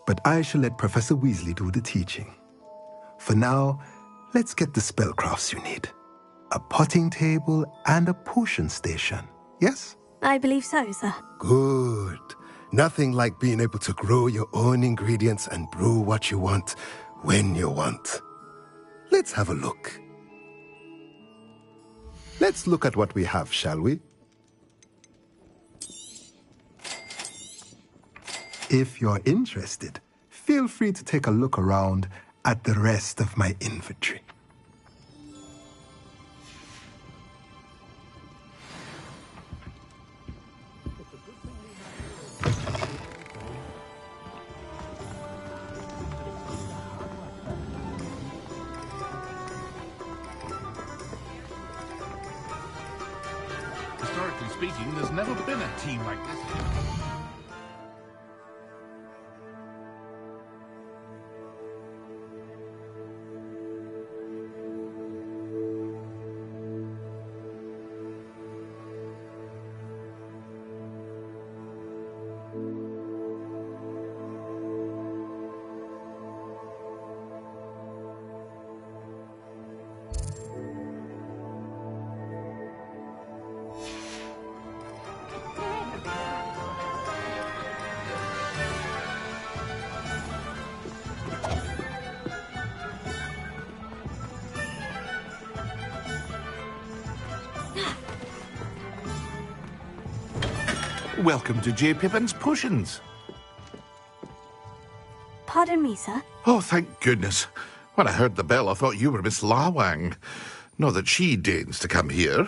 But I shall let Professor Weasley do the teaching. For now, let's get the spellcrafts you need. A potting table and a potion station, yes? I believe so, sir. Good. Nothing like being able to grow your own ingredients and brew what you want when you want. Let's have a look. Let's look at what we have, shall we? If you're interested, feel free to take a look around at the rest of my inventory. Historically speaking, there's never been a team like this. Welcome to J. Pippin's Potions. Pardon me, sir. Oh, thank goodness. When I heard the bell, I thought you were Miss Lawang. Not that she deigns to come here.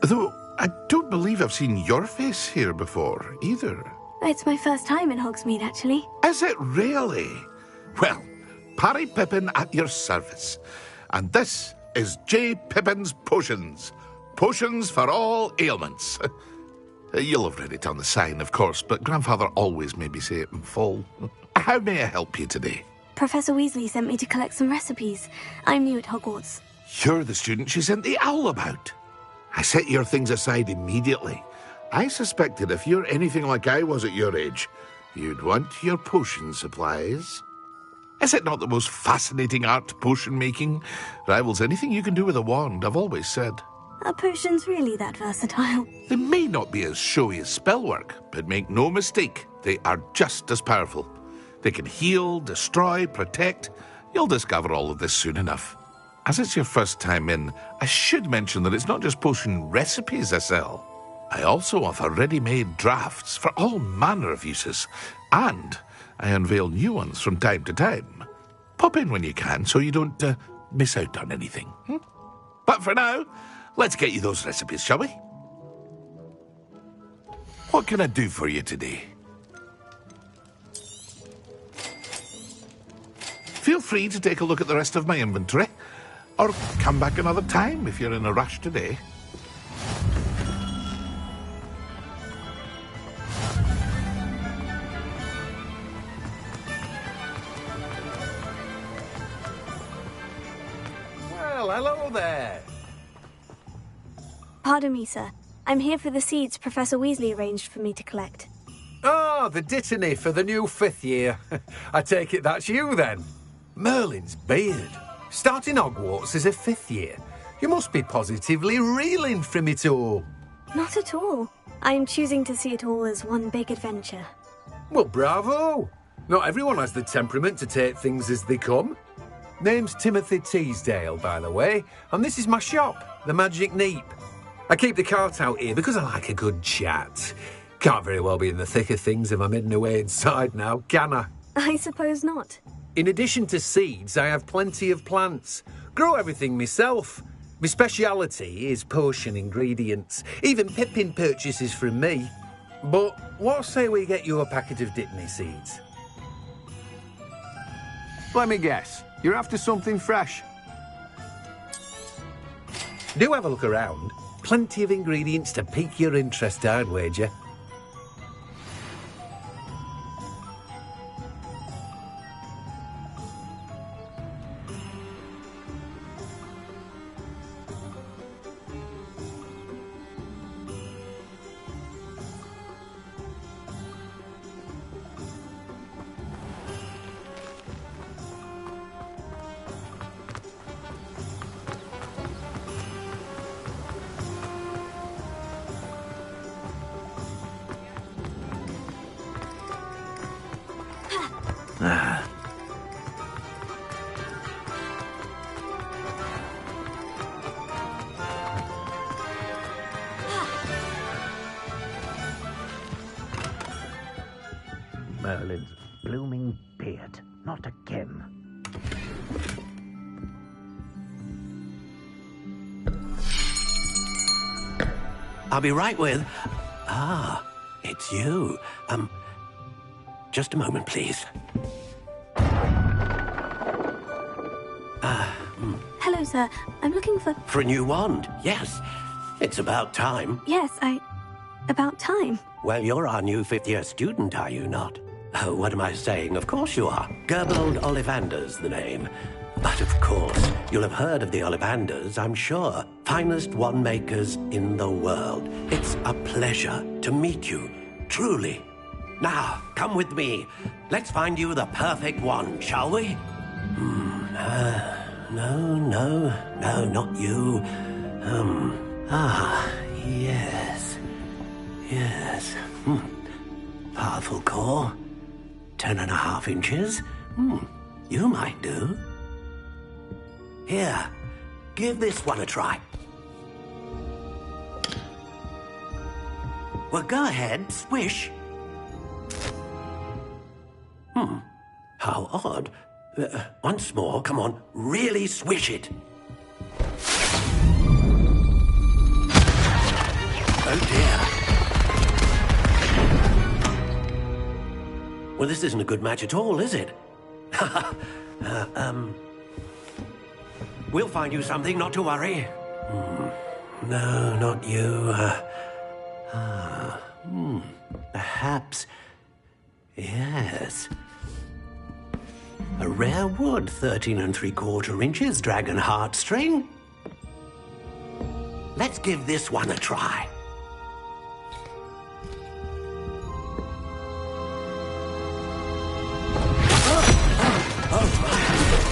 Though, I don't believe I've seen your face here before, either. It's my first time in Hogsmeade, actually. Is it really? Well, Parry Pippin at your service. And this is J. Pippin's Potions. Potions for all ailments. You'll have read it on the sign, of course, but Grandfather always made me say it in full. How may I help you today? Professor Weasley sent me to collect some recipes. I'm new at Hogwarts. You're the student she sent the owl about. I set your things aside immediately. I suspected if you're anything like I was at your age, you'd want your potion supplies. Is it not the most fascinating art, potion making? Rivals anything you can do with a wand, I've always said. Are potions really that versatile? They may not be as showy as spellwork, but make no mistake, they are just as powerful. They can heal, destroy, protect. You'll discover all of this soon enough. As it's your first time in, I should mention that it's not just potion recipes I sell. I also offer ready-made drafts for all manner of uses, and I unveil new ones from time to time. Pop in when you can so you don't miss out on anything. But for now, let's get you those recipes, shall we? What can I do for you today? free to take a look at the rest of my inventory. Or come back another time if you're in a rush today. Well, hello there. Pardon me, sir. I'm here for the seeds Professor Weasley arranged for me to collect. Oh, the dittany for the new 5th year. I take it that's you, then. Merlin's beard. Starting Hogwarts as a 5th year. You must be positively reeling from it all. Not at all. I'm choosing to see it all as one big adventure. Well, bravo. Not everyone has the temperament to take things as they come. Name's Timothy Teasdale, by the way, and this is my shop, the Magic Neep. I keep the cart out here because I like a good chat. Can't very well be in the thick of things if I'm hidden away inside now, can I? I suppose not. In addition to seeds, I have plenty of plants. Grow everything myself. My speciality is potion ingredients. Even Pippin purchases from me. But what say we get you a packet of Dittany seeds? Let me guess. You're after something fresh. Do have a look around. Plenty of ingredients to pique your interest, I'd wager. Merlin's blooming beard. Not again. I'll be right with... Ah, it's you. Just a moment, please. Hello, sir. I'm looking for... For a new wand, yes. It's about time. Yes, about time. Well, you're our new 5th-year student, are you not? Oh, what am I saying? Of course you are. Gerbold Ollivander's the name. But of course, you'll have heard of the Ollivanders, I'm sure. Finest wand makers in the world. It's a pleasure to meet you, truly. Now, come with me. Let's find you the perfect wand, shall we? No, not you. Yes. Powerful core. 10.5 inches. You might do. Here, give this one a try. Well, go ahead, swish. How odd. Once more, come on, really swish it. Oh dear. Well, this isn't a good match at all, is it? We'll find you something, not to worry. No, not you. Perhaps... Yes. A rare wood, 13 3/4 inches, dragon heartstring. Let's give this one a try.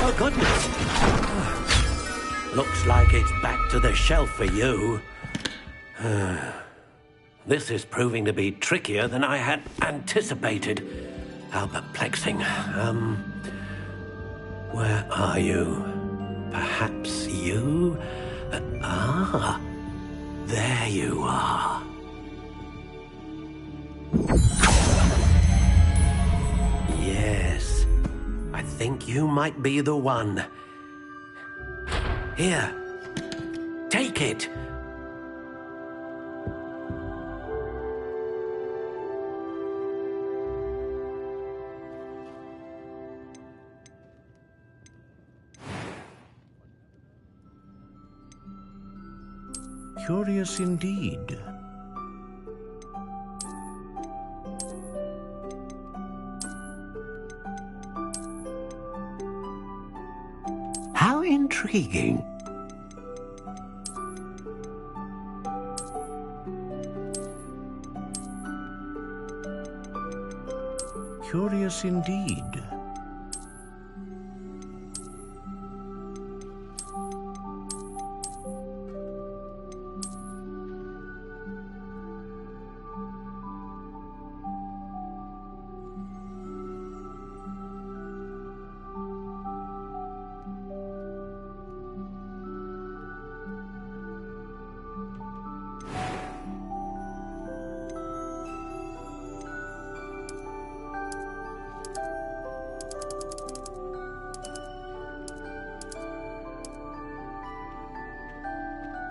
Oh, goodness. Looks like it's back to the shelf for you. This is proving to be trickier than I had anticipated. How perplexing. Where are you? Perhaps you? There you are. Yes. I think you might be the one. Here. Take it. Curious indeed. How intriguing. Curious indeed.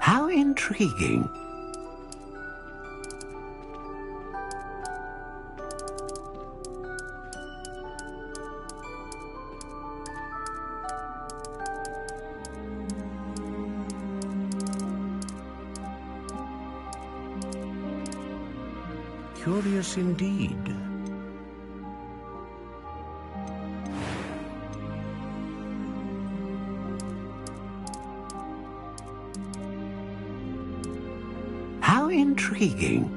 How intriguing. Curious indeed. How intriguing.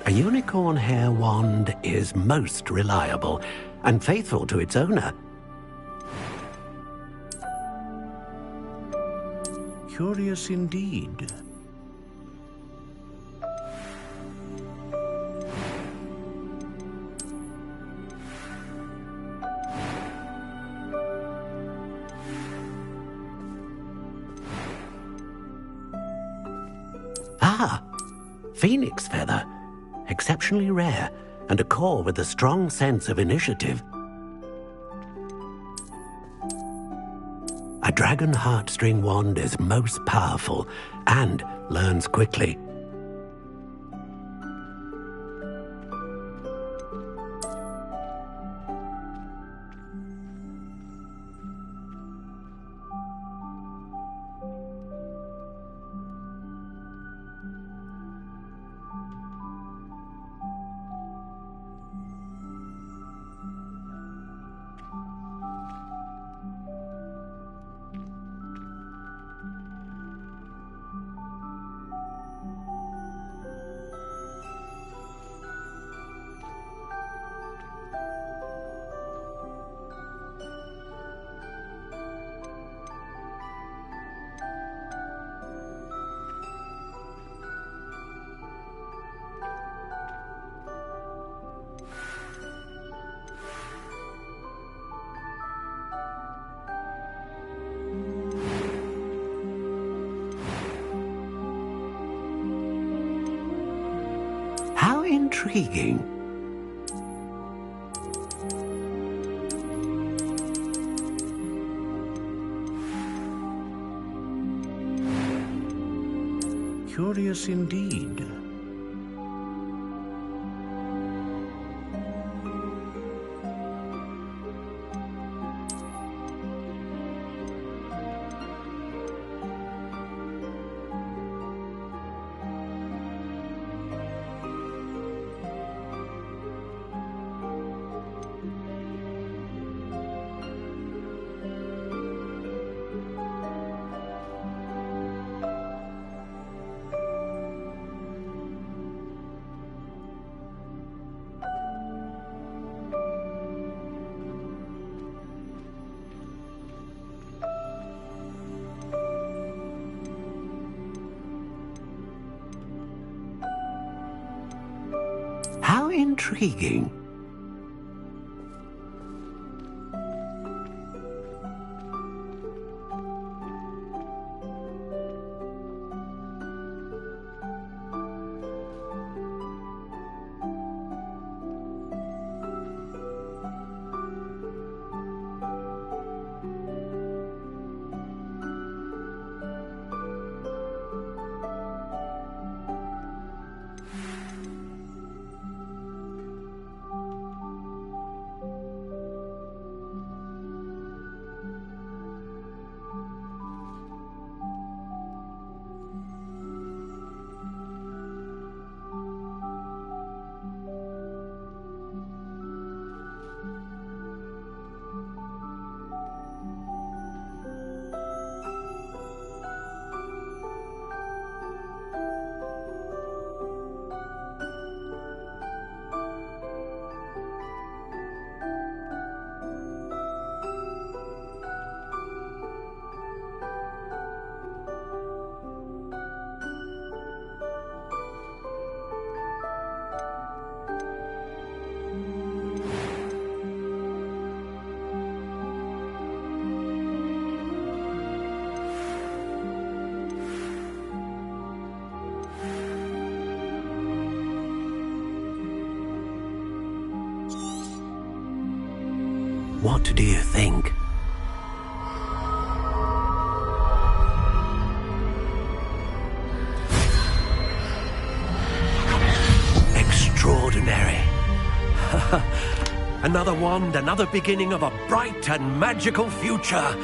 A unicorn hair wand is most reliable and faithful to its owner. Curious indeed. Ah, phoenix feather. Exceptionally rare, and a core with a strong sense of initiative. A Dragon Heartstring Wand is most powerful and learns quickly. How intriguing. Curious indeed. How intriguing. What do you think? Extraordinary. Another wand, another beginning of a bright and magical future.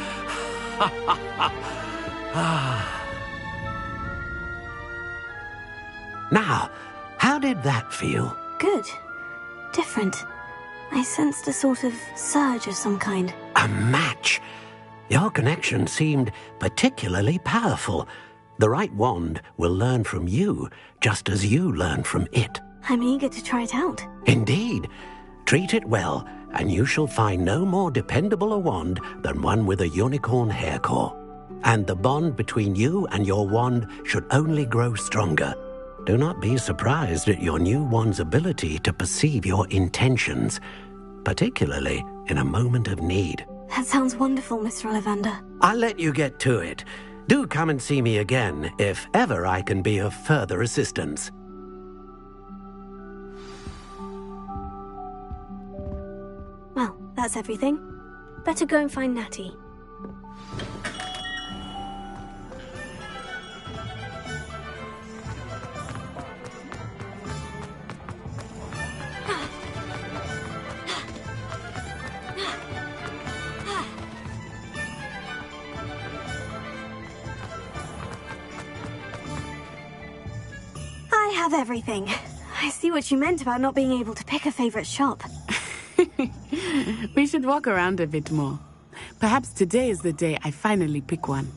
Now, how did that feel? Good. Different. I sensed a sort of surge of some kind. A match. Your connection seemed particularly powerful. The right wand will learn from you, just as you learn from it. I'm eager to try it out. Indeed. Treat it well, and you shall find no more dependable a wand than one with a unicorn hair core. And the bond between you and your wand should only grow stronger. Do not be surprised at your new wand's ability to perceive your intentions, particularly in a moment of need. That sounds wonderful, Mr. Ollivander. I'll let you get to it. Do come and see me again if ever I can be of further assistance. Well, that's everything. Better go and find Natty. have everything. I see what you meant about not being able to pick a favorite shop. We should walk around a bit more. Perhaps today is the day I finally pick one.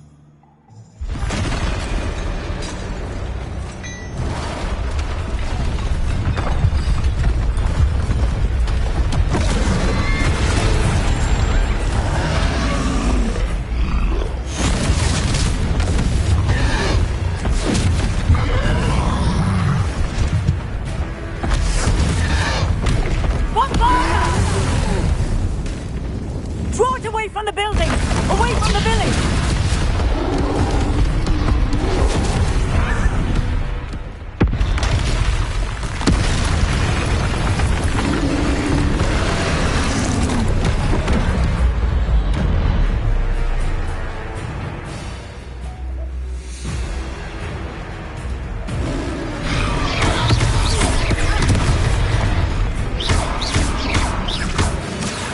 Draw it away from the building! Away from the village!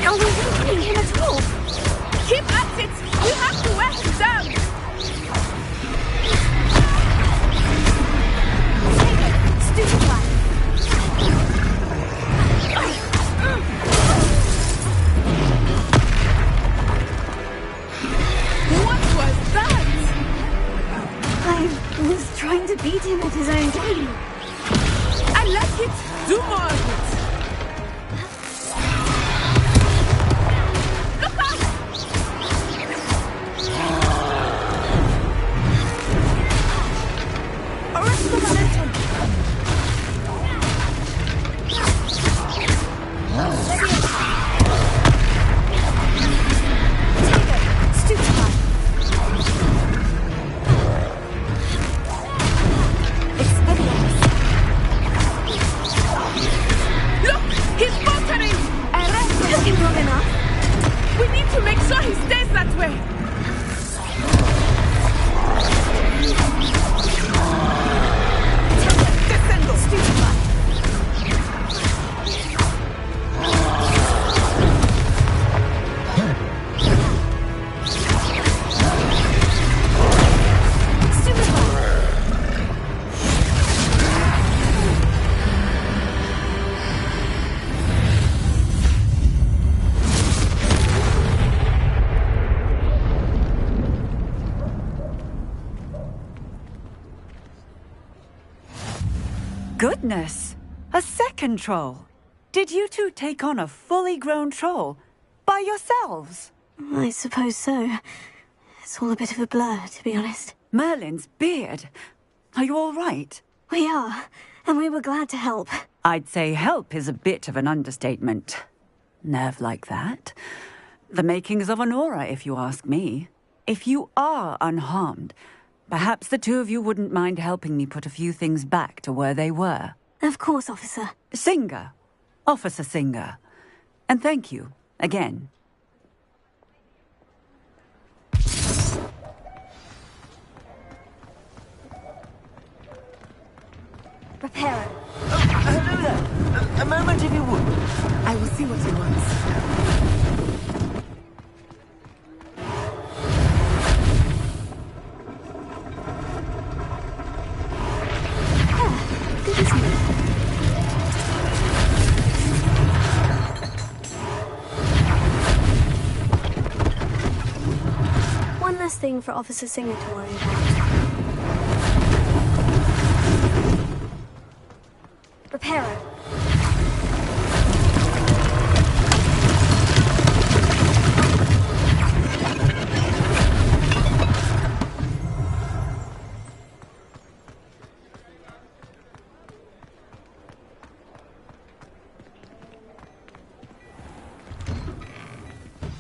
Are we weakening him at all? Keep at it! We have to wear him down! Stupefy! What was that? I was trying to beat him at his own game. I like it! Do more of it! Look out! Arrest the momentum! Stupefy! Look! He's faltering! Is it not enough? We need to make sure he stays that way! Descendo! Stupefy! Goodness! A second troll! Did you two take on a fully grown troll? By yourselves? I suppose so. It's all a bit of a blur, to be honest. Merlin's beard. Are you all right? We are, and we were glad to help. I'd say help is a bit of an understatement. Nerve like that. The makings of an aura, if you ask me. If you are unharmed, perhaps the two of you wouldn't mind helping me put a few things back to where they were. Of course, officer. Singer. Officer Singer. And thank you, again. Repairer. Hello there. A moment if you would. I will see what he wants. Good as new. One less thing for Officer Singer to worry about. Repairer.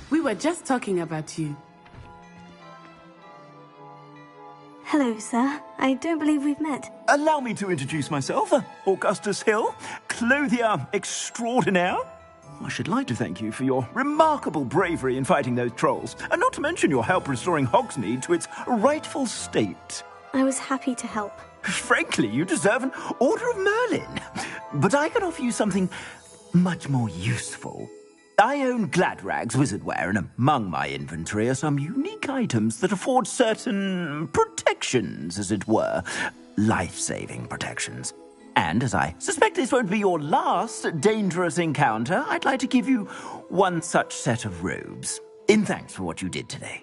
We were just talking about you. Hello, sir. I don't believe we've met. Allow me to introduce myself, Augustus Hill, clothier extraordinaire. I should like to thank you for your remarkable bravery in fighting those trolls, and not to mention your help restoring Hogsmeade to its rightful state. I was happy to help. Frankly, you deserve an Order of Merlin. But I can offer you something much more useful. I own Gladrag's wizardware, and among my inventory are some unique items that afford certain protections, as it were. Life-saving protections. And as I suspect this won't be your last dangerous encounter, I'd like to give you one such set of robes, in thanks for what you did today.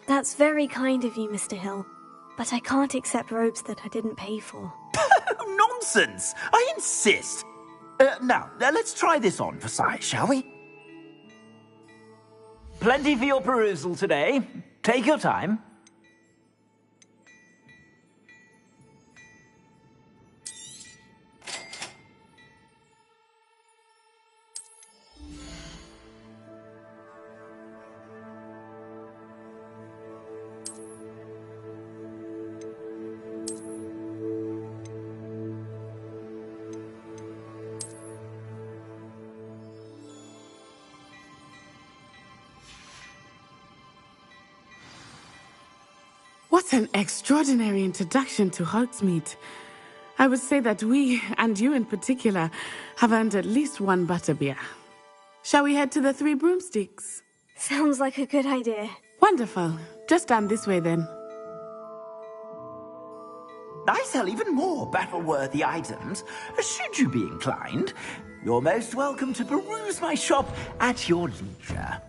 That's very kind of you, Mr. Hill. But I can't accept robes that I didn't pay for. Nonsense! I insist! Now, let's try this on for size, shall we? Plenty for your perusal today. Take your time. What an extraordinary introduction to Hogsmeade. I would say that we, and you in particular, have earned at least one butterbeer. Shall we head to the Three Broomsticks? Sounds like a good idea. Wonderful. Just down this way then. I sell even more battle-worthy items. Should you be inclined, you're most welcome to peruse my shop at your leisure.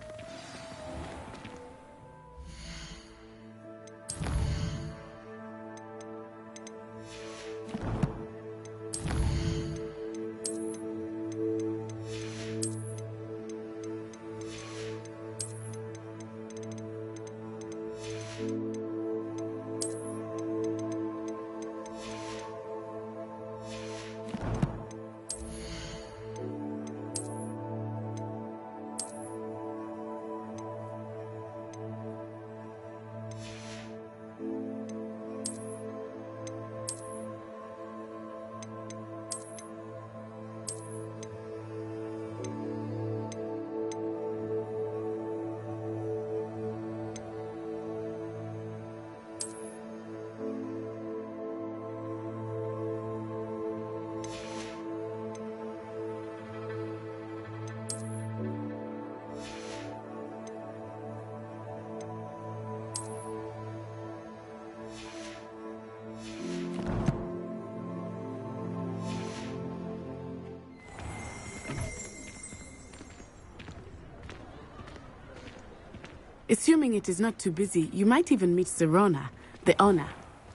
Assuming it is not too busy, you might even meet Serona, the owner.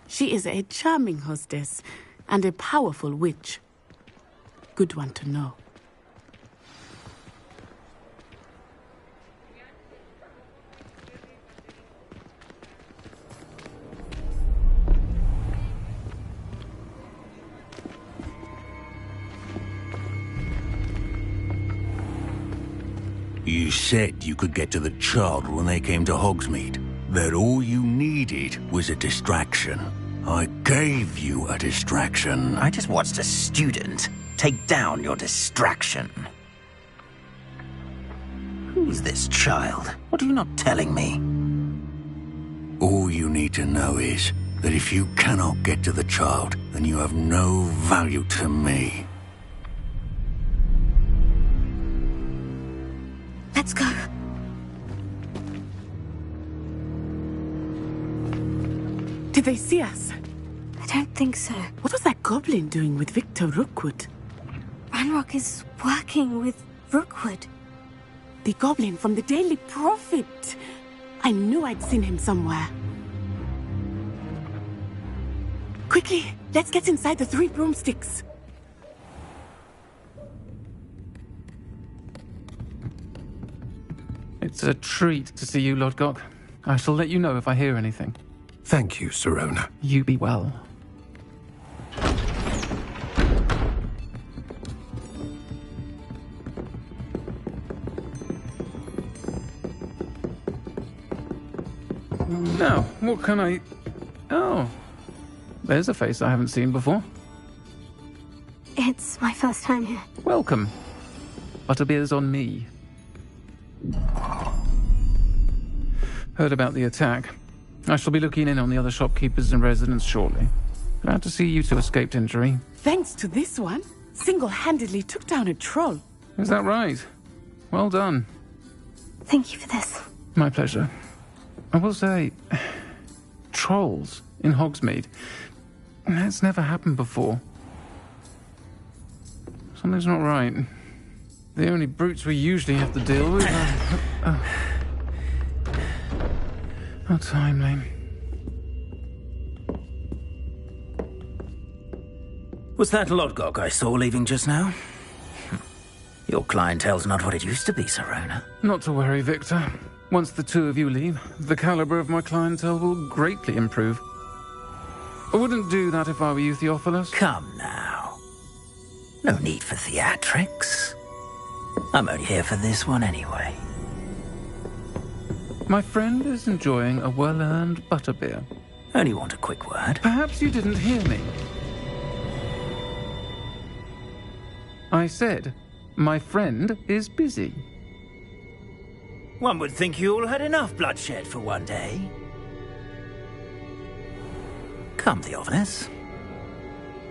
She is a charming hostess and a powerful witch. Good one to know. You said you could get to the child when they came to Hogsmeade. That all you needed was a distraction. I gave you a distraction. I just watched a student take down your distraction. Who's this child? What are you not telling me? All you need to know is that if you cannot get to the child, then you have no value to me. Let's go. Did they see us? I don't think so. What was that goblin doing with Victor Rookwood? Ranrock is working with Rookwood. The goblin from the Daily Prophet. I knew I'd seen him somewhere. Quickly, let's get inside the Three Broomsticks. It's a treat to see you, Lodgok. I shall let you know if I hear anything. Thank you, Serona. You be well. Now, what can I... Oh, there's a face I haven't seen before. It's my first time here. Welcome. Butterbeer's on me. Heard about the attack. I shall be looking in on the other shopkeepers and residents shortly. Glad to see you two escaped injury. Thanks to this one, single-handedly took down a troll. Is that right? Well done. Thank you for this. My pleasure. I will say, trolls in Hogsmeade. That's never happened before. Something's not right. The only brutes we usually have to deal with are... How timely. Was that Lodgok I saw leaving just now? Your clientele's not what it used to be, Serona. Not to worry, Victor. Once the two of you leave, the caliber of my clientele will greatly improve. I wouldn't do that if I were you, Theophilus. Come now. No need for theatrics. I'm only here for this one anyway. My friend is enjoying a well-earned butterbeer. Only want a quick word. Perhaps you didn't hear me. I said, my friend is busy. One would think you all had enough bloodshed for one day. Come, Theophilus.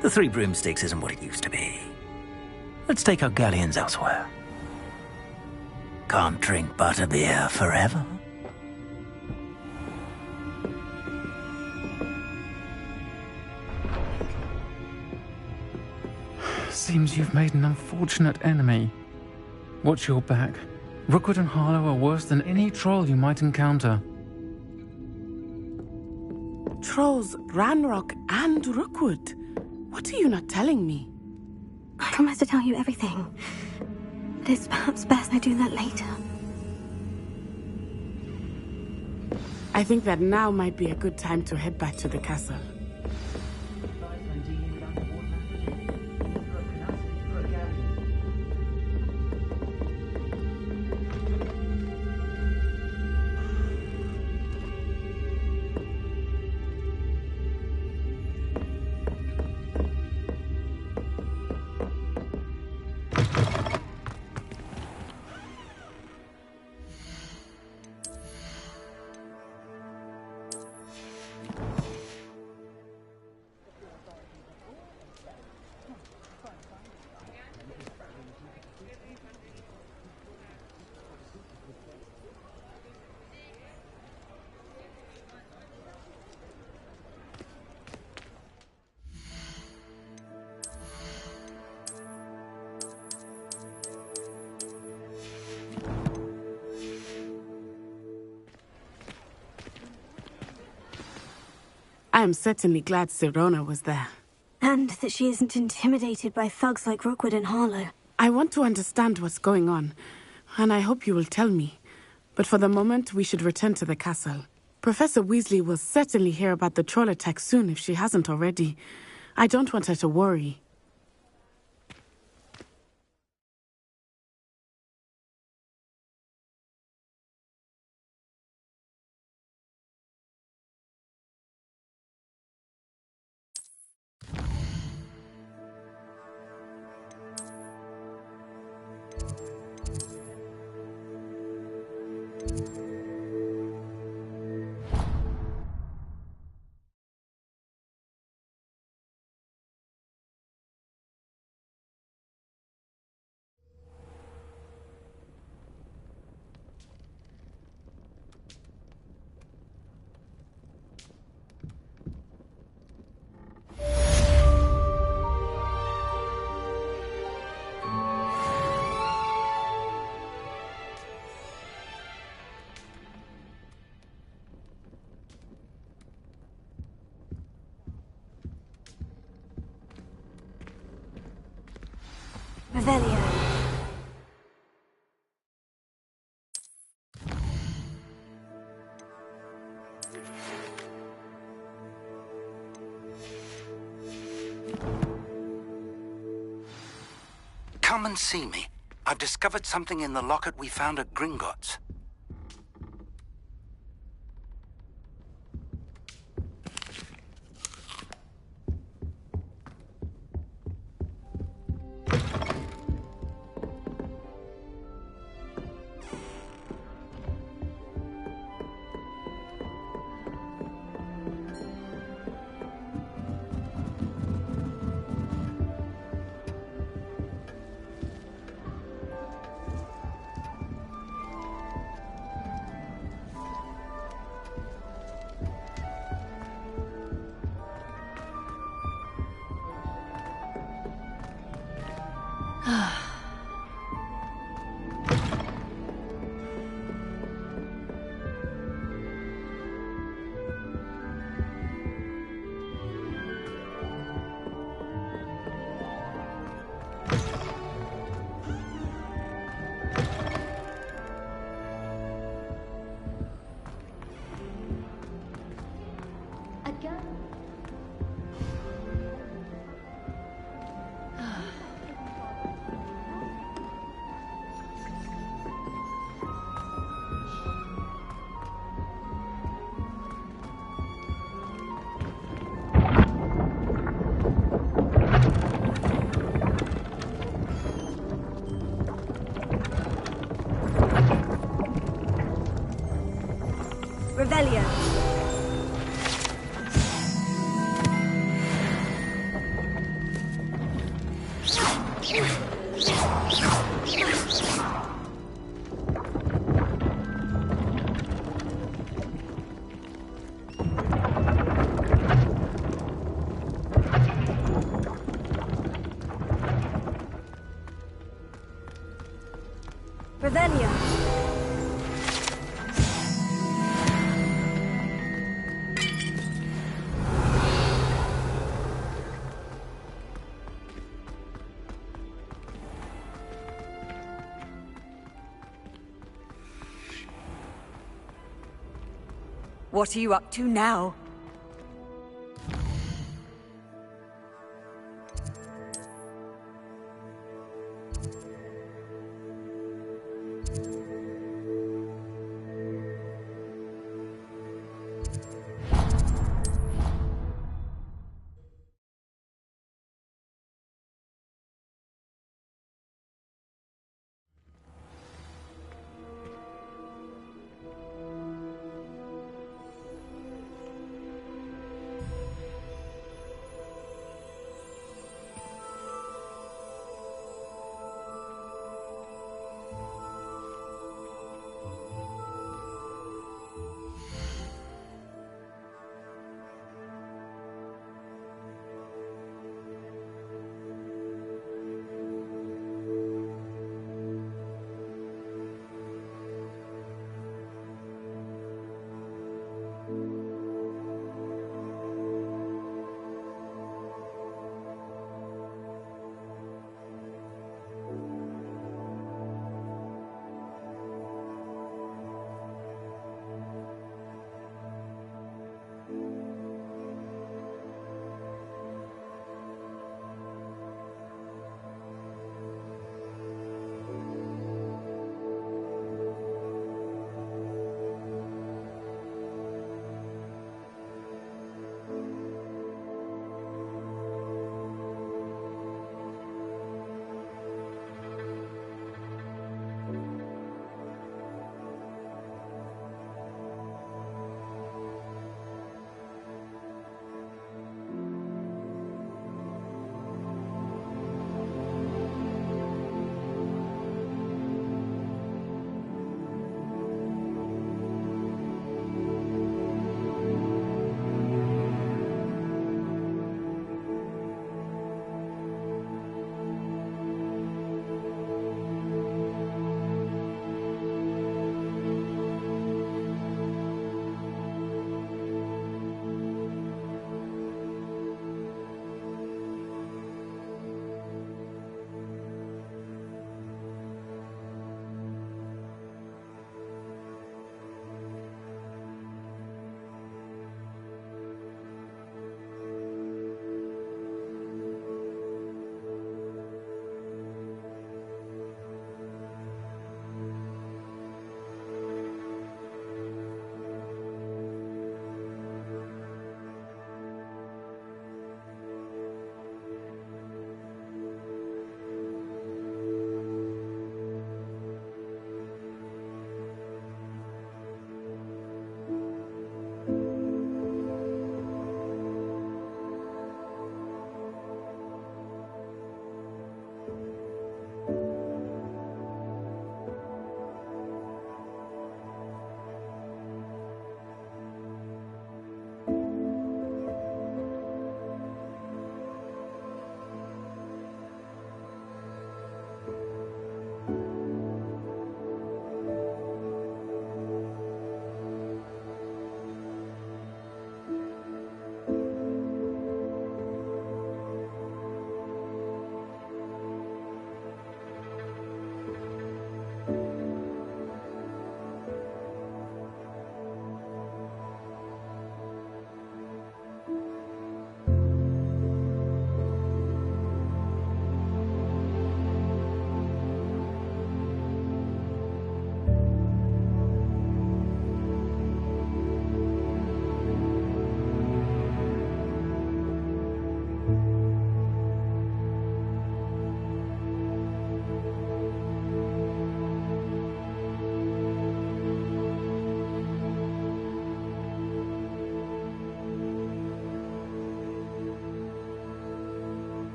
The Three Broomsticks isn't what it used to be. Let's take our galleons elsewhere. Can't drink butterbeer forever. Seems you've made an unfortunate enemy. Watch your back. Rookwood and Harlow are worse than any troll you might encounter. Trolls, Ranrock, and Rookwood. What are you not telling me? I promise to tell you everything. But it's perhaps best I do that later. I think that now might be a good time to head back to the castle. I am certainly glad Serona was there. And that she isn't intimidated by thugs like Rookwood and Harlow. I want to understand what's going on, and I hope you will tell me. But for the moment, we should return to the castle. Professor Weasley will certainly hear about the troll attack soon if she hasn't already. I don't want her to worry. Revelio. Come and see me. I've discovered something in the locket we found at Gringotts. Revelio. Revelio. What are you up to now?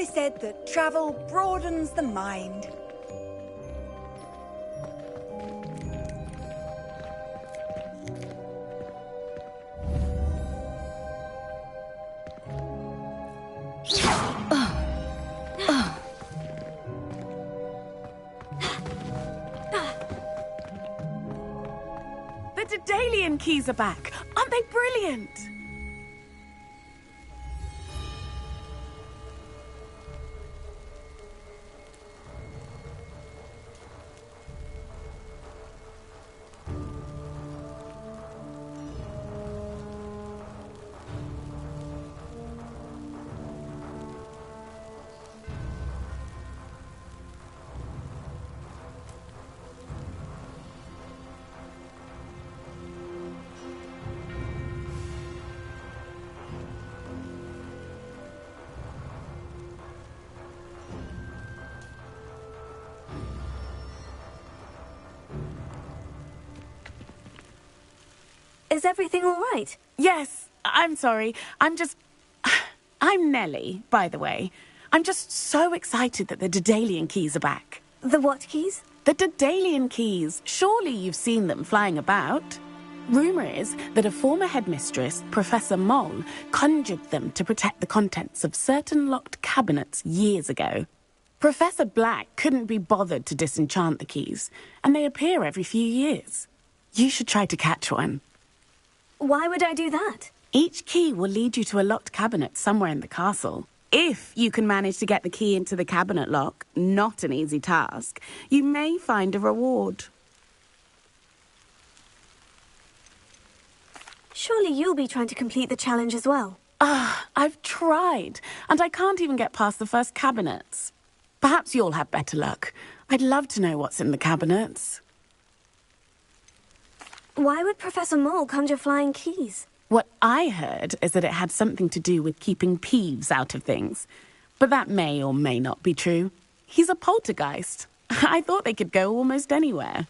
always said that travel broadens the mind. The Daedalian keys are back. Aren't they brilliant? Is everything all right? Yes, I'm sorry. I'm Nellie, by the way. I'm just so excited that the Daedalian keys are back. The what keys? The Daedalian keys. Surely you've seen them flying about. Rumour is that a former headmistress, Professor Moll, conjured them to protect the contents of certain locked cabinets years ago. Professor Black couldn't be bothered to disenchant the keys, and they appear every few years. You should try to catch one. Why would I do that? Each key will lead you to a locked cabinet somewhere in the castle. If you can manage to get the key into the cabinet lock, not an easy task, you may find a reward. Surely you'll be trying to complete the challenge as well. I've tried, and I can't even get past the first cabinets. Perhaps you'll have better luck. I'd love to know what's in the cabinets. Why would Professor Moll conjure flying keys? What I heard is that it had something to do with keeping Peeves out of things. But that may or may not be true. He's a poltergeist. I thought they could go almost anywhere.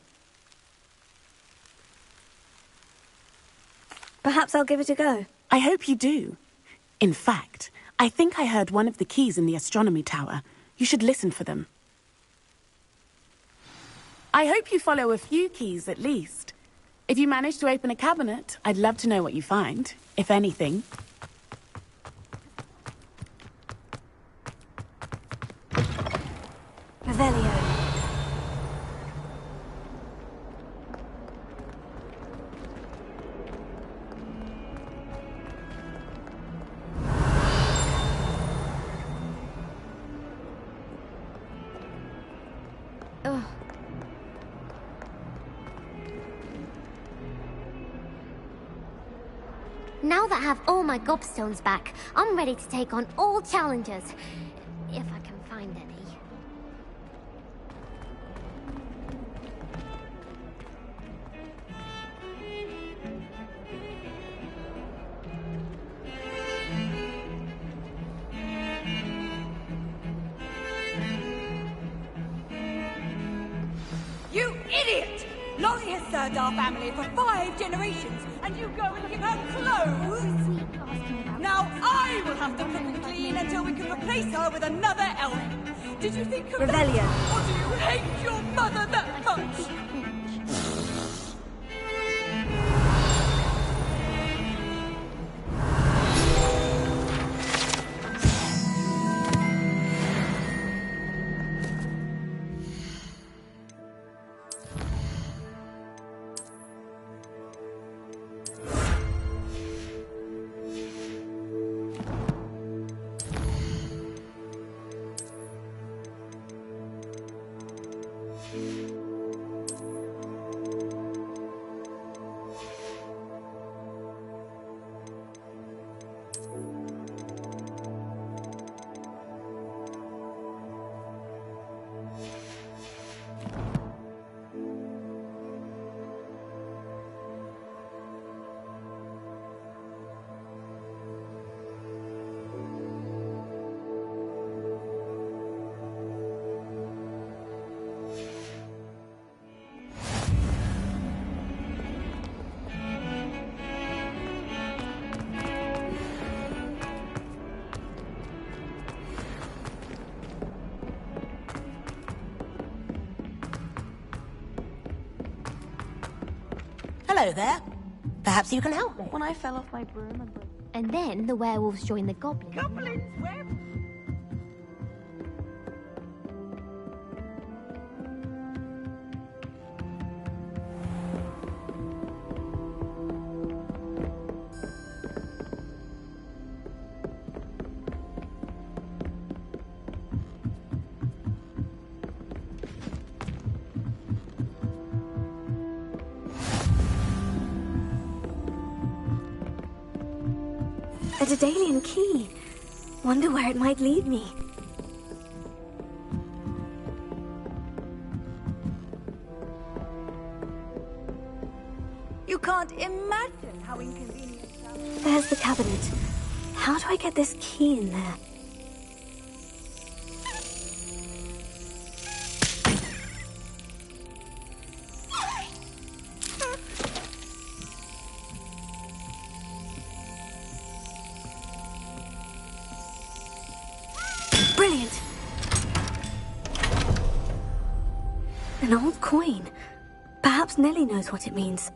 Perhaps I'll give it a go. I hope you do. In fact, I think I heard one of the keys in the astronomy tower. You should listen for them. I hope you follow a few keys at least. If you manage to open a cabinet, I'd love to know what you find, if anything. Revelio. Ugh. Now that I have all my gobstones back, I'm ready to take on all challenges. If I can find any. You idiot! Lolly has served our family for 5 generations, and you go and give her clothes? Now I will have to cook and clean until we can replace her with another elf. Did you think of Revelio. that? Or do you hate your mother that much? Hello there. Perhaps you can help me. When I fell off my broom And then the werewolves joined the goblins. Goblins, where? A Daedalian key. Wonder where it might lead me. You can't imagine how inconvenient that is. There's the cabinet. How do I get this key in there? Brilliant! An old coin. Perhaps Nellie knows what it means.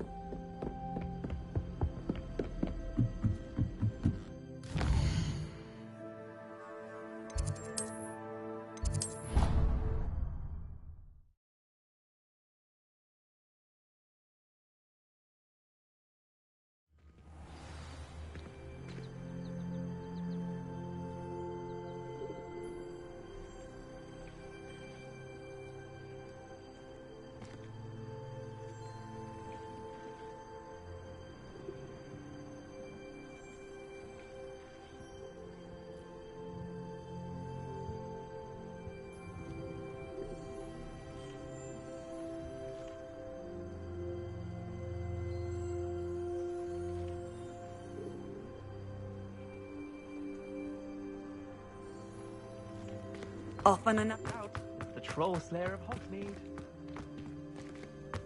Off and out. The Troll Slayer of Hogsmeade.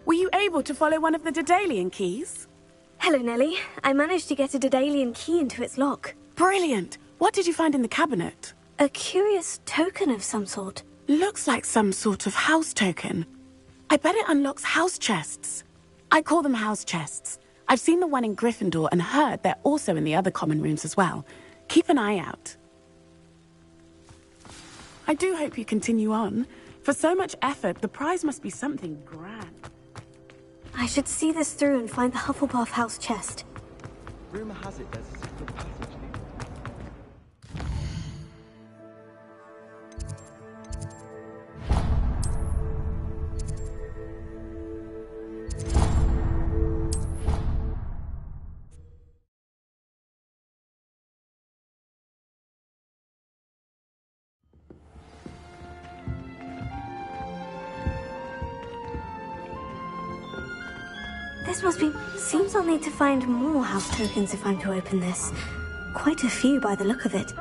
Were you able to follow one of the Daedalian keys? Hello, Nellie. I managed to get a Daedalian key into its lock. Brilliant! What did you find in the cabinet? A curious token of some sort. Looks like some sort of house token. I bet it unlocks house chests. I call them house chests. I've seen the one in Gryffindor and heard they're also in the other common rooms as well. Keep an eye out. I do hope you continue on. For so much effort, the prize must be something grand. I should see this through and find the Hufflepuff house chest. Rumor has it there's a secret passage leading. This must be... Seems I'll need to find more house tokens if I'm to open this. Quite a few by the look of it.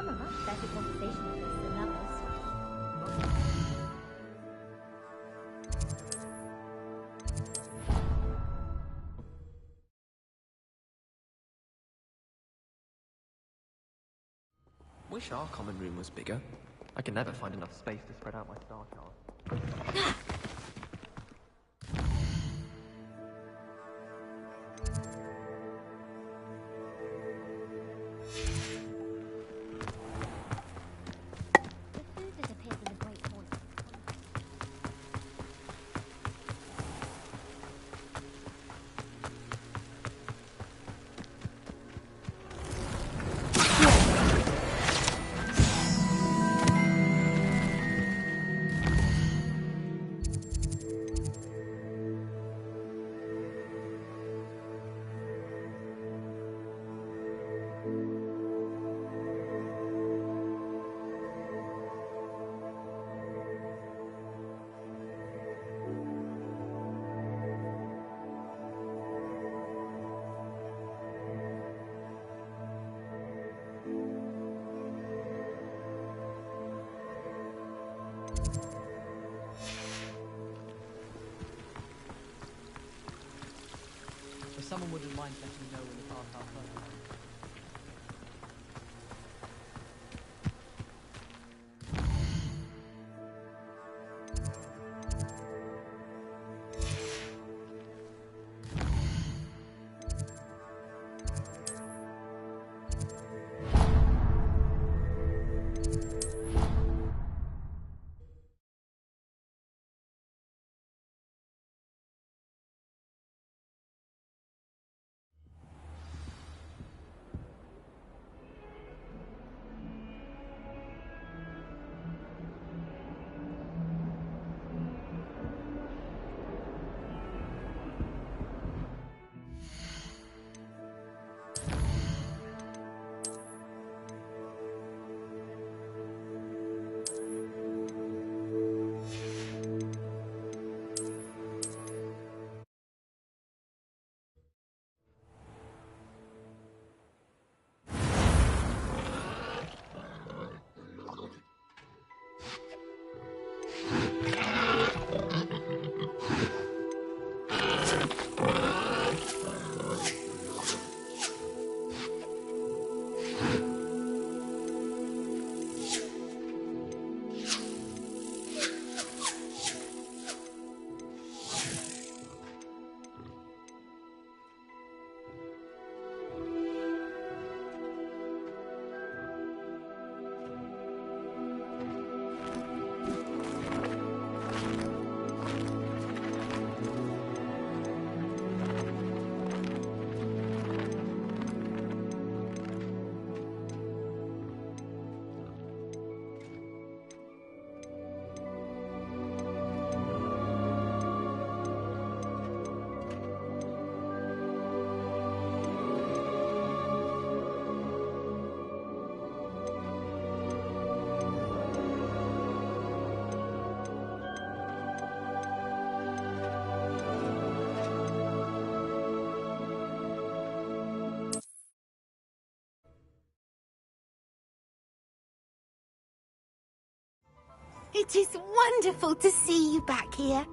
Wish our common room was bigger. I can never find enough space to spread out my star chart. If someone wouldn't mind letting me know when the path out further. It is wonderful to see you back here.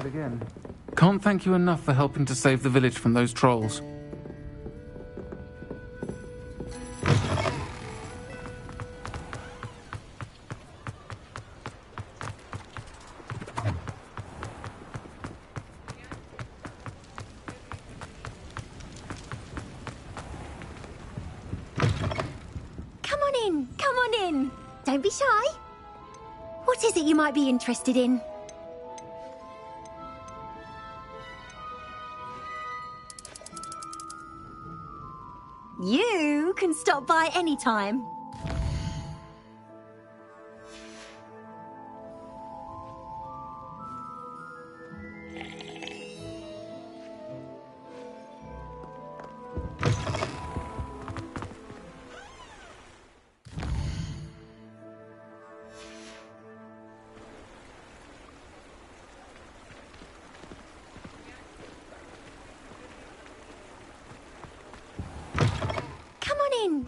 again. Can't thank you enough for helping to save the village from those trolls. Come on in, come on in. Don't be shy. What is it you might be interested in? You can stop by any time.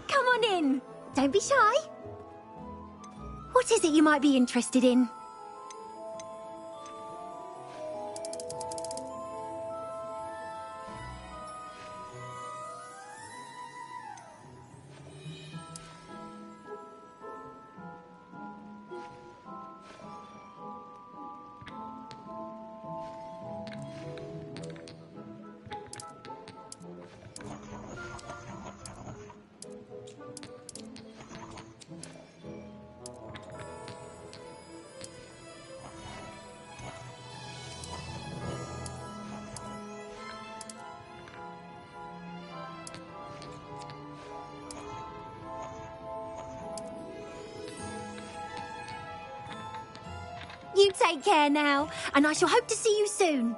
Come on in. Don't be shy. What is it you might be interested in? You take care now, and I shall hope to see you soon.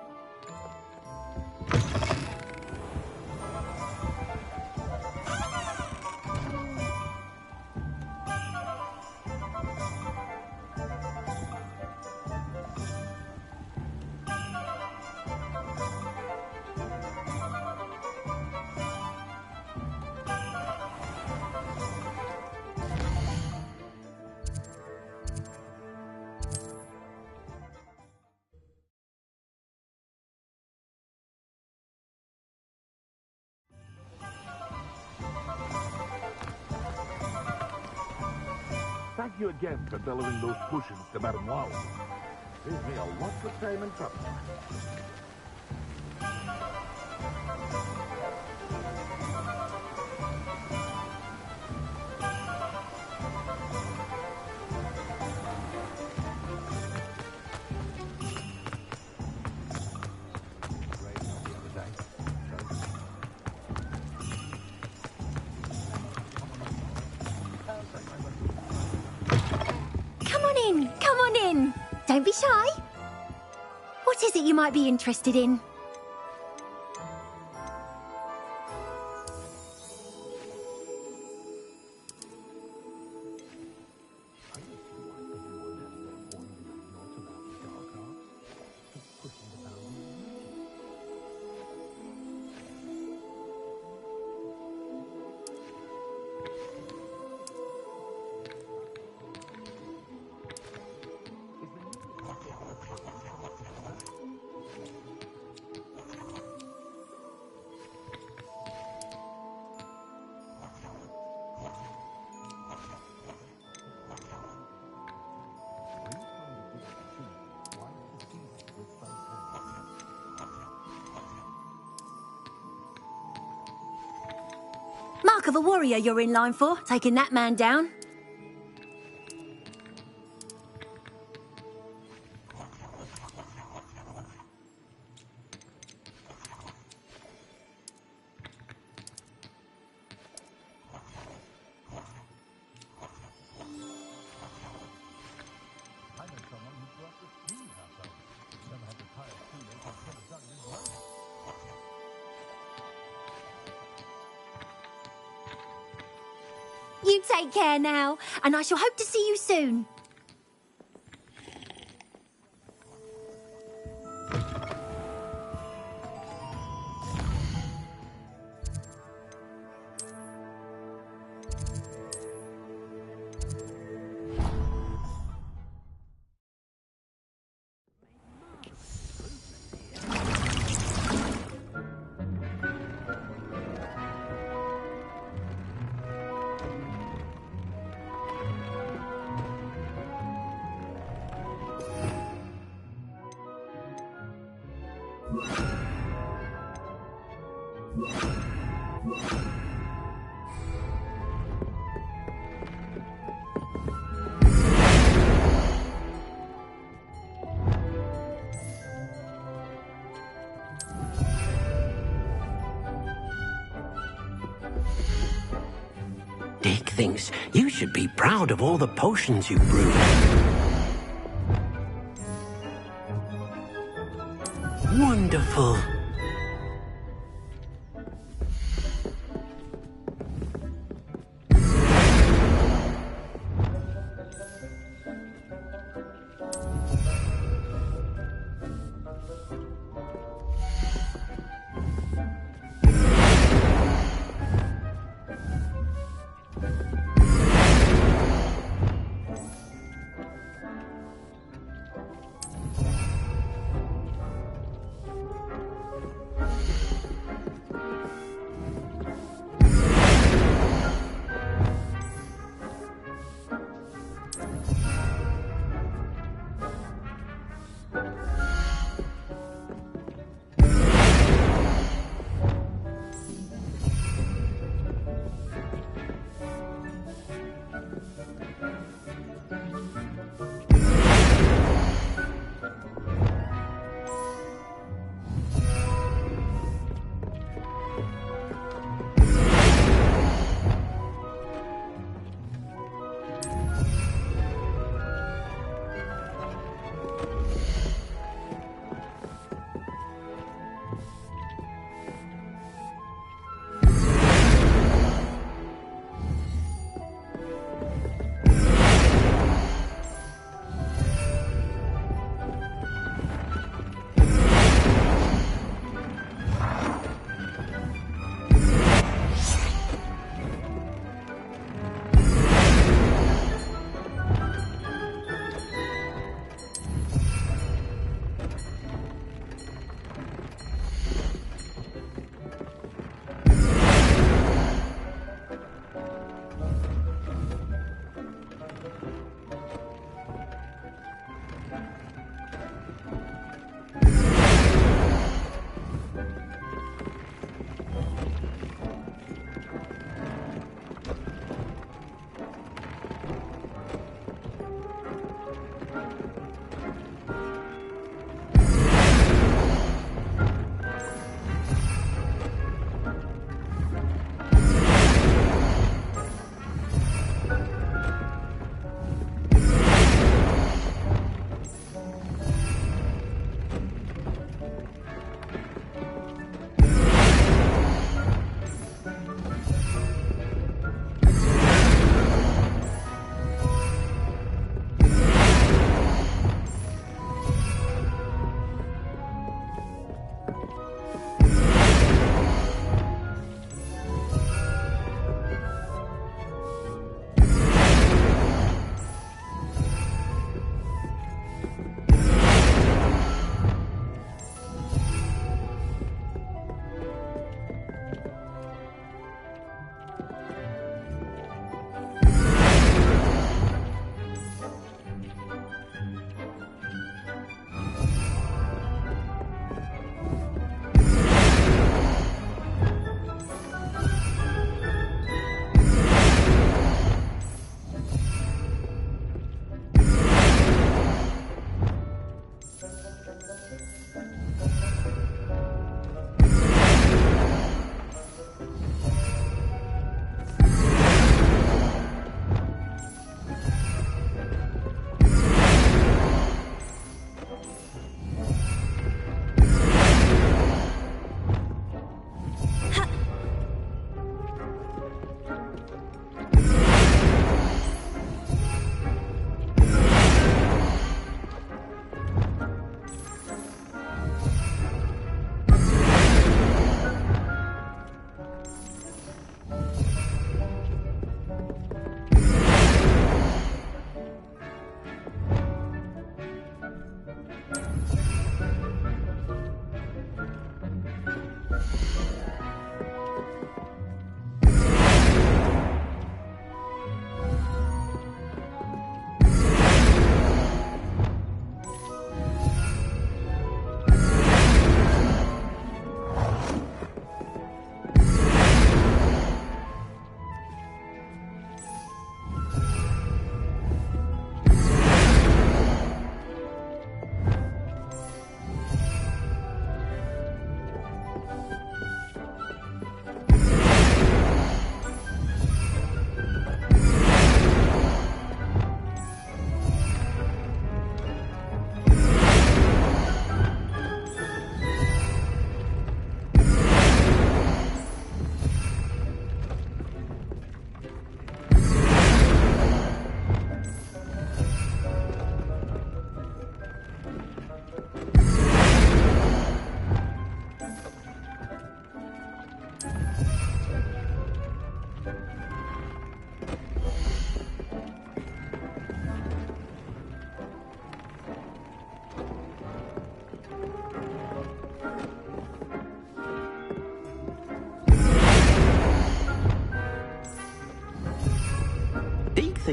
Thank you again for delivering those potions to Madame Wow. Saves me a lot of time and trouble. Come on in. Don't be shy. What is it you might be interested in? Mark of a warrior you're in line for, taking that man down. You take care now, and I shall hope to see you soon. Dick thinks you should be proud of all the potions you brewed. Wonderful.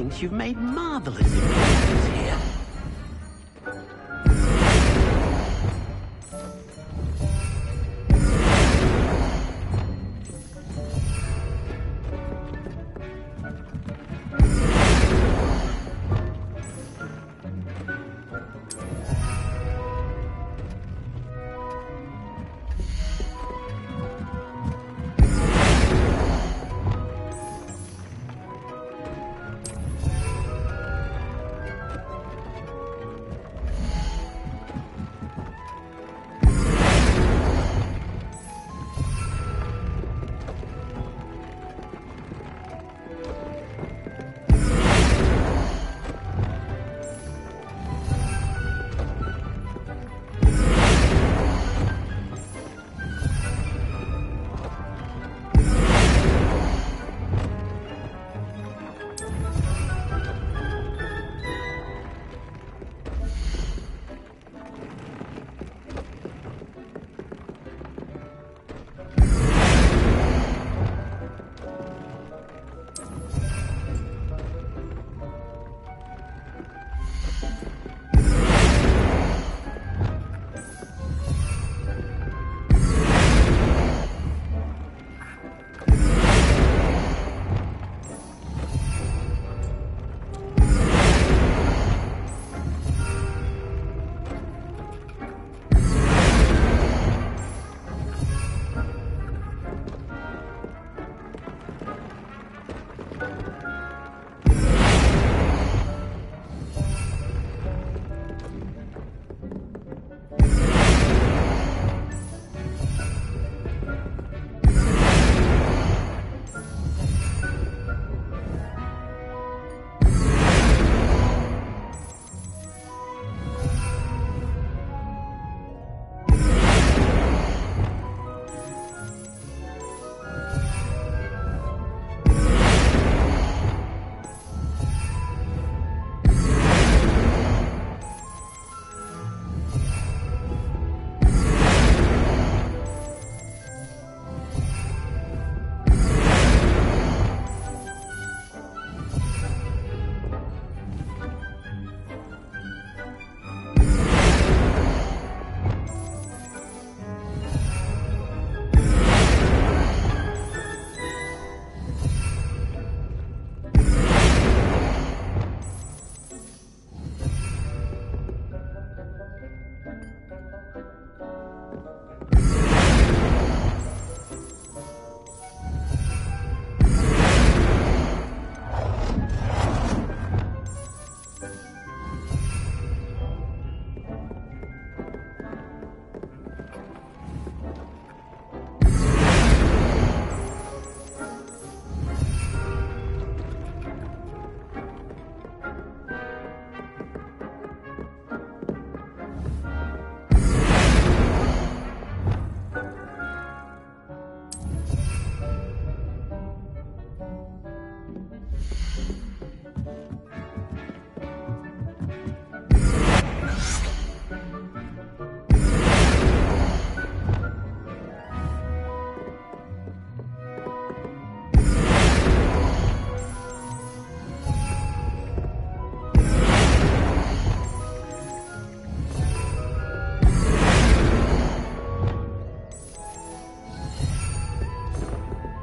thinks you've made marvelous improvements here.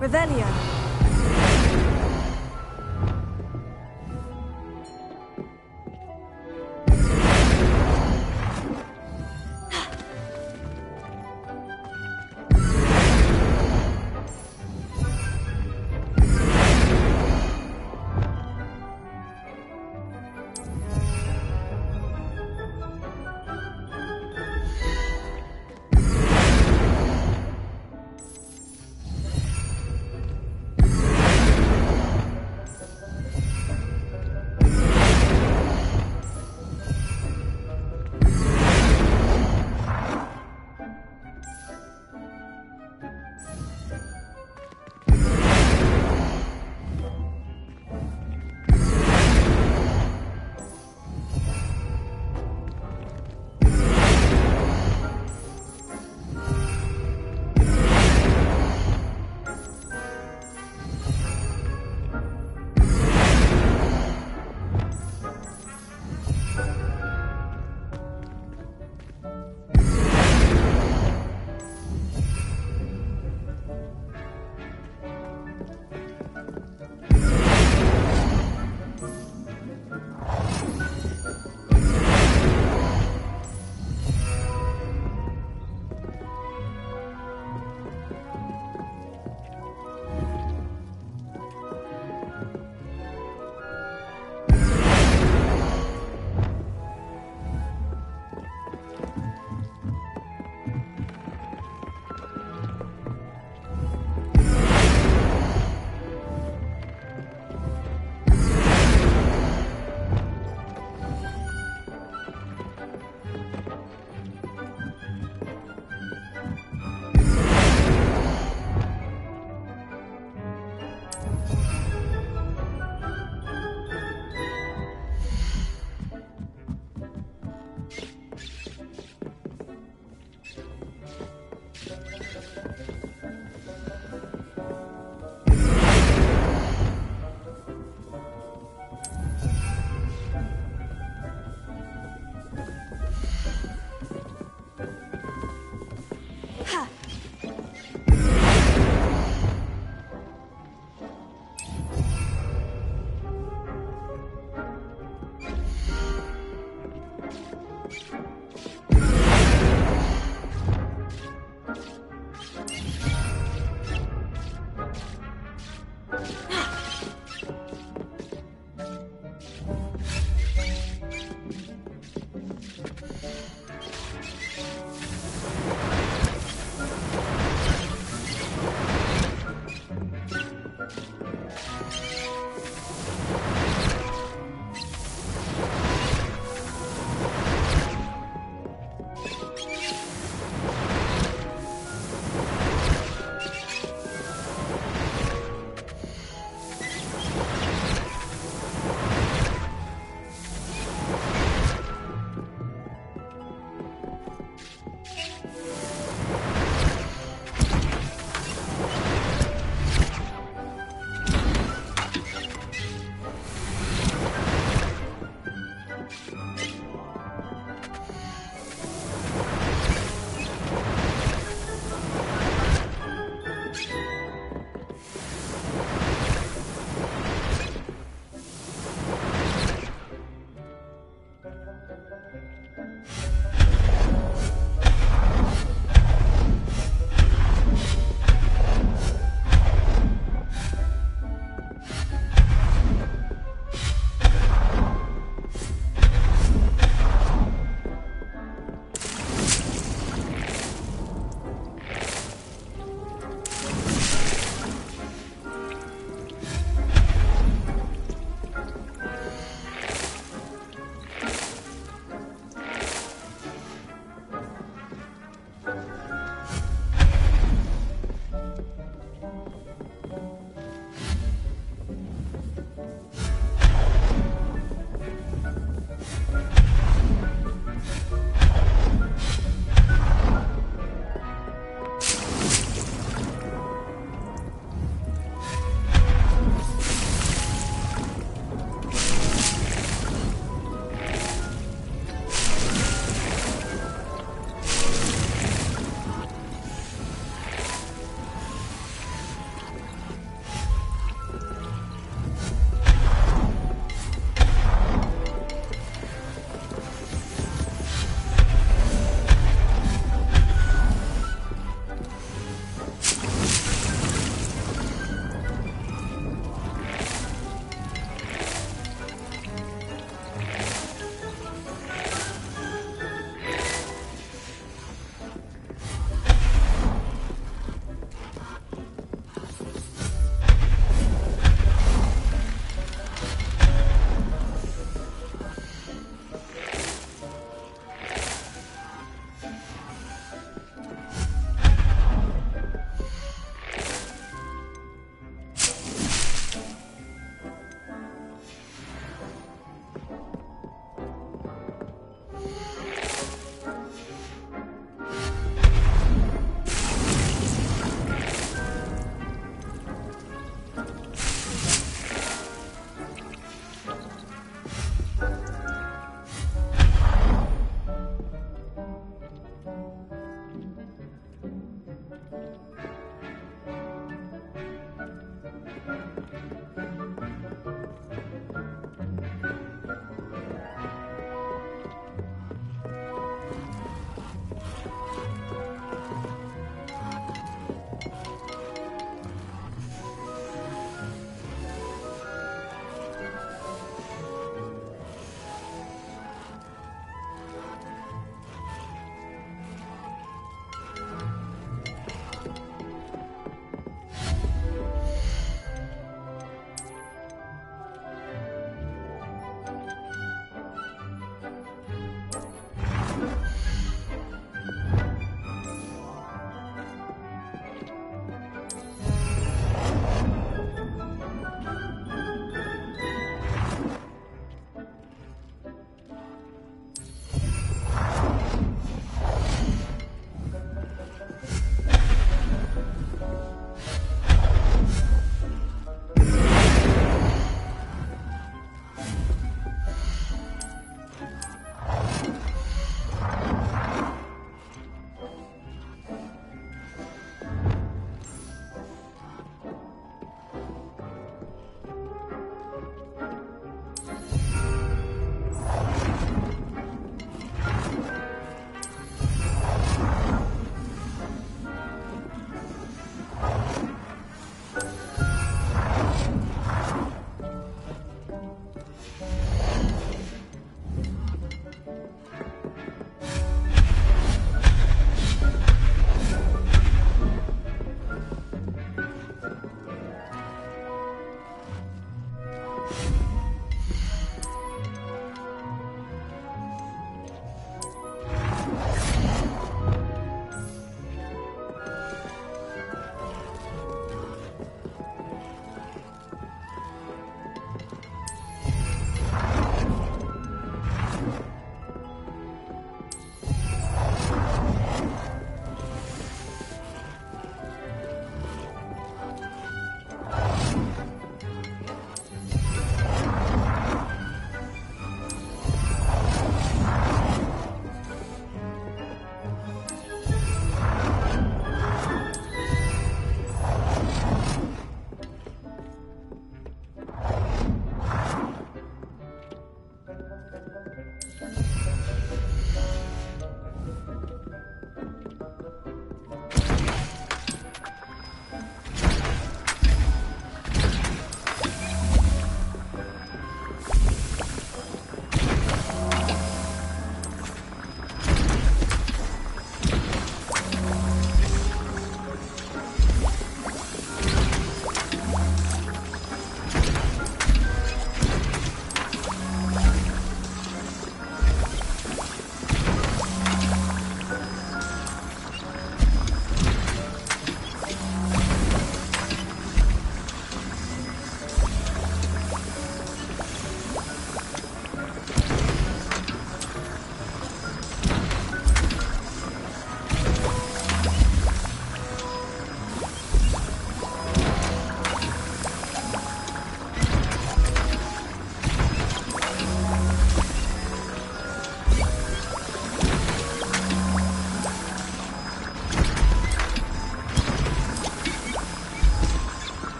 Revelio.